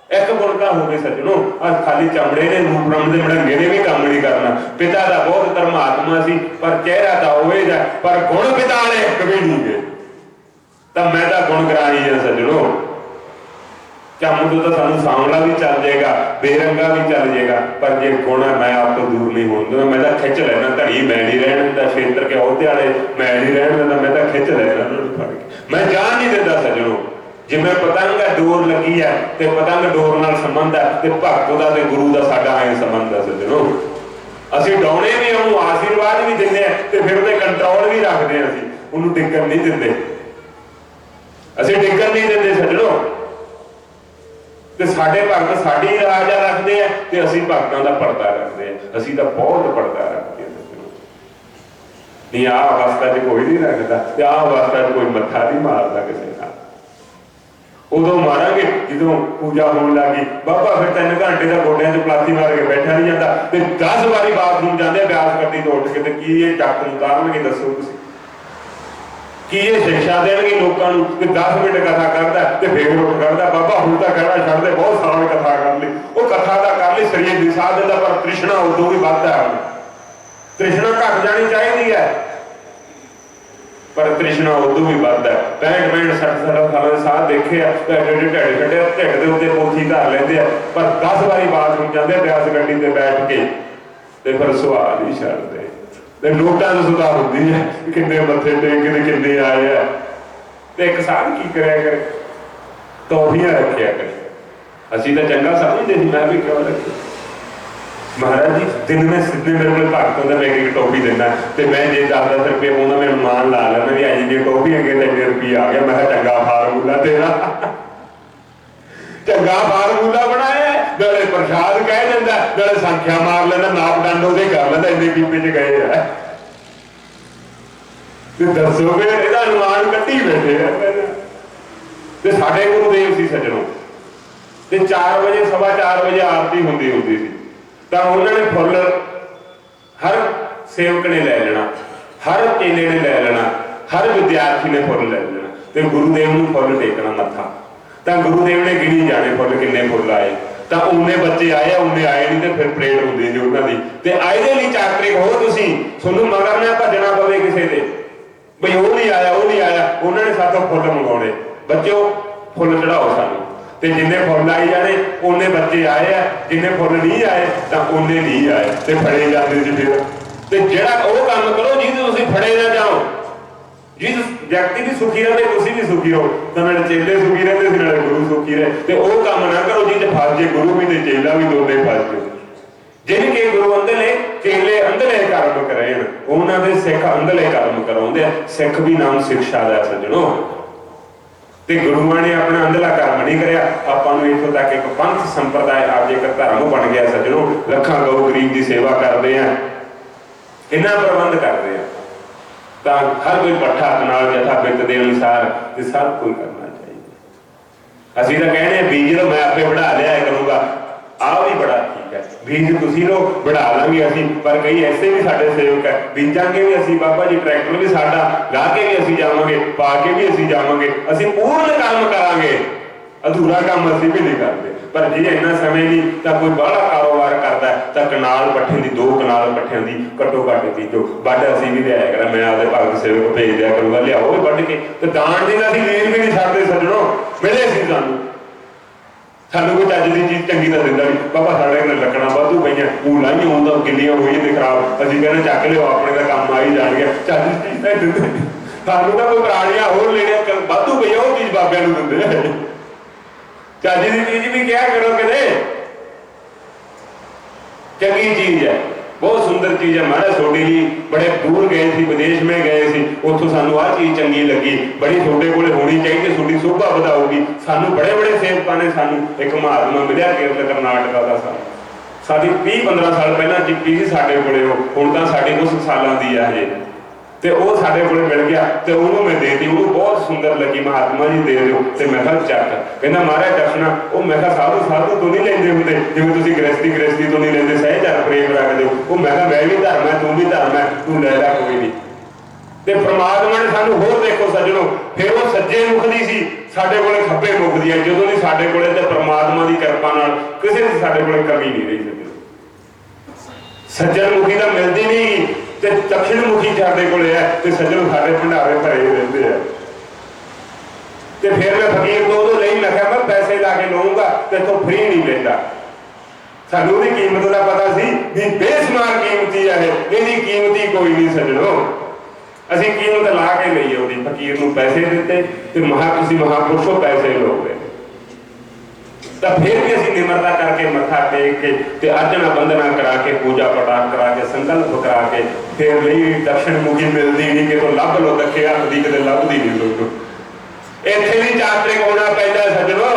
ਇੱਕ ਗੁਣ ਤਾਂ ਹੋਵੇ ਸੱਜਣੋ। ਆ ਖਾਲੀ ਚਮੜੇ ਨੇ, ਰੂਪ ਰੰਗ ਦੇ ਮੜੰਗੇ ਨੇ ਵੀ ਕੰਮ ਨਹੀਂ ਕਰਨਾ। ਪਿਤਾ ਦਾ ਬਹੁਤ ਧਰਮਾਤਮਾ ਸੀ ਪਰ ਚਿਹਰਾ ਤਾਂ ਹੋਵੇ ਜਾ, ਪਰ ਗੁਣ ਪਿਤਾ ਵਾਲੇ ਇੱਕ ਵੀ ਨਹੀਂ ਗਏ। ਤਾਂ ਮੈਂ ਤਾਂ ਗੁਣ ਗਰਾਹੀ ਆ ਸੱਜਣੋ। ਚੰਮ ਤੋਂ ਤਾਂ ਸਾਨੂੰ ਸਾਂਵਲਾ ਵੀ ਚੱਲ ਜਾਏਗਾ, ਬੇਰੰਗਾ ਵੀ ਚੱਲ ਜਾਏਗਾ, ਪਰ ਜੇ ਗੁਣ ਮੈਂ ਆਪ ਤੋਂ ਦੂਰ ਨਹੀਂ ਹੋਣ ਦਿੰਦਾ। ਮੈਂ ਤਾਂ ਖਿੱਚ ਲੈਣਾ, ਧੜੀ ਮੈਂ ਨਹੀਂ ਰਹਿਣ ਦਿੰਦਾ, ਖੇਤਰ ਕੇ ਅਹੁਦੇ ਵਾਲੇ ਮੈਂ ਨਹੀਂ ਰਹਿਣ ਦਿੰਦਾ, ਮੈਂ ਤਾਂ ਖਿੱਚ ਲੈਣਾ ਉਹਨਾਂ ਨੂੰ ਫੜ ਕੇ, ਮੈਂ ਜਾਣ ਨਹੀਂ ਦਿੰਦਾ ਸੱਜਣੋ। ਜਿਵੇਂ ਪਤੰਗ ਡੋਰ ਲੱਗੀ ਹੈ ਤੇ ਪਤੰਗ ਡੋਰ ਨਾਲ ਸੰਬੰਧ ਹੈ, ਤੇ ਭਗਤ ਦਾ ਤੇ ਗੁਰੂ ਦਾ ਸਾਡਾ ਐਂ ਸੰਬੰਧ ਹੈ ਸੱਜਣੋ। ਅਸੀਂ ਡਾਉਣੇ ਵੀ, ਉਹਨੂੰ ਆਸ਼ੀਰਵਾਦ ਵੀ ਦਿੰਦੇ ਆ, ਤੇ ਫਿਰ ਉਹਦੇ ਕੰਟਰੋਲ ਵੀ ਰੱਖਦੇ ਆ, ਅਸੀਂ ਉਹਨੂੰ ਡਿੱਗਣ ਨਹੀਂ ਦਿੰਦੇ, ਅਸੀਂ ਡਿੱਗਣ ਨਹੀਂ ਦਿੰਦੇ ਸੱਜਣੋ। ਤੇ ਸਾਡੇ ਭਗਤ ਸਾਡੀ ਰਾਜਾ ਰੱਖਦੇ ਆ ਤੇ ਅਸੀਂ ਭਗਤਾਂ ਦਾ ਪਰਦਾ ਰੱਖਦੇ ਆ, ਅਸੀਂ ਤਾਂ ਬਹੁਤ ਪਰਦਾ ਰੱਖਦੇ ਆ। ਨਹੀਂ ਆਹ ਅਵਸਥਾ 'ਚ ਕੋਈ ਨਹੀਂ ਰੱਖਦਾ, ਤੇ ਆਹ ਅਵਸਥਾ 'ਚ ਕੋਈ ਮੱਥਾ ਨਹੀਂ ਮਾਰਦਾ ਕਿਸੇ ਨਾਲ। ਉਦੋਂ ਮਾਰਾਂਗੇ ਜਦੋਂ ਪੂਜਾ ਹੋਣ ਲੱਗੀ, ਬਾਬਾ ਫਿਰ 3 ਘੰਟੇ ਦਾ ਗੋਡਿਆਂ 'ਚ ਪਲਾਸੀ ਮਾਰ ਕੇ ਬੈਠਾ ਨਹੀਂ ਜਾਂਦਾ, ਤੇ 10 ਵਾਰੀ ਬਾਥਰੂਮ ਜਾਂਦੇ ਬਿਆਸ ਗੱਡੀ ਤੋਂ ਉੱਠ ਕੇ, ਤੇ ਕੀ ਇਹ ਚੱਕ ਨੂੰ ਉਤਾਰਨਗੇ ਦੱਸੋ ਤੁਸੀਂ? ਕੀ ਇਹ ਸਿੱਖਿਆ ਦੇਣਗੇ ਲੋਕਾਂ ਨੂੰ ਕਿ 10 ਮਿੰਟ ਕਥਾ ਕਰਦਾ ਤੇ ਫੇਰ ਉੱਠ ਕਰਦਾ, ਬਾਬਾ ਹੁਣ ਤਾਂ ਕਹਿਣਾ ਛੱਡ ਦੇ, ਬਹੁਤ ਸਾਲ ਕਥਾ ਕਰ ਲਈ। ਉਹ ਕਥਾ ਦਾ ਕਰ ਲਈ, ਸਰੀਰ ਦੀ ਸਾਧ ਦਿੰਦਾ, ਪਰ ਤ੍ਰਿਸ਼ਨਾ ਉਦੋਂ ਵੀ ਵੱਧਦਾ ਹੈ। ਤ੍ਰਿਸ਼ਨਾ ਘਟ ਜਾਣੀ ਚਾਹੀਦੀ ਹੈ, ਪਰ ਤ੍ਰਿਸ਼ਨਾ ਉਦੋਂ ਵੀ ਵੱਧਦਾ। 65 60 ਸਾਲਾਂ ਦੇ ਸਾਧ ਦੇਖੇ ਆ, ਢਿੱਡ ਕੱਢਿਆ, ਢਿੱਡ ਦੇ ਉੱਤੇ ਪੋਥੀ ਧਰ ਲੈਂਦੇ ਆ, ਪਰ 10 ਵਾਰੀ ਬਾਥਰੂਮ ਜਾਂਦੇ ਬਿਆਸ ਗੱਡੀ ਤੇ ਬੈਠ ਕੇ, ਤੇ ਫਿਰ ਸਵਾਲ ਹੀ ਛੱਡਦੇ। ਤੇ ਨੋਟਾਂ ਨੂੰ ਸੁਧਾਰ ਹੁੰਦੀ ਹੈ, ਕਿੰਨੇ ਮੱਥੇ ਟੇਕੇ ਤੇ ਕਿੰਨੇ ਆਏ ਆ, ਤੇ ਇੱਕ ਸਾਧ ਕੀ ਕਰਿਆ ਕਰੇ, ਟੋਫੀਆਂ ਰੱਖਿਆ ਕਰੇ। ਅਸੀਂ ਤਾਂ ਚੰਗਾ ਸਮਝਦੇ ਸੀ, ਮੈਂ ਵੀ ਕਿਉਂ ਰੱਖੀ। ਮਹਾਰਾਜ ਜੀ ਦਿਨ ਮੈਂ ਸਿੱਧੇ ਮੇਰੇ ਕੋਲ ਭਗਤ ਹੁੰਦਾ, ਮੈਂ ਇੱਕ ਟੋਫੀ ਦਿੰਦਾ, ਤੇ ਮੈਂ ਜੇ 10-10 ਰੁਪਏ ਪਾਉਂਦਾ, ਮੈਂ ਮਾਨ ਲਾ ਲੈਂਦਾ ਵੀ ਅੱਜ ਜੇ ਟੋਫੀ ਅੱਗੇ ਤਾਂ 1 ਰੁਪਏ ਆ ਗਿਆ। ਮੈਂ ਕਿਹਾ ਚੰਗਾ ਫਾਰਮੂਲਾ ਤੇਰਾ, ਚੰਗਾ ਫਾਰਮੂਲਾ ਬਣਾਇਆ, ਨਾਲੇ ਪ੍ਰਸ਼ਾਦ ਕਹਿ ਦਿੰਦਾ, ਨਾਲੇ ਸੰਖਿਆ ਮਾਰ ਲੈਂਦਾ, ਨਾਪ ਡੰਡ ਉਹਦੇ ਕਰ ਲੈਂਦਾ, ਇੰਨੇ ਪੀਪੇ 'ਚ ਗਏ ਆ। ਤੇ ਦੱਸੋ ਫਿਰ ਇਹਦਾ ਅਨੁਮਾਨ ਕੱਢੀ ਬੈਠੇ ਆ। ਤੇ ਸਾਡੇ ਗੁਰੂਦੇਵ ਸੀ ਸੱਜਣੋ, ਤੇ 4 ਵਜੇ 4:15 ਵਜੇ ਆਰਤੀ ਹੁੰਦੀ ਸੀ, ਤਾਂ ਉਹਨਾਂ ਨੇ ਫੁੱਲ ਹਰ ਸੇਵਕ ਨੇ ਲੈ ਲੈਣਾ, ਹਰ ਚੇਲੇ ਨੇ ਲੈ ਲੈਣਾ, ਹਰ ਵਿਦਿਆਰਥੀ ਨੇ ਫੁੱਲ ਲੈ ਲੈਣਾ, ਤੇ ਗੁਰੂਦੇਵ ਨੂੰ ਫੁੱਲ ਟੇਕਣਾ ਮੱਥਾ। ਤਾਂ ਗੁਰੂਦੇਵ ਨੇ ਗਿਣੀ ਜਾਣੇ ਫੁੱਲ ਕਿੰਨੇ ਫੁੱਲ ਆਏ, ਤਾਂ ਉਹਨੇ ਬੱਚੇ ਆਏ, ਉਹਨੇ ਆਏ ਨਹੀਂ, ਤੇ ਫਿਰ ਪਰੇਡ ਹੁੰਦੀ ਸੀ ਉਹਨਾਂ ਦੀ। ਤੇ ਇਹਦੇ ਲਈ ਚਾਕਰਿਕ ਹੋ ਤੁਸੀਂ, ਤੁਹਾਨੂੰ ਮਗਰ ਨਾ ਭੱਜਣਾ ਪਵੇ ਕਿਸੇ ਦੇ, ਬਈ ਉਹ ਨਹੀਂ ਆਇਆ, ਉਹ ਨਹੀਂ ਆਇਆ, ਉਹਨਾਂ ਨੇ ਸਾਥੋਂ ਫੁੱਲ ਮੰਗਾਉਣੇ, ਬੱਚਿਓ ਫੁੱਲ ਚੜਾਓ ਸਾਨੂੰ। ਤੇ ਜਿੰਨੇ ਫੁੱਲ ਆਈ ਜਾਣੇ ਉਹਨੇ ਬੱਚੇ ਆਏ ਆ, ਜਿੰਨੇ ਫੁੱਲ ਨਹੀਂ ਆਏ ਤਾਂ ਉਹਨੇ ਨਹੀਂ ਆਏ ਤੇ ਫੜੇ ਜਾਂਦੇ ਜੀ ਫਿਰ। ਤੇ ਜਿਹੜਾ ਉਹ ਕੰਮ ਕਰੋ ਜਿਹਦੇ ਤੁਸੀਂ ਫੜੇ ਨਾ ਜਾਓ, ਜਿਸ ਵਿਅਕਤੀ ਵੀ ਸੁਖੀ ਰਹੇ ਤੁਸੀਂ ਵੀ ਸੁਖੀ ਰਹੋ, ਤਾਂ ਨਾਲੇ ਚੇਲੇ ਸੁਖੀ ਰਹਿੰਦੇ ਸੀ ਨਾਲੇ ਗੁਰੂ ਸੁਖੀ ਰਹੇ। ਤੇ ਉਹ ਕੰਮ ਨਾ ਕਰੋ ਜਿਹਦੇ ਫਸ ਜੇ ਗੁਰੂ ਵੀ ਤੇ ਚੇਲਾ ਵੀ, ਦੋਨੇ ਫਸ ਜਾਓ। ਜਿਨ ਕੇ ਗੁਰੂ ਅੰਦਲੇ ਚੇਲੇ ਅੰਦਲੇ ਕਰਮ ਕਰੇ, ਉਹਨਾਂ ਦੇ ਸਿੱਖ ਅੰਦਲੇ ਕਰਮ ਕਰਾਉਂਦੇ ਆ। ਸਿੱਖ ਵੀ ਨਾਮ ਸਿੱਖਿਆ ਦਾ ਸੱਜਣੋ, ਤੇ ਗੁਰੂਆਂ ਨੇ ਆਪਣਾ ਅੰਦਲਾ ਕਰਮ ਨਹੀਂ ਕਰਿਆ। ਆਪਾਂ ਨੂੰ ਇੱਥੋਂ ਤੱਕ ਇੱਕ ਪੰਥ ਸੰਪਰਦਾਇ ਅੱਜ ਇੱਕ ਧਰਮ ਬਣ ਗਿਆ ਸੱਜਣੋ। ਲੱਖਾਂ ਗਊ ਗਰੀਬ ਦੀ ਸੇਵਾ ਕਰਦੇ ਆ, ਇਹਨਾਂ ਪ੍ਰਬੰਧ ਕਰਦੇ ਆ, ਤਾਂ ਹਰ ਕੋਈ ਪੱਠਾ ਨਾਲ ਜਥਾ ਬਿੱਤ ਦੇ ਅਨੁਸਾਰ ਤੇ ਸਭ ਕੋਈ ਕਰਨਾ ਚਾਹੀਦਾ। ਅਸੀਂ ਤਾਂ ਕਹਿੰਦੇ ਬੀਜ ਲਓ, ਮੈਂ ਆਪੇ ਵਢਾ ਲਿਆ ਕਰੂੰਗਾ, ਆਹ ਵੀ ਬੜਾ ਠੀਕ ਹੈ, ਬੀਜ ਤੁਸੀਂ ਲੋ ਵਢਾ ਲਾਂਗੇ ਅਸੀਂ। ਪਰ ਕਈ ਐਸੇ ਵੀ ਸਾਡੇ ਸੇਵਕ ਹੈ, ਬੀਜਾਂਗੇ ਵੀ ਅਸੀਂ ਬਾਬਾ ਜੀ, ਟਰੈਕਟਰ ਵੀ ਸਾਡਾ, ਲਾ ਕੇ ਵੀ ਅਸੀਂ ਜਾਵਾਂਗੇ, ਪਾ ਕੇ ਵੀ ਅਸੀਂ ਜਾਵਾਂਗੇ, ਅਸੀਂ ਪੂਰਨ ਕੰਮ ਕਰਾਂਗੇ, ਅਧੂਰਾ ਕੰਮ ਅਸੀਂ ਵੀ ਨਹੀਂ ਕਰਦੇ। ਪਰ ਜੇ ਇੰਨਾ ਸਮੇਂ ਨਹੀਂ ਤਾਂ ਕੋਈ ਬਾਹਲਾ ਕਾਰੋਬਾਰ ਕਰਦਾ ਤਾਂ ਕਨਾਲ ਪੱਠੇ ਦੀ, 2 ਕਨਾਲ ਪੱਠਿਆਂ ਦੀ ਘੱਟੋ ਘੱਟ ਬੀਜੋ। ਵੱਢ ਅਸੀਂ ਵੀ ਲਿਆਇਆ ਕਰਾਂ, ਮੈਂ ਆਪਦੇ ਭਗਤ ਸੇਵਕ ਭੇਜ ਦਿਆ ਕਰੂੰਗਾ, ਲਿਆਓ ਵੱਢ ਕੇ। ਤੇ ਦਾਣ ਦੀ ਅਸੀਂ ਲੀਲ ਵੀ ਨਹੀਂ ਛੱਡਦੇ ਸੱਜਣੋ। ਮਿਲੇ ਸੀ ਸਾਨੂੰ ਕੋਈ ਚੱਜ ਦੀ ਚੀਜ਼ ਚੰਗੀ ਤਾਂ ਦਿੰਦਾ ਨਹੀਂ। ਬਾਬਾ ਸਾਡੇ ਨਾਲ ਲੱਕੜਾਂ ਵਾਧੂ ਪਈਆਂ, ਉਹ ਲਾਈਆਂ ਹੁੰਦਾ ਗਿੱਲੀਆਂ ਹੋਈਆਂ ਤੇ ਖਰਾਬ, ਅਸੀਂ ਕਹਿੰਦੇ ਚੱਕ ਲਿਓ, ਆਪਣੇ ਦਾ ਕੰਮ ਆ ਹੀ ਜਾਣਗੇ। ਚੱਜ ਦੀ ਚੀਜ਼ ਤਾਂ ਦਿੰਦੇ ਸਾਨੂੰ ਤਾਂ ਕੋਈ ਪੁਰਾਣੀਆਂ ਹੋਰ ਲੈਣੀਆਂ ਵਾਧੂ ਪਈਆਂ, ਉਹ ਚੀਜ਼ ਬਾਬਿਆਂ ਨੂੰ ਦਿੰਦੇ। ਚੱਜ ਦੀ ਚੀਜ਼ ਵੀ ਕਿਹਾ ਕਰੋ ਕਿਤੇ, ਚੰਗੀ ਚੀਜ਼ ਹੈ, बहुत सुंदर चीज है। महाराज छोटे लिए बड़े दूर गए थे, विदेश में गए थे, उतो सानू आ चीज चंगी लगी, बड़ी छोटे कोले होनी चाहिए, थोड़ी शोभा बढ़ाऊगी। सानू बड़े बड़े सेवकों ने, सानू एक महात्मा मिलिया केरल कर्नाटक का, साडी 20-15 साल पहला चिट्ठी सी साडे कोले, हुण तां साडी कुछ सालां दी है हजे, ते वो साडे कोले मिल गया, ते उहनूं मैं देती, उहनूं बहुत सुंदर लगी, महात्मा जी दे दिओ। ते मैं कहा चक, कहंदा महाराज दर्शना, वो मैं कहा साधु साधु तो नहीं लेंदे हुंदे, जिवें तुसीं गृहस्थी तो नहीं लेंदे, सहज प्रेम रख दिओ। वो मैं कहा मैं भी धर्म है, तू भी धर्म है, तू ले लै, कोई नहीं। ते परमात्मा ने सानू होर देखो सज्जणों, फिर वो सज्जे मुख दी सी, साडे कोले खब्बे मुख दी है। जदों दी साडे कोले ते परमात्मा दी किरपा नाल किसी दी साडे कोले कमी नहीं रही सज्जणों। सज्जन मुखी तां मिलदी नहीं, ते दक्षिण मुखी साडे कोले है, ते सज्जणों साडे भंडारे भरे रहंदे आ। ते फिर मैं फकीर तो उदों लई, मैं कहा मैं पैसे ला के लऊंगा, ते इत्थों फ्री नहीं लेंदा। सानू दी कीमत दा पता सी भी बेशुमार कीमती है, इहदी कीमती कोई नहीं सज्जणों। ਅਸੀਂ ਕੀਮਤ ਲਾ ਕੇ ਲਈ ਉਹਦੀ, ਫਕੀਰ ਨੂੰ ਪੈਸੇ ਦਿੱਤੇ ਤੇ ਤੁਸੀਂ ਮਹਾਂਪੁਰਸ਼ੋ ਪੈਸੇ ਲਓਗੇ। ਤਾਂ ਫਿਰ ਵੀ ਅਸੀਂ ਨਿਮਰਤਾ ਕਰਕੇ ਮੱਥਾ ਟੇਕ ਕੇ ਤੇ ਅਰਜਨਾ ਬੰਦਨਾ ਕਰਾ ਕੇ ਪੂਜਾ ਪਾਠ ਕਰਾ ਕੇ ਸੰਕਲਪ ਕਰਾ ਕੇ ਫਿਰ ਲਈ ਦਰਸ਼ਨ ਮੁਖੀ ਮਿਲਦੀ ਨਹੀਂ, ਕਿਤੋਂ ਲੱਭ ਲੋ ਦੱਖੇ ਹੱਥ ਦੀ, ਕਿਤੇ ਲੱਭਦੀ ਨਹੀਂ ਲੋਕ। ਇੱਥੇ ਵੀ ਚਾਤਰਿਕ ਹੋਣਾ ਪੈਂਦਾ ਸੱਜਣੋ,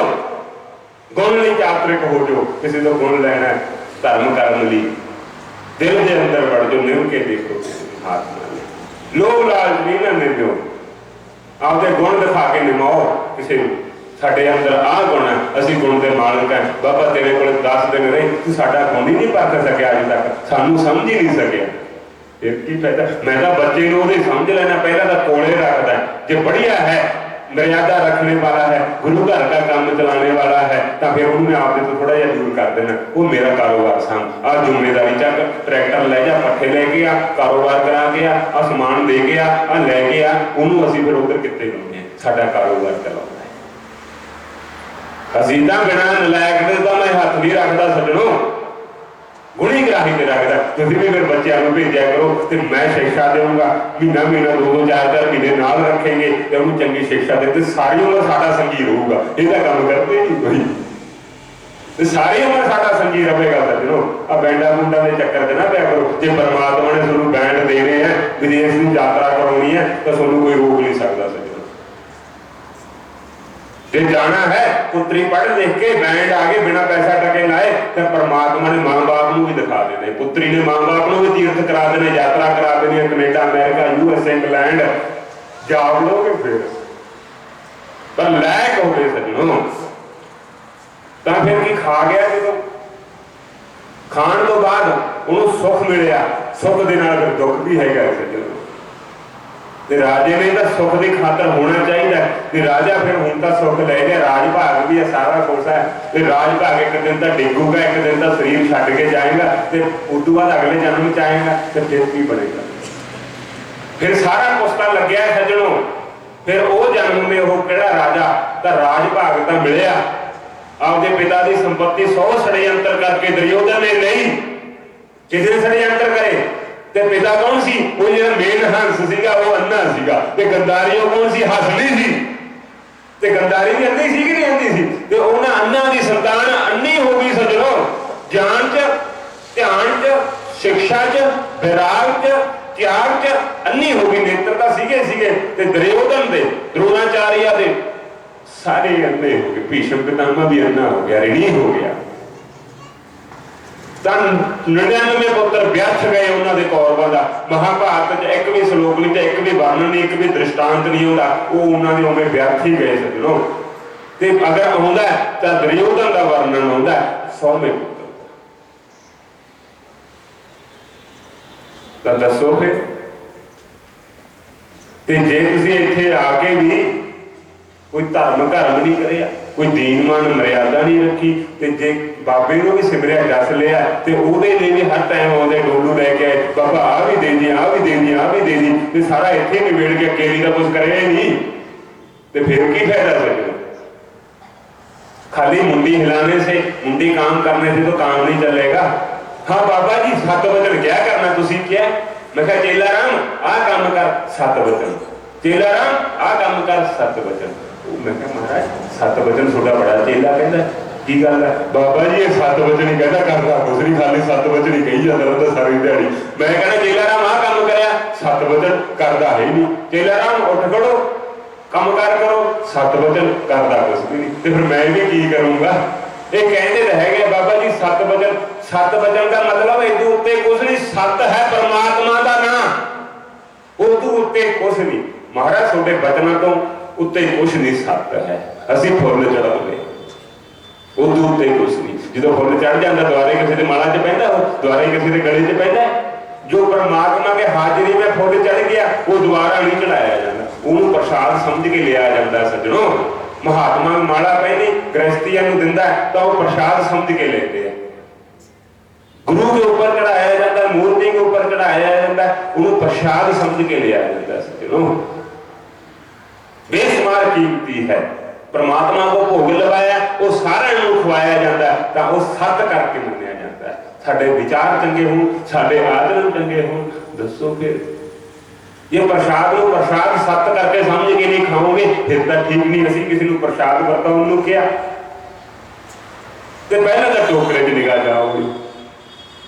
ਗੁਣ ਲਈ ਚਾਤਰਿਕ ਹੋ ਜਾਓ, ਕਿਸੇ ਤੋਂ ਗੁਣ ਲੈਣਾ ਧਰਮ ਕਰਨ ਲਈ ਦਿਲ ਦੇ ਅੰਦਰ ਵੜ ਜਾਓ, ਨਿਮ ਕੇ ਦੇਖੋ ਆਤਮਾ लोग लालच नहीं ना दिंदे, आपदे गुण दिखा के निमाओ किसी नूं, साडे अंदर आ गुण है, असीं गुण दे मालक है। बाबा तेरे कोल 10 दिन रहे, तू साडा गुण ही नहीं परख सकिया, अज तक सानू समझ ही नहीं सकिया। फिर की फायदा? मैं तो बच्चे नूं ओहदी समझ लेना, पहला तो कोले रखदा, जे बढ़िया है, मर्यादा रखने वाला है, गुरु घर का काम चलाने वाला है, तो फिर उन्हें आपके तो थोड़ा जिहा दूर कर देना। वो मेरा कारोबार संग आ जिम्मेदारी चक, ट्रैक्टर ले जा, पट्ठे लेके आ, कारोबार करा के आ समान दे के आ लैके आ, उन्होंने असीं फिर उधर कित्ते लाउने, साडा कारोबार चलाउंदा है। असीं तां बिना नलायक दे तां मैं हत्थ नहीं रखदा सज्जणों, गुणी ग्राही ते रखदा। तुसीं भी फिर बच्चों को भेजा करो, तो मैं शिक्षा दूंगा, महीना 2-2 4-4 महीने नाल रखेंगे, तो उन्होंने चंगी शिक्षा देते, सारी उम्र साडा संगी रहूगा। इहदा काम करते नहीं कोई, तो सारी उम्र साडा संगी रहेगा सज्जणों। आ बैंडा बूंडा के चक्कर च ना पिया करो। जे परमात्मा ने तुहानूं बैंड देने हैं, विदेश की यात्रा करवानी है, तो तुहानूं कोई रोक नहीं सकता सज्जणों। जे जाना है, पुत्री पढ़ लिख के बैंड आगे बिना पैसा टके लाए, तो परमात्मा ने मां बाप को भी दिखा देने, पुत्री ने मां बाप को भी तीर्थ करा देने, यात्रा करा देनी, कनेडा अमेरिका USA इंग्लैंड जाओ लोगे फिर, पर लैक हो गए सज्जणों। तो फिर की खा गया, जो खाण तो बाद उन्होंने सुख मिलिया, सुख के नाल फिर दुख भी है सज्जणों। ते राजे ने तो सुख की खातर होना चाहिए, कि राजा फिर हुण तां सुख ले गया, राज भाग भी है, सारा कुछ है, ते राज भाग एक दिन तो डिगूगा, एक दिन तो शरीर छड्ड के जाएगा, तो उस बाद अगले जन्म में आएगा, तो फिर की बनेगा? फिर सारा कुछ तो लग्या सज्जणों। फिर वो जन्म में वो किहड़ा राजा, तो राज भाग तो मिलिया, ਆਪਦੇ ਪਿਤਾ ਦੀ ਸੰਪत्ति 100 षड्यंत्र करके दुर्योधन ने नहीं, किसने षड्यंत्र करे? ते पिता कौन सी? वो जो मेन हंस सीगा वो अन्ना सीगा, ते गंधारी कौन सी? हसनी सी। ते गंधारी भी अन्नी सी कि नहीं अन्नी सी? ते उन्हें अन्ना की संतान अन्नी हो गई सजनो, ज्ञान च, ध्यान च, शिक्षा च, विराग च, त्याग च अन्नी हो गई। नेत्रता सीगे ते दुर्योधन दे, द्रोणाचार्य दे सारे अन्ने हो गए। भीष्म पितामह भी अन्ना हो गया, ऋणी हो गया। 99 पुत्र व्यर्थ गए उन्होंने कौरवों का। महाभारत एक भी श्लोक नहीं, एक भी वर्णन नहीं, एक भी दृष्टांत नहीं होता, वो उन्होंने उन्हें व्यर्थ ही गए सजनों। ते अगर आउंदा तो दुर्योधन का वर्णन आउंदा 100वें पुत्र। तो दसो फिर जे तुसीं इत्थे आके भी कोई धर्म नहीं करिया, कोई दीनमान मर्यादा नहीं रखी, तो जे बाबे को भी सिमरिया दस लिया तो वो भी हर टाइम आते डोलू लैके आए, बाबा आ भी दे दी, आ भी दे दी, आ भी दे दी, तो सारा इत्थे निबेड़ के अकेली का कुछ करे नहीं, तो फिर की फायदा सके? खाली मुंडी हिलाने से, मुंडी काम करने से तो काम नहीं चलेगा। हाँ बाबा जी 7 वचन क्या करना तुसी क्या? मैं कहा चेला राम आ काम कर 7 वचन, चेला राम आ काम कर 7 वचन। मैं कहा महाराज 7 वचन थोड़ा बड़ा चेला कहता की गल है? बाबा जी ये 7 वचन ही कहता, करता कुछ नहीं, खाली 7 वचन ही कही जाता रहता सारी दिहाड़ी। मैं कहना चेला राम आ काम कराया, 7 वचन करता है नहीं। चेला राम उठ खड़ो काम कार करो, 7 वचन करता कुछ भी नहीं, तो फिर मैं भी की करूंगा? ये कहते रह गए बाबा जी 7 वचन। 7 वचन का मतलब इदू उत्ते कुछ नहीं, 7 है परमात्मा का नाम, उदू उत्ते कुछ नहीं। महाराज छोटे वचनों तो उत्ते कुछ नहीं, 7 है। असी फुल चढ़ावे उदू उत्ते कुछ नहीं। जो फुल चढ़ जाता द्वारे किसी के माला च पैंदा, द्वारे किसी के गले च पैंदा। जो परमात्मा के हाजिरी में फुल चढ़ गया वो दोबारा नहीं चढ़ाया जाता, उन्होंने प्रसाद समझ के लिया जाता सज्जनों। महात्मा माला पहनी गृहस्थिया दिंदा तो वह प्रसाद समझ के लेते हैं। गुरु के ऊपर चढ़ाया जाता, मूर्ति के ऊपर चढ़ाया जाता, उन्होंने प्रसाद समझ के लिया जाता सज्जनों। बेशुमार कीमती है। परमात्मा को भोग लगाया वो सारा खुआया जाता है, तो वो 7 करके मनिया जाता है। साडे विचार चंगे हों, साडे आचरण चंगे हों, दसो फिर ये प्रसाद को प्रसाद 7 करके समझ के नहीं खाओगे फिर तो ठीक नहीं। असी किसी को प्रसाद वरताओ उन्होंने क्या तो पहले तो टोकरे च निगाह जाओगे,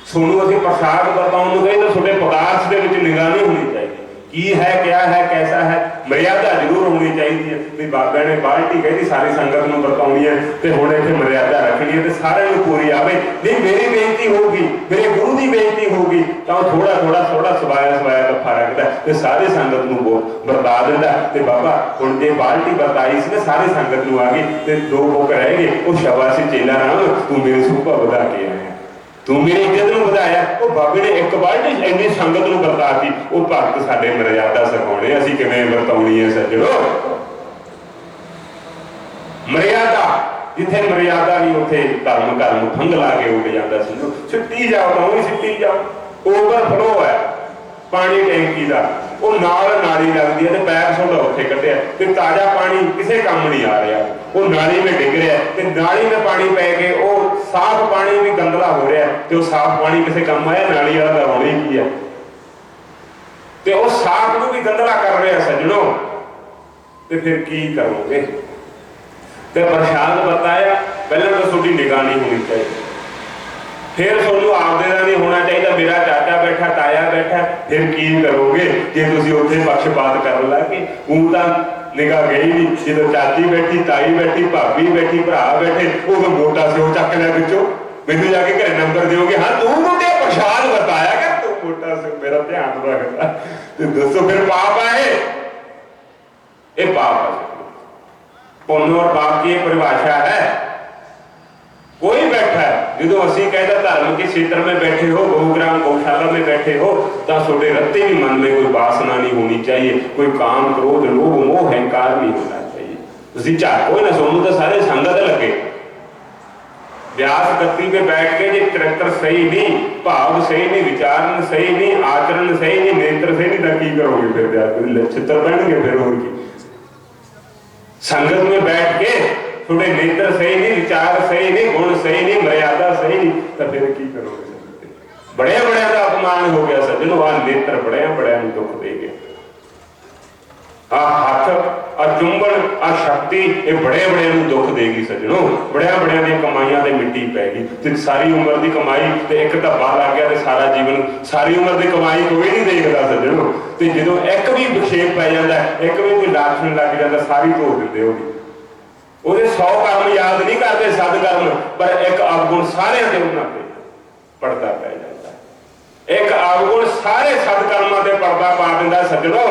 सोनू असी प्रसाद वरताओ उन्होंने कहे तो छोटे पदार्थ के निगाह नहीं होनी चाहिए। की है, क्या है, कैसा है, मर्यादा जरूर होनी चाहिए। भी बाबा ने बाल्टी कही सारी संगत में वरताउनी है तो हुण इत्थे मर्यादा रखनी है तो सारे पूरी आवे। नहीं मेरी बेइज्जती होगी, मेरे गुरु की बेइज्जती होगी तो थोड़ा सवाया लफा रखता तो सारी संगत को वरता देता। तो बाबा हुण जे बाल्टी वरताई सी सारी संगत को आ गई तो 2 बुक रह गए, वो शाबाशी चेला राम तू मेरी सूपा वधा के आया, तू मेरी इज्जत को बढ़ाया। वो बाबे ने एक बाल्टी इन्नी संगत को वरता दी, वो भगत साडे मर्यादा सिखाने असीं किवें वरताउणी है सज्जणों। मर्यादा जिथे मर्यादा नहीं उथे धर्म घर्म फंग ला के उड़ जाता। सुनो सिੱਟੀ जाओ तो भी सिੱਟੀ जाओ, ओवरफ्लो है पानी टैंकी का, वो नाल नाली लगती है तो पैप छोटा उत्थे कटिया तो ताजा पानी किसी काम नहीं आ रहा, वो नाली में डिग रहा है तो नाली में पानी पै के वो साफ पानी भी गंदला हो रहा है तो साफ पानी किसी काम आया, नाली वाला तो होना ही है तो वो साफ को भी गंदला कर रहा सज्जनों। तो फिर की करोगे? तो प्रसाद बताया पहले तो थोड़ी निगाह नहीं होनी चाहिए, फिर थोनू आपदे का नहीं होना चाहिए मेरा चाचा बैठा ताया बैठा, फिर की करोगे जे तुसीं उत्थे पक्षपात कर लगे। ऊं तां निगाह गई नहीं, जो चाची बैठी, ताई बैठी, भाभी बैठी, भरा बैठे, वो तो मोटा से चक लिया पिछों, मैनू जाके घरे नंबर दोगे, हाँ तू मुझे प्रसाद बताया कर, तू मोटा से मेरा ध्यान रखता। तो दसो फिर पाप है? ये पाप है। पुण्य और पाप की परिभाषा है। कोई बैठा है जो असी कहता धर्म के क्षेत्र में बैठे हो, बहुग्राम गौशाला में बैठे हो तो छोटे रत्ते भी मन में कोई वासना नहीं होनी चाहिए, कोई काम क्रोध लोभ मोह अहंकार नहीं होना चाहिए। तुसी झाको ना सोनू तो सारे संगत लगे व्यास गति पे बैठ के जो चरित्र सही नहीं, भाव सही नहीं, विचारण सही नहीं, आचरण सही नहीं, नेत्र सही नहीं तो की करोगे? फिर चित्र बनेंगे फिर और की संगत में बैठ के थोड़े नेत्र सही नहीं, विचार सही नहीं, गुण सही नहीं, मर्यादा सही नहीं, तो फिर की करोगे? बड़े बड़े का अपमान हो गया सज्जनों। आ नेत्र बड़े बड़े दुख दे गए, आ हाथ आ चुंबन आ शक्ति ये बड़े बड़े दुख देगी सज्जनों। बड़े बड़े दी कमाइयां ते मिट्टी पैगी ते सारी उम्र की कमाई ते एक धब्बा लग गया ते सारा जीवन, सारी उम्र की कमाई कोई नहीं देखता सज्जनों। ते जो एक भी विक्षेप पै जाता, एक भी कोई लाछन लग जाता, सारी धो दिंदे ਉਹਦੇ 100 कर्म याद नहीं करते सद कर्म, पर एक अवगुण सारे के उन्होंने पड़ता पै जाता है। एक अवगुण सारे सद कर्मां ते पर्दा पा दिंदा सज्जनों।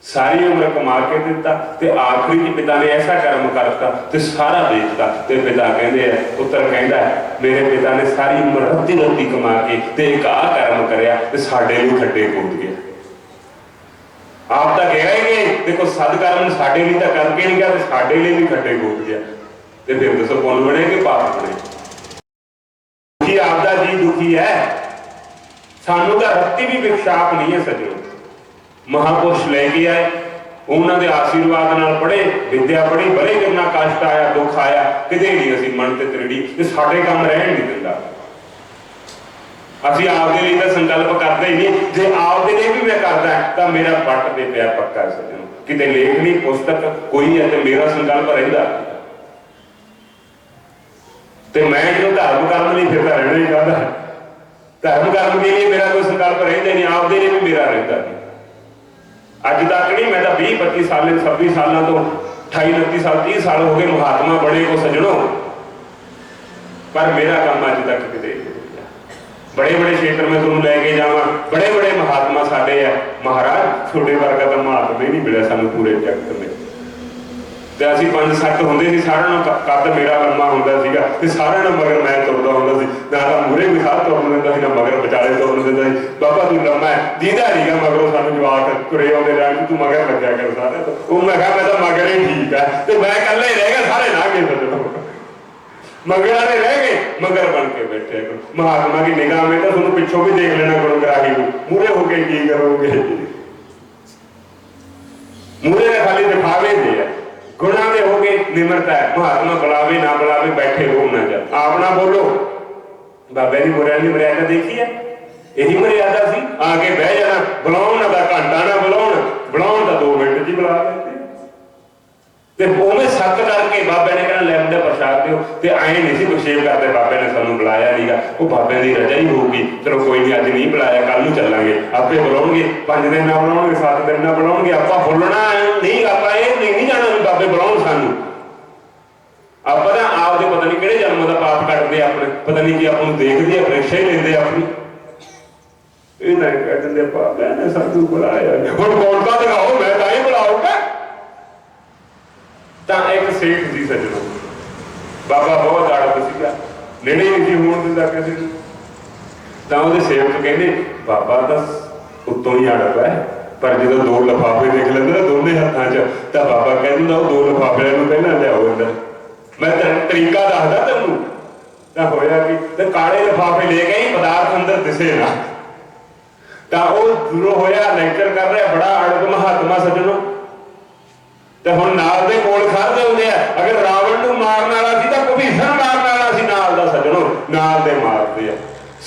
सारी उम्र कमा के दिता ते आखिरी च पिता ने ऐसा कर्म करता ते सारा बेचता ते पिता कहते हैं, पुत्र कहता है मेरे पिता ने सारी उम्र रत्ती रत्ती कमा के ते एक आ कर्म करया ते साडे भी खड्डे कूद गया। आप तो कह रहे कि देखो सद कर्म साडे लिए तो करके नहीं गया, साडे लिए भी खड्डे कूद गया, तो फिर दसो पुण्य बने कि पाप बने? दुखी आपदा जी दुखी है, सानू तो रत्ती भी विक्षाप नहीं है सज्जनों। महापुरुष लेके आए, उन्होंने आशीर्वाद नाल पढ़े, विद्या पढ़ी, भले कितना कष्ट आया, दुख आया, किते नहीं असीं मन ते त्रिड़ी ते साडे काम रहन नहीं दिंदा। असीं आपदे लिए तो संकल्प करते ही नहीं, जे आपदे लिए भी मैं करदा तो मेरा पट ते पिया पक्का सज्जनों। किते लेखनी पुस्तक कोई है तो मेरा संकल्प रहिंदा ते मैं जो धर्म कर्म नहीं फिर रहना ही चाहता है। धर्म कर्म के लिए मेरा कोई संकल्प रहिंदा नहीं, आपदे लिए भी मेरा रहिंदा नहीं। अज तक नहीं, मैं तो 20-25 साल 26 सालों तो 28-29 साल 30 साल हो गए महात्मा बने को सज्जनों, पर मेरा काम अज तक किते बड़े बड़े क्षेत्र में तुम लैके जावा, बड़े बड़े महात्मा साडे है। महाराज छोटे वर्गा तो महात्मा ही नहीं मिला सानू पूरे जगत में। ते असीं 5-7 हुंदे सी, सारिआं नालों कद मेरा लम्मा हुंदा सीगा ते सारिआं नालों मगर मैं तुरदा हुंदा सी, ना तां मूहरे कोई साथ तुरन दिंदा सी, ना मगर विचाले तुरन दिंदा सी। बाबा तू लम्मा है, दीदा नहींगा मगरों सानू जवाक तुरे आउंदे रहण, तू मगर लग्गिआ कर सारे। ਉਹ मैं कहा मैं तो मगर ही ठीक है, तो मैं कल्ला ही रह गया, सारे ना गए सज्जनों, मगर वाले रह गए, मगर बन के बैठे। महात्मा की निगाह में तो तुम पिछों भी देख लेना करो, ग्राही को मूरे होके की करोगे? मूरे ने खाली दिखावे दे है, गुणा दे हो गए निमरता है। महात्मा बुलावे ना बुलावे बैठे हो ना जा, आप ना बोलो। बाबे की मुरैनी मर्यादा देखी है, यही मर्यादा सी, आके बह जाना, बुलाउण ना घंटा ना बुलाउण, बुलाउण तो 2 मिनट जी बुला लेते। सत करके बाबे ने कहना लैंदे प्रसाद दो, तो आए नहीं सी विक्षेप करते, बाबे ने सानू बुलाया नहीं गा, वो बाबे की रजा ही होगी, चलो कोई नहीं अज नहीं बुलाया कल नूं चलांगे, आपे बुलाउणगे, 5 दिन ना बुलाउणगे, 7 दिन ना बुलाउणगे, आपां बोलना नहीं, आपां ये नहीं जाना भी बाबे बुलाउण सानू। आपां तां आपदे पता नहीं किहड़े जन्म दा पाप कटदे अपने, पता नहीं कि आपां नूं देखदे आ, परीक्षा ही लेंदे अपनी। ये ना कह दिंदे बाबे ने सानू बुलाया, हुण कौनता दिखाओ, मैं तां ही बुलाऊंगा। एक सेठ सी सज्जनों, बाबा बहुत आड़त सीगा, नेड़े नहीं सी होण दिंदा किसी नूं। तां उहदे सेवक कहंदे बाबा तां उत्तों ही आड़त है, पर जो 2 लिफाफे देख लेंदे ना दोने हत्थां 'च, तां बाबा कहंदा वो 2 लिफाफिਆਂ ਨੂੰ ਪਹਿਲਾਂ ਲਿਆਓ अंदर, मैं तरीका दसदा तैनूं। तां होया कि ते काले लिफाफे ले गए, पदार्थ अंदर दिसे ना, तां ਉਹ दूरों होया लेक्चर कर रहा बड़ा आड़त महात्मा सज्जनों। तो हुण नाल दे कोल खड़दे हुंदे आ, अगर रावण नूं मारन वाला सी तां भीषण मारन वाला सी नाल दा सज्जनों, नाल दे मारदे आ।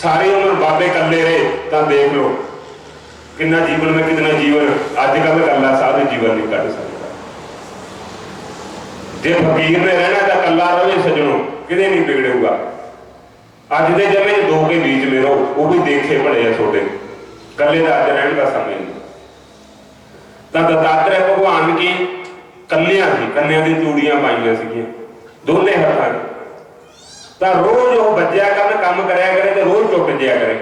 सारी उम्र बाबे कल्ले रहे, तां देख लो कितना जीवन में कितना जीवन अजकल कल्ला साधु जीवन नहीं कट सकता। जे फकीर ने रहना तां कल्ला रहे सज्जनों, किते नहीं बिगड़ेगा। अज दे जमे 2 के बीच में रहो, वो भी देखे बड़े आ छोटे, कल्ले दा अज रहन का समय नहीं। तां दत्तात्रेय भगवान की कन्या थी, कन्या दी चूड़ियां पाईयां सीगियां दोने हत्थां 'ਚ, तां रोज वो बज्जिया करन, काम करया करे ते रोज टुट जिया करे।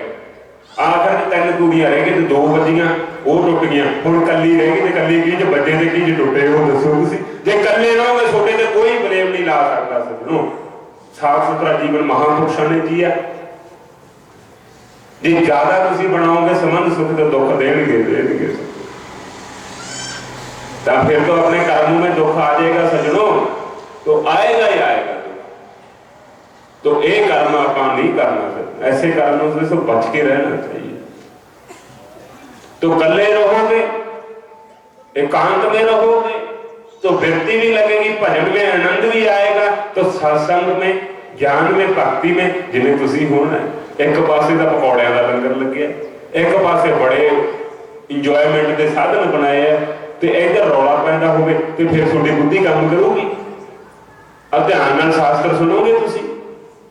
आखिर 3 चूड़ियां रह गई ते 2 बजियां, वो टुट गईयां, हुण कल्ली रह गई ते कल्ली की 'च बज्जे ते की 'च टुटे, वो दसो तुसीं। जे कल्ले रहोगे छोटे ते कोई ब्लेम नहीं ला सकदा सज्जनों। साफ सुथरा जीवन महापुरुषां ने जिया। जे ज्यादा तुसीं बनाओगे संबंध सुख ते दुख देणगे, तो फिर तो अपने कर्मों में दुख आ जाएगा सज्जनों, तो आएगा ही आएगा। तो एक कर्म आप नहीं करना चाहिए, ऐसे कर्मों से सब बच के रहना चाहिए। तो कल्ले रहोगे, एकांत में रहोगे, तो वृत्ति भी लगेगी, भजन में आनंद भी आएगा, तो सत्संग में, ज्ञान में, भक्ति में जिन्हें तुसी होना है। एक पासे तो पकौड़ियां का लंगर लगे, एक पासे बड़े इंजॉयमेंट के साधन बनाए है, तो इधर रौला पैदा होवे तो फिर थोड़ी बुद्धि काम करूगी। ध्यान नाल शास्त्र सुनोगे तुसी,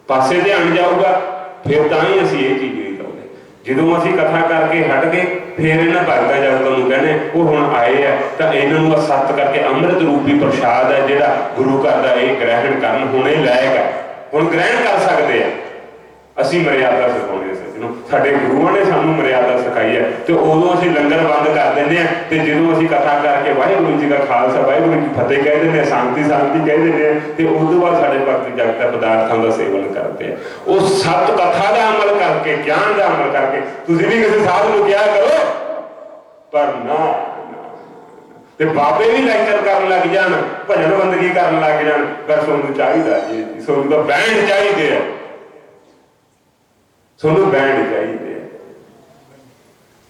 पासे ध्यान जाऊगा, फिर तो ही असीं ये चीज़ नहीं करोगे। जो असीं कथा करके हट गए, फिर इन्हां भगतां जगतां नूं कहने वो हुण आए है, तो इन्हां नूं सत्त करके अमृत रूपी प्रसाद है जिहड़ा गुरु घर दा ये ग्रहण करन हुणे लायक है, हुण ग्रहण कर सकते हैं। असीं मर्यादा सिखाउने सज्जनों, साडे गुरुआं ने सानूं मर्यादा सिखाई है, तो उदों असीं लंगर बंद कर दिंदे आ, ते जदों असीं कथा करके वाहिगुरू जी का खालसा वाहिगुरू जी की फतेह कह दिंदे आ, शांति शांति कह दिंदे आ, ते उदों बाद साडे भगत जगत पदार्थां दा सेवन करते हैं। वो सत कथा दा अमल करके, ज्ञान दा अमल करके, तुसीं भी किसी साधु नूं किहा करो, पर ना ते बाबे भी लेक्चर करन लग जाण, भजन बंदगी करन लग जाण, पर सोनू चाहिदा जी, सोनू दा बैंड चाहिदे है, सोनू बैंड चाहिए,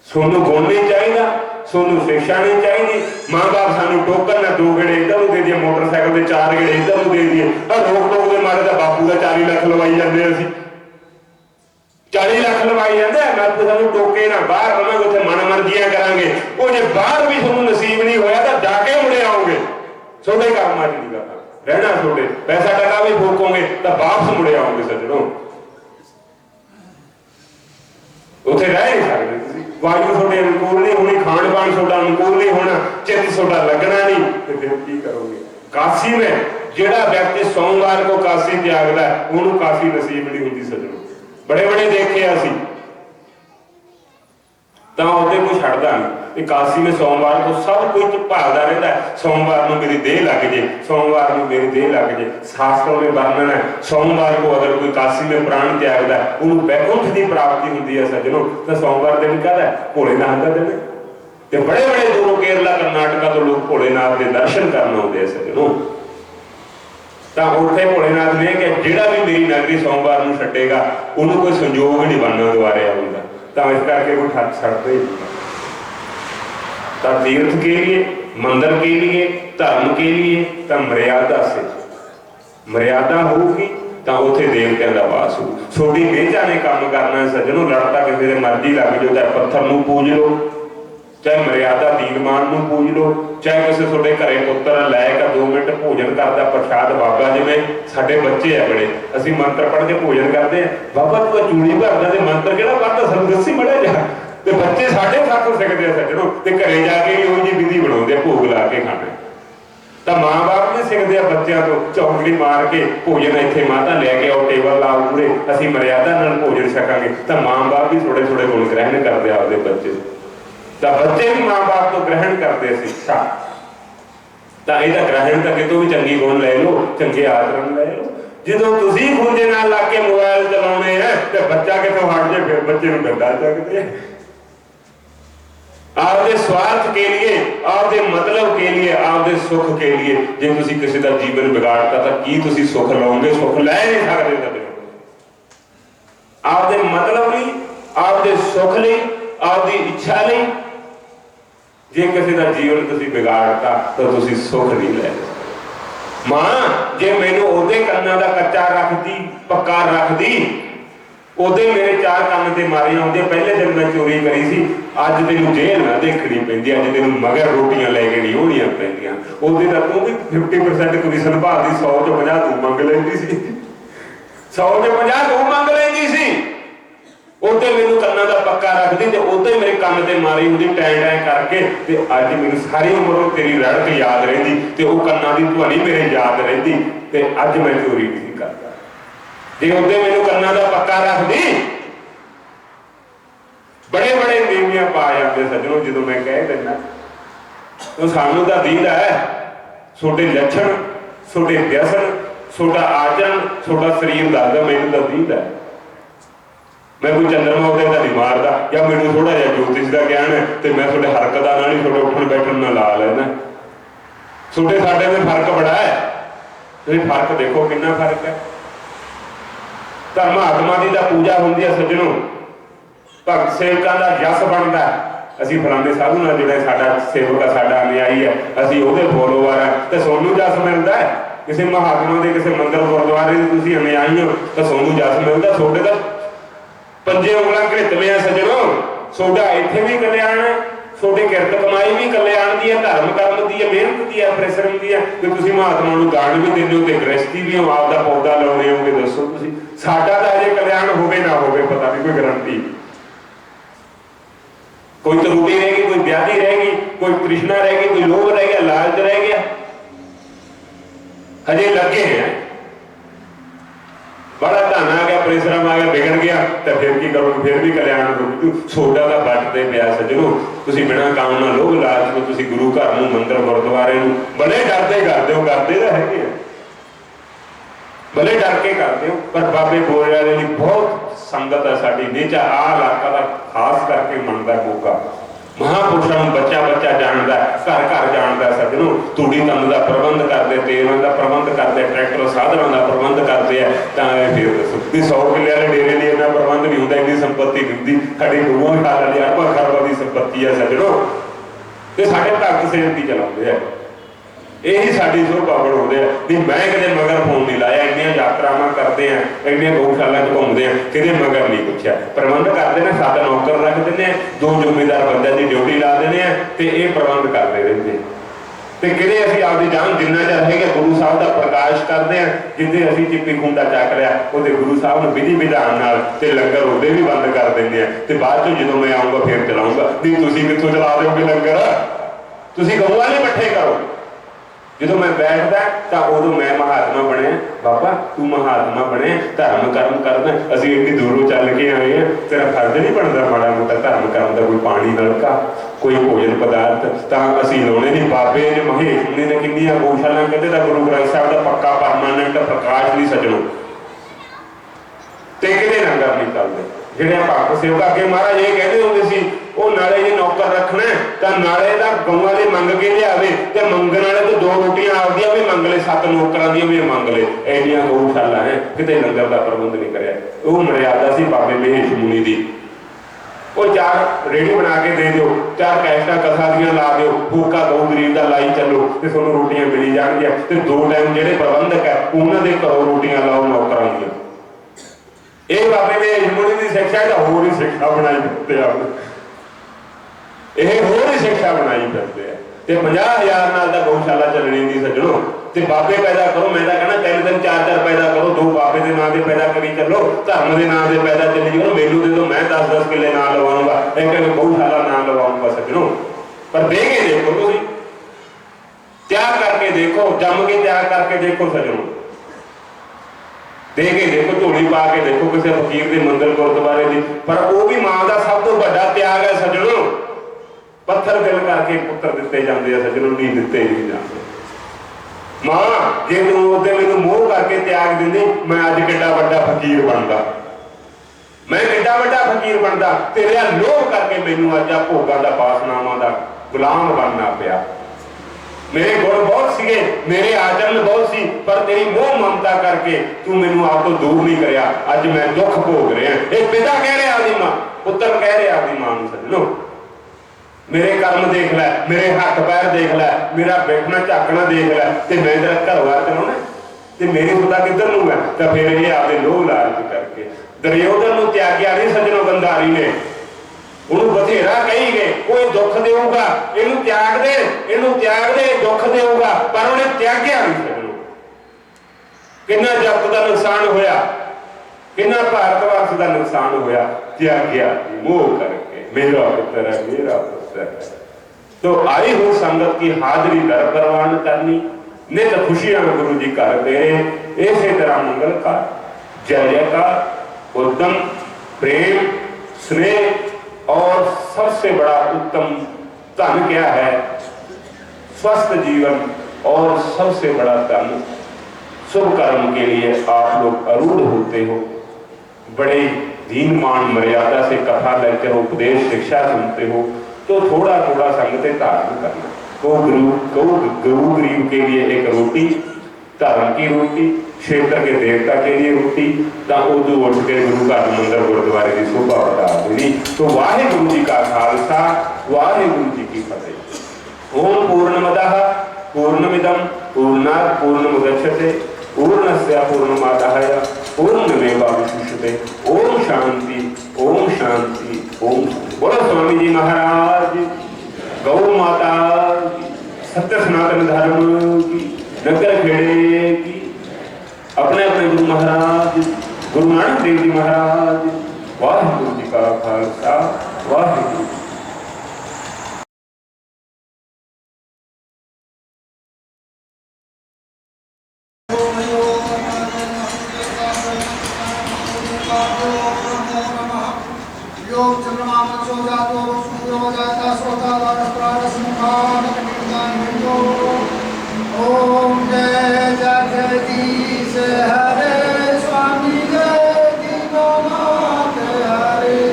सोनू गुण नहीं चाहिए, सोनू शिक्षा नहीं चाहिए। माँ बाप सानू टोकन ना, 2 गेड़े इधर दे दिए, मोटरसाइकिल के 4 गेड़े इधर दे दिए, रोक टोक के मारे तो बापू का 40 लाख लवाई जाते, असीं 40 लाख लवाई जाते, बापू सानू टोके ना, बाहर रवांगे उत्थे मन मर्जियां करांगे, वो जे बाहर भी सोनू नसीब नहीं होया तो जाके मुड़े आओगे, छोटे काम आज नहीं करना रहना, छोटे पैसा टका भी फूकोगे तो वापस मुड़े आओगे सज्जनों, उत्थे रह नहीं सकते तुसीं। वायु थोड़े अनुकूल नहीं होनी, खान पान थोड़ा अनुकूल नहीं होना, चित्त थोड़ा लगना नहीं, तो फिर की करोगे। काशी में जिहड़ा व्यक्ति सोमवार को काशी त्यागदा है, उन्होंने काशी नसीब नहीं होती सज्जनों, बड़े बड़े देखे असीं, तो ਉਹਦੇ ਕੋਈ ਛੱਡਦਾ नहीं। काशी में सोमवार को सब कुछ भालदा रहता है, सोमवार को मेरी देह लग जाए, सोमवार को मेरी देह लग जाए। शास्त्रों में वर्णन है, सोमवार को अगर कोई काशी में प्राण त्यागदा है, उन्होंने वैकुंठ की प्राप्ति होती है सज्जनों। तो सोमवार दिन कहता है भोलेनाथ का दिन है, तो बड़े बड़े दूरों केरला कर्नाटका तो लोग भोलेनाथ के दर्शन करने आते हैं सज्जनों। तो उत्थे भोलेनाथ ने कि जिहड़ा भी मेरी नगरी सोमवार को छड्डेगा, उन्होंने कोई संजोग नहीं बनना दोबारे आऊँगा, तो इस करके कोई छड्डदे ही नहीं। तो तीर्थ के लिए, मंदिर के लिए, धर्म के लिए, तो मर्यादा से, मर्यादा होगी तो उत्थे देवतियां का वास हो। छोटी मेजा ने काम करना है सज्जनों, लड़ता किसी के मर्जी लग जाओ, चाहे पत्थर नूं पूज लो, चाहे मर्यादा दीनमान नूं पूज लो, चाहे किसी थोड़े घरे पुत्र लैके 2 मिनट भोजन करता प्रसाद बाबा, जिवें साडे बच्चे है बड़े, असीं मंत्र पढ़ के भोजन करते हैं, बाबा तू चूड़ी भरदा ते मंत्र किहड़ा पढ़दा सानूं दस्सी मड़ा जा, ते बच्चे साढ़े साथों सिखते हैं सज्जनों, ते घरे जाके भी उही विधि बनाउंदे भोग ला के खाना। तो माँ बाप भी सिखते हैं बच्चों को, चौकड़ी मार के भोजन इत्थे माता लैके आओ, टेबल लाओ पूरे, असीं मर्यादा नाल भोजन छकांगे, तो माँ बाप भी थोड़े थोड़े गुण ग्रहण करते आपदे बच्चे, तो बच्चे भी माँ बाप तो ग्रहण करते शिक्षा। तो यह ग्रहण करके तो भी चंगी गुण ले लो, चंगे आचरण ले लो। जो तुसीं खुंजे नाल ला के मोबाइल चलाने हैं, तो बच्चा कितों हट जाए, फिर बच्चे नूं गंदा चकते हैं। आपके स्वार्थ के लिए, आपके मतलब के लिए, आपके सुख के लिए, जो तुसीं किसी का जीवन बिगाड़ता तो की तुसीं सुख लाओगे? सुख लै नहीं सकते। आपके मतलब नहीं, आपके सुख नहीं, आपकी इच्छा नहीं, जे किसी का जीवन तुसीं बिगाड़ता तो तुसीं सुख नहीं लै सकते। मां जे मैनू ओदे कन्ना दा कच्चा रखदी, पक्का रखदी, ओदे मेरे 4 कंन ते मारियां आउंदियां, पहले दिन मैं चोरी करी सी, अज तेनू जेल ना देखनी पैंदी, अज तेनू मगर रोटियां लैके नहीं होणियां पैंदियां, ओदे तां तूं भी 50% कमीशन भालदी, 100 चों 50 तूं मंग लैंदी सी, 100 चों 50 तूं मंग लैंदी सी। ओदे मैनू कन्ना दा पक्का रखदी, ते ओदे मेरे कंन ते मारी हुंदी टैं टैं करके, ते अज मैनू सारी उम्र तेरी रड़क याद रहिंदी, ते ओह कन्ना दी ध्वनि मेरे याद रहिंदी, ते अज मैं चोरी नहीं करदा। जे उदे मैनू कन्ना दा पक्का रखदी, बड़े बड़े नीवियां पा जाते सज्जनों। जो मैं कह दिना तो सानू तो दीदा है, छोटे लक्षण, छोटे व्यसन, छोटा आचरण, छोटा शरीर दसदा, मैनू तो दीदा है। मैं कोई चंद्रमा उदय का नहीं मारदा, या मैनू थोड़ा जिहा ज्योतिष का ज्ञान है, तो मैं थोड़े हरकत नाल ही थोड़े उठण बैठण नाल ला लैना। छोटे साडे में फर्क बड़ा है, तुसीं फर्क देखो कितना फर्क है। धर्म आत्मा की तो पूजा होंगी है सज्जनों, भगत सेवकों का जस बनता है, ਅਸੀਂ ਫਲਾਣੇ ਸਾਧੂ ਨਾਲ ਜਿਹੜਾ ਸਾਡਾ ਸੇਵਕ ਆ, ਸਾਡਾ ਅਨੁਯਾਈ ਹੈ, ਅਸੀਂ ਉਹਦੇ ਫੋਲੋਵਰ ਆ, ਤੇ ਸੋਨੂੰ ਜਸ ਮਿਲਦਾ ਹੈ। ਕਿਸੇ ਮਹਾਤਮਾ ਦੇ ਕਿਸੇ ਮੰਦਰ ਗੁਰਦੁਆਰੇ ਦੇ ਤੁਸੀਂ ਅਨੁਯਾਈ ਹੋ ਤਾਂ ਸੋਨੂੰ ਜਸ ਮਿਲਦਾ। ਤੁਹਾਡੇ ਤਾਂ ਪੰਜੇ ਉਂਗਲਾਂ ਘਿਰਤਵੇਂ ਆ ਸੱਜਣੋ। ਤੁਹਾਡਾ ਇੱਥੇ ਵੀ ਕਲਿਆਣ ਹੈ, ਤੁਹਾਡੀ ਕਿਰਤ ਕਮਾਈ ਵੀ ਕਲਿਆਣ ਦੀ ਹੈ, ਧਰਮ ਕਰਮ ਦੀ ਹੈ, ਮਿਹਨਤ ਦੀ ਹੈ, ਪਰਿਸ਼ਰਮ ਦੀ ਹੈ, ਤੇ ਤੁਸੀਂ ਮਹਾਤਮਾ ਨੂੰ ਦਾਨ ਵੀ ਦਿੰਦੇ ਹੋ ਤੇ ਗ੍ਰਸਤੀ ਵੀ ਹੋ, ਆਪਦਾ ਪੌਦਾ ਲਾਉਣੇ ਹੋਗੇ। ਦੱਸੋ ਤੁਸੀਂ, ਸਾਡਾ ਤਾਂ ਅਜੇ ਕਲਿਆਣ ਹੋਵੇ ਨਾ ਹੋਵੇ ਪਤਾ ਨਹੀਂ, ਕੋਈ ਗਰੰਟੀ। ਕੋਈ ਤਰੂਟੀ ਰਹਿ ਗਈ, ਕੋਈ ਵਿਆਧੀ ਰਹਿ ਗਈ, ਕੋਈ ਤ੍ਰਿਸ਼ਨਾ ਰਹਿ ਗਈ, ਕੋਈ ਲੋਭ ਰਹਿ ਗਿਆ, ਲਾਲਚ ਰਹਿ ਗਿਆ, ਹਜੇ ਲੱਗੇ ਹੈ। बड़ा धन आ गया, परिश्रम आ गया, बिगड़ गया तो फिर की करोगे, फिर भी कल्याण करोगे। सोडा का बटते पिया सज्जनों, तुसीं बिना काम ना लोभ लालच को तुसीं गुरु घर नूं, मंदिर गुरुद्वारे नूं बड़े डरते करते हो, करते तो है भले डर के करते हो, पर बाबे बोरे वाले लिए बहुत संगत है साडी नीचा आ इलाका का खास करके मनता मौका। महापुरुषों बच्चा बच्चा जानता है, घर घर जानता है सज्जनों। तूड़ी तंद का प्रबंध करते, तेलों का प्रबंध करते, ट्रैक्टर साधनों का प्रबंध करते हैं, तो फिर 100 किले वाले डेरे लिए इतना प्रबंध नहीं होता, इन्नी संपत्ति नहीं होती। साड़ी गुरुओं खाल वाली अरबों खरबों की संपत्ति है सज्जनों, तो साढ़े भगत सेवक ही चलाते हैं। यही साड़ी शोभा बढ़ाते हैं। नहीं मैं कदे मगर फोन नहीं लाया, इन्नियां यात्रावां करते हैं, इन्नियां गौशाला च घूमते हैं, किते मगर नहीं पूछा। प्रबंध करते हैं, सादा नौकर रख देते हैं, 2 जिम्मेदार बंदे की ड्यूटी ला देने हैं, तो ये प्रबंध करते रहते हैं। तो किते असीं आपदी जान जिन्ना चर है गुरु साहब का प्रकाश करते हैं, जिद्दे असीं चिप्पी खुंडा चक लिया उहदे गुरु साहब ने विधि विधान नाल ते लंगर उहदे भी बंद कर देंगे हैं, तो बाद चों जदों मैं आऊँगा फिर चलाऊँगा। नहीं तुसीं कित्थों चला दोगे लंगर, तुसीं गऊ वाले पट्ठे करो। जो मैं बैठता तो उदों मैं महात्मा बने, बाबा तू महात्मा बने, धर्म कर्म करना, असीं इन्नी दूरों चल के आए हैं, तेरा फर्ज नहीं बनता माड़ा मोटा धर्म कर्म का, कोई पानी नलका, कोई भोजन पदार्थ तो असीं लाउणे नहीं। बाबे ने महेश मुनि ने किन्नियां गौशाला कहते तो गुरु ग्रंथ साहब का पक्का परमानेंट प्रकाश नहीं सजणो, ते किते लंगर नहीं चलते। ਜਿਹੜੇ ਭਗਤ ਸੇਵਕ ਅੱਗੇ ਮਹਾਰਾਜ ਇਹ ਕਹਿੰਦੇ ਹੁੰਦੇ ਸੀ, ਉਹ ਨਾਲੇ ਜੇ ਨੌਕਰ ਰੱਖਣਾ ਤਾਂ ਨਾਲੇ ਦਾ ਗਊਆਂ ਦੇ ਮੰਗ ਕੇ ਲਿਆਵੇ, ਤੇ ਮੰਗਣ ਵਾਲੇ ਤੋਂ 2 ਰੋਟੀਆਂ ਆਪਦੀਆਂ ਵੀ ਮੰਗ ਲੈ, 7 ਨੌਕਰਾਂ ਦੀਆਂ ਵੀ ਮੰਗ ਲੈ। ਐਡੀਆਂ ਗਊਸ਼ਾਲਾ ਹੈ, ਕਿਤੇ ਲੰਗਰ ਦਾ ਪ੍ਰਬੰਧ ਨਹੀਂ ਕਰਿਆ। ਉਹ ਮਰਿਆਦਾ ਸੀ ਬਾਬੇ ਮਹੇਸ਼ ਮੁਨੀ ਦੀ। ਉਹ 4 ਰੇੜੀ ਬਣਾ ਕੇ ਦੇ ਦਿਓ, 4 ਕੈਸਟਾਂ ਕਥਾ ਦੀਆਂ ਲਾ ਦਿਓ, ਫੂਕਾ ਗਊ ਗਰੀਬ ਦਾ ਲਾਈ ਚੱਲੋ, ਤੇ ਤੁਹਾਨੂੰ ਰੋਟੀਆਂ ਮਿਲੀ ਜਾਣਗੀਆਂ। ਤੇ 2 ਟਾਈਮ ਜਿਹੜੇ ਪ੍ਰਬੰਧਕ ਹੈ ਉਹਨਾਂ ਦੇ ਘਰੋਂ ਰੋਟੀਆਂ ਲਾਓ ਨੌਕਰਾਂ ਦੀਆਂ। ਇਹ ਬਾਬੇ ਮਹੇਸ਼ ਮੁਨੀ ਦੀ ਸਿੱਖਿਆ ਤਾਂ ਹੋਰ ਹੀ ਸਿੱਖਿਆ ਬਣਾਈ ਫਿਰਦੇ ਆ, ਇਹ ਹੋਰ ਹੀ ਸਿੱਖਿਆ ਬਣਾਈ ਫਿਰਦੇ ਆ। ਤੇ 50,000 ਨਾਲ ਤਾਂ ਗਊਸ਼ਾਲਾ ਚੱਲਣੀ ਨਹੀਂ ਸੱਜਣੋ। ਤੇ ਬਾਬੇ ਪੈਦਾ ਕਰੋ, ਮੈਂ ਤਾਂ ਕਹਿਣਾ 3-3 4-4 ਪੈਦਾ ਕਰੋ, 2 ਬਾਬੇ ਦੇ ਨਾਂ ਦੇ ਪੈਦਾ ਕਰੀ ਚੱਲੋ, ਧਰਮ ਦੇ ਨਾਂ ਦੇ ਪੈਦਾ ਚੱਲੀ ਜਾਓ। ਮੈਨੂੰ ਦੇ ਦਿਓ, ਮੈਂ 10-10 ਕਿੱਲੇ ਨਾਂ ਲਵਾਉਂਗਾ, ਇੱਕ ਗਊਸ਼ਾਲਾ ਨਾਂ ਲਵਾਉਂਗਾ ਸੱਜਣੋ। ਪਰ ਦੇ ਕੇ ਦੇਖੋ, ਤੁਸੀਂ ਤਿਆਗ ਕਰਕੇ ਦੇਖੋ, ਜੰਮ ਕੇ ਤਿਆਗ ਕਰਕੇ ਦੇਖੋ ਸੱਜਣੋ, दे के देखो, झोली पा के देखो किसी फकीर के मंदिर गुरुद्वारे की। पर वो भी मां का सब तो बड़ा त्याग है सज्जनों। पत्थर दिल करके पुत्र दिते जाते हैं सज्जनों, नहीं दिते नहीं जाते। मां जे तू उसे मैनू मोह करके त्याग देंदी, मैं अज किड्डा वड्डा फकीर बनता, मैं किड्डा वड्डा फकीर बनता, तेरे लोभ करके मैनू अज आ भोगां दा वासनावां दा गुलाम बनना पिया। मेरे गुण बहुत सीगे, मेरे आचरण बहुत सी, पर तेरी मोह ममता करके तू मैनू आप तो दूर नहीं करया, अज मैं दुख भोग रहा। एक पिता कह रहा आपकी मां, पुत्र कह रहा आपकी मां नूं सज्जणो, मेरे कर्म देख लै, मेरे हथ पैर देख लै, मेरा बैठना झाकना देख लै, ते मैं तेरा घर बार चलाउणा ते मेरी सुधा किधर नूं है। तो फिर ये आपदे लोभ लालच करके दुर्योधन नूं त्याग्या नहीं सज्जणो गंधारी ने, ਉਹਨੂੰ ਬਥੇਰਾ ਕਹੀ ਗਏ, ਕੋਈ ਦੁੱਖ ਦੇਊਗਾ, ਇਹਨੂੰ ਤਿਆਗ ਦੇ, ਇਹਨੂੰ ਤਿਆਗ ਦੇ, ਦੁੱਖ ਦੇਊਗਾ, ਪਰ ਉਹਨੇ ਤਿਆਗਿਆ ਨਹੀਂ ਸੱਜਣੋ। ਕਿੰਨਾ ਜਗਤ ਦਾ ਨੁਕਸਾਨ ਹੋਇਆ, ਕਿੰਨਾ ਭਾਰਤ ਵਰਸ਼ ਦਾ ਨੁਕਸਾਨ ਹੋਇਆ, ਤਿਆਗਿਆ ਮੋਹ ਕਰਕੇ। ਮੇਰਾ ਪੁੱਤਰ ਹੈ, ਮੇਰਾ ਪੁੱਤਰ है। तो आई हुई संगत की हाजरी दर परवान करनी, नित खुशियां गुरु जी कर दे, ऐसे तरह मंगल का जय जयकार उद्यम प्रेम स्नेह। और सबसे बड़ा उत्तम धन क्या है? स्वस्थ जीवन। और सबसे बड़ा धन शुभ कर्म के लिए आप लोग अरूढ़ होते हो, बड़े दीन मान मर्यादा से कथा लेकर उपदेश शिक्षा सुनते हो, तो थोड़ा थोड़ा संगते धारण करना। गौ गरीब के लिए एक रोटी, धर्म की रोटी, क्षेत्र के देवता के लिए रोटी, तो उदू उठ के गुरु घर मंदिर गुरुद्वारे की शोभा बढ़ा देनी। तो वाहिगुरु जी का खालसा, वाहिगुरु जी की फतेह। ओम पूर्णमदः पूर्णमिदं पूर्णात् पूर्णमुदच्यते पूर्णस्य पूर्णमादाय पूर्णमेवावशिष्यते। ओम शांति, ओम शांति, ओम शांति। बोलो स्वामी जी महाराज, गौ माता की, सत्य सनातन धर्म की, नगर खेड़े की, अपने अपने गुरु महाराज गुरु नानक देव जी महाराज, वाहिगुरु जी का खालसा, वाहिगुरु। ओम जय जगदीश हरे स्वामी जय दीननाथ हरे।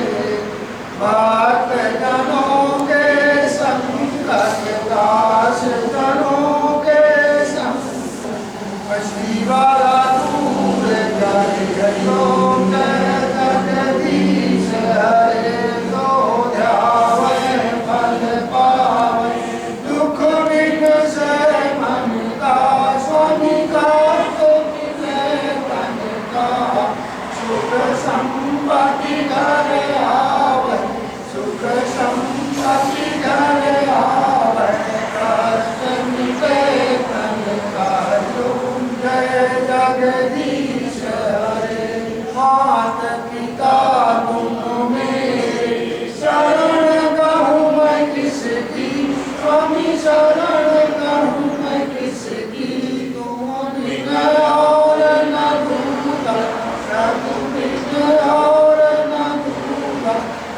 भक्त जनों के संकट दास जनों के संकट शिवाला दूर करे। ओम जय जगदीश हरे तो ध्यावे फल पावे दुख बिन से मन का स्वामी का तो मिले तन का। सुख संपत्ति घर आवे, सुख संपत्ति घर आवे, कष्ट मिटे तन का। तुम जय जगदीश हरे। मात पिता तुम मेरे शरण कहूँ मैं किसकी, स्वामी शरण कहूँ मैं किसकी। तुम बिन और न दूंगा, प्रभु बिन और न दूंगा,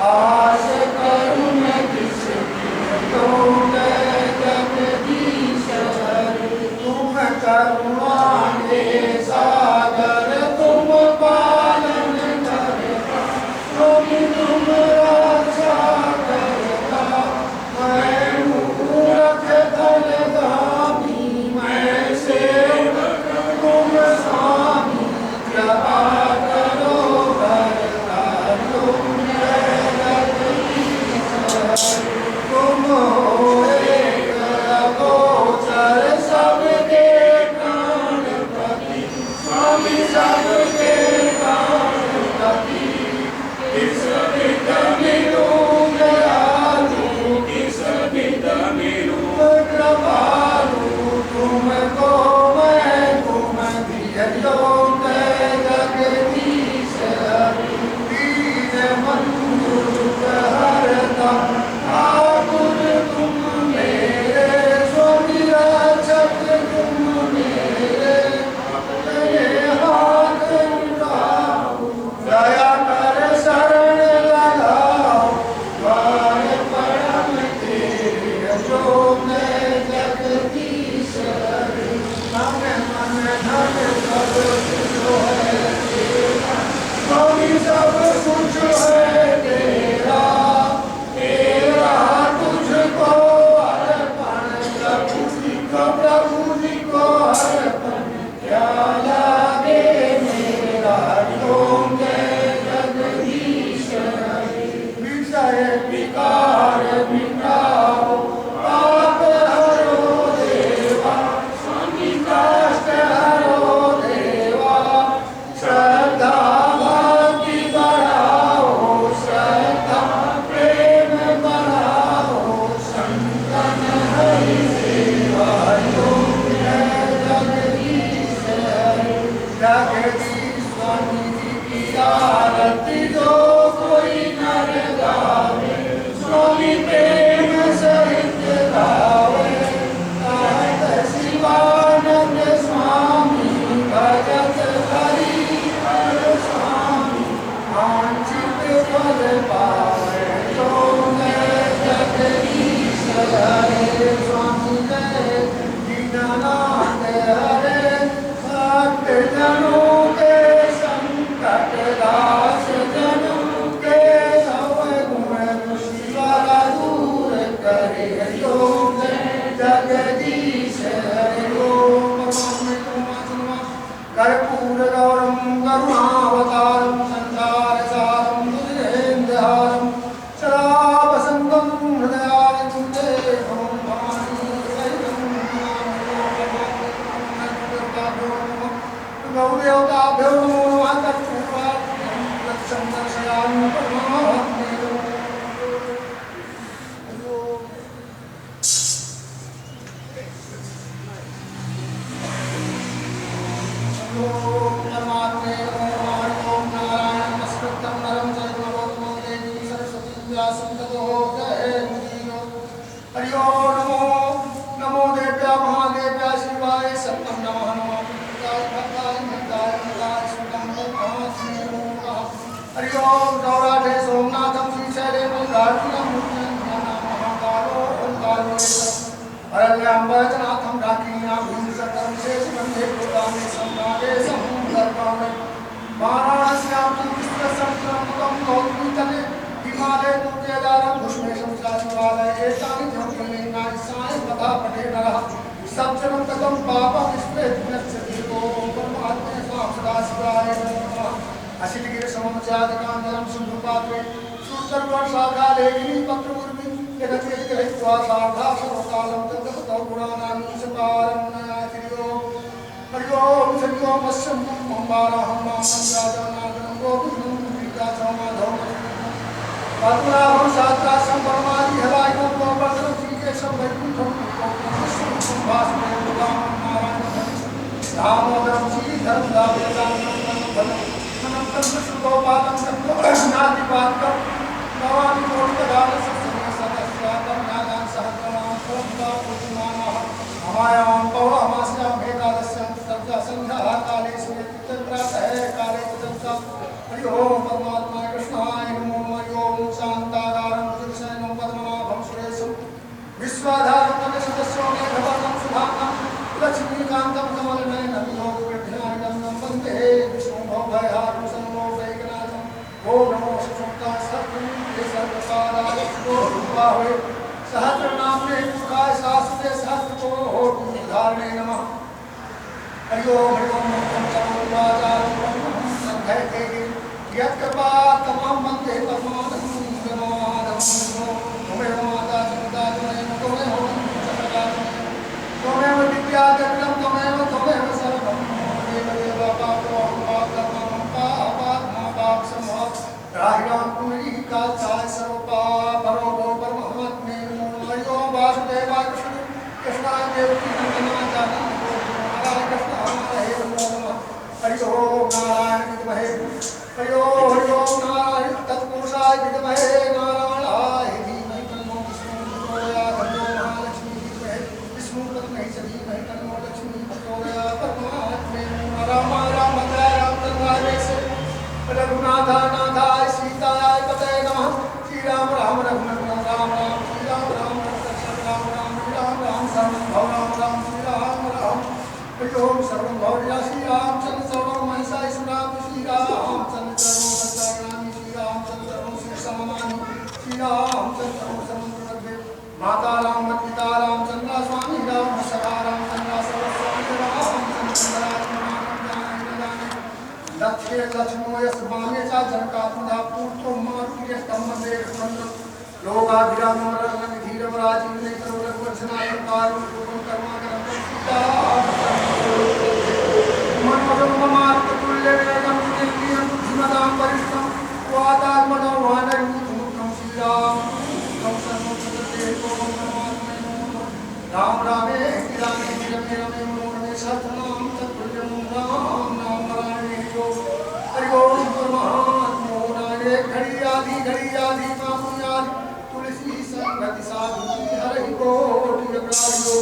आस करूँ मैं किसकी। तुम जय जगदीश हरे। तुम करुणा के सागर, तुम पालन करता, स्वामी तुम रक्षा करता। मैं मूरख दलगामी, मैं सेवक तुम स्वामी, कृपा करो भरता। तुम जय जगदीश हरे। तुम हो एक अगोचर सबके प्राणपति, स्वामी सबके प्राणपति। किस विध मिलूं दयालु, किस विध मिलूं कृपालु। तुमको मैं तुम दियो जय जगदीश हरे। दीन बंधु हरता ठाकुर तुम मेरे, स्वामी रक्षक तुम मेरे। अपने हाथ उठाओ, दया कर शरण लगाओ, द्वार परम तेरे जो मैं जगदीश हरे। मन मन धन सब कुछ है तेरा, स्वामी सब कुछ है तेरा। तेरा तुझको अर्पण, प्रभु जी को अर्पण। क्या लागे मेरा तुम जय जगदीश हरे। विषय विकार मिटाओ, पाप हरो देवा, स्वामी कष्ट हरो देवा। श्रद्धा भक्ति बढ़ाओ, श्रद्धा प्रेम बढ़ाओ, संतन हरि सेवा। तुम जय जगदीश हरे। जगदीश स्वामी जी की आरती जो कोई नर गावे, स्वामी प्रेम सहित गावे। कहत शिवानंद स्वामी भजत हरि हर स्वामी, वांछित फल पावे। तुम जय जगदीश हरे। स्वामी जय दीननाथ हरे। भक्त जनों के संकट दास जनों के सब गुण शिवाला दूर करे। तुम जय जगदीश हरे। ओम कर हरि ओम नमो नमो देव्या महादेव्या शिवाय सत्यम नमः नमः भक्ताय भक्ताय भक्ताय भक्ताय सुतम महात्मे नमः हरि ओम गौराठे सोमनाथम श्रीशैले मल्लिकार्जुनम मूर्तिं महाकालो ओंकारो अरण्यांबरनाथम राकीयां भीमसकरं शेषवंदे भूतानि सम्राटे समुद्रपाणे वाराणस्यां तु विश्वसंक्रमकं गौतमीतले हिमालय तु केदारं भुष्मेशं चाशिवालय एतानि ज्योतिर्लिङ्गानि सायं तथा पठे नरः सज्जनं ततं पापं विस्मृत्य ओम परमात्मे स्वां सदाशिवाय नमः अशितगिरिसमं चादिकान्तरं सिन्धुपात्रे सूत्रवर्षाकालेखिनी पत्रमुर्मि यदचेतयित्वा सार्धा सर्वकालं तद्गतो गुणानां सपारं नयाति हरि ओम हरि ओम अस्यं मंबाराहं मामं राजानागनं गोविन्दं पीताचमाधवं पद्मनाभं शास्त्रासं परमादि हलायुं गोवर्धनं श्रीकेशं वैकुण्ठं विष्णुं वासुदेवं रामं नारायणं दामोदरं श्रीधरं दामोदरं अनन्तं विष्णुगोपालं नातिपात्रं नमामि कोटिकगानसंस्थानं सदस्यातं नागां सहस्रनाम परम्परा पूजिमानः अमायां पौर्णमास्यां एकादश्यां तथा संध्याः काले सूर्यतिथ्यप्रातः काले तथा हरि ओम परमात्मा कृष्णाय नमो हरि ओम शान्ताकारं भुजगशयनं पद्मनाभं सुरेशं विश्वाधारं तमसदस्यो मेघवर्णं शुभांगं लक्ष्मीकान्तं कमलनयनं योगविज्ञानगम्यं वन्दे विष्णुं भयहारं सर्वलोकैकनाथं ओम नमो शिवसुताय सर्वं सर्वपादाय शुभोरुपावे सहस्रनाम्ने पुरुषाय शाश्वते सहस्रकोटिधारिणे नमः हरि ओम तमोवाचारं संघयते यत्कृपातमं वन्दे परमानन्दं त्वमेव माता पिता त्वमेव त्वमेव विद्याजनकं त्वमेव सर्वं देव पापं पापात्मपापसमः राहिणां पुण्डरीकाचार्य सर्वपापरो परमात्मे नमो हरि ओम वासुदेवाय कृष्णाय देवकी नन्दनाय कृष्णाय नमो नमः हरि ओम नारायण विद्महे हरि ओम नारायण तत्पुरुषाय विद्महे नारायणाय धीमहि तन्नो विष्णुः प्रचोदयात् हरि ओम महालक्ष्मी विद्महे विष्णुः तस्मै च धीमहि तन्नो लक्ष्मीः प्रचोदयात् परमात्मे नमः राम राम जय राम चन्द्राय से रघुनाथाय सीताय पतये नमः श्री राम राम रघुनंदन राम राम श्री राम राम राम राम राम राम सर्वं भव राम राम श्री राम राम हरि ओम सर्वं भवया श्री रामचंद्र सर्वं महिषाय सुराम श्री रामचंद्र सर्वं सत्याग्रामी श्री रामचंद्र सर्वं श्री समानि श्री रामचंद्र सर्वं समन्वये माता राम पिता रामचंद्र स्वामी राम सखा रामचंद्र सर्वस्वामी रामचंद्र लक्ष्य लक्ष्मो यस्माने च जनकात्मदा पूर्तो मारुतिय स्तंभे मंत्र लोकाभिरामरं धीरवराजीवने करुणवर्षणाय कारुण्यं कर्माकरं सीता मनोजं ममात्तुल्यवेगं दिव्यं बुद्धिमतां वरिष्ठं वातात्मनो वानरमुखं श्रीराम राम रामे रामे रमे रमे मनोरमे सतनाम तत्पुरुषं राम नाम नारायणे जो हरि ओम परमात्मो नारे घड़ी आदि मामुनि आदि तुलसी संगति साधु हरि कोटि अपराधियो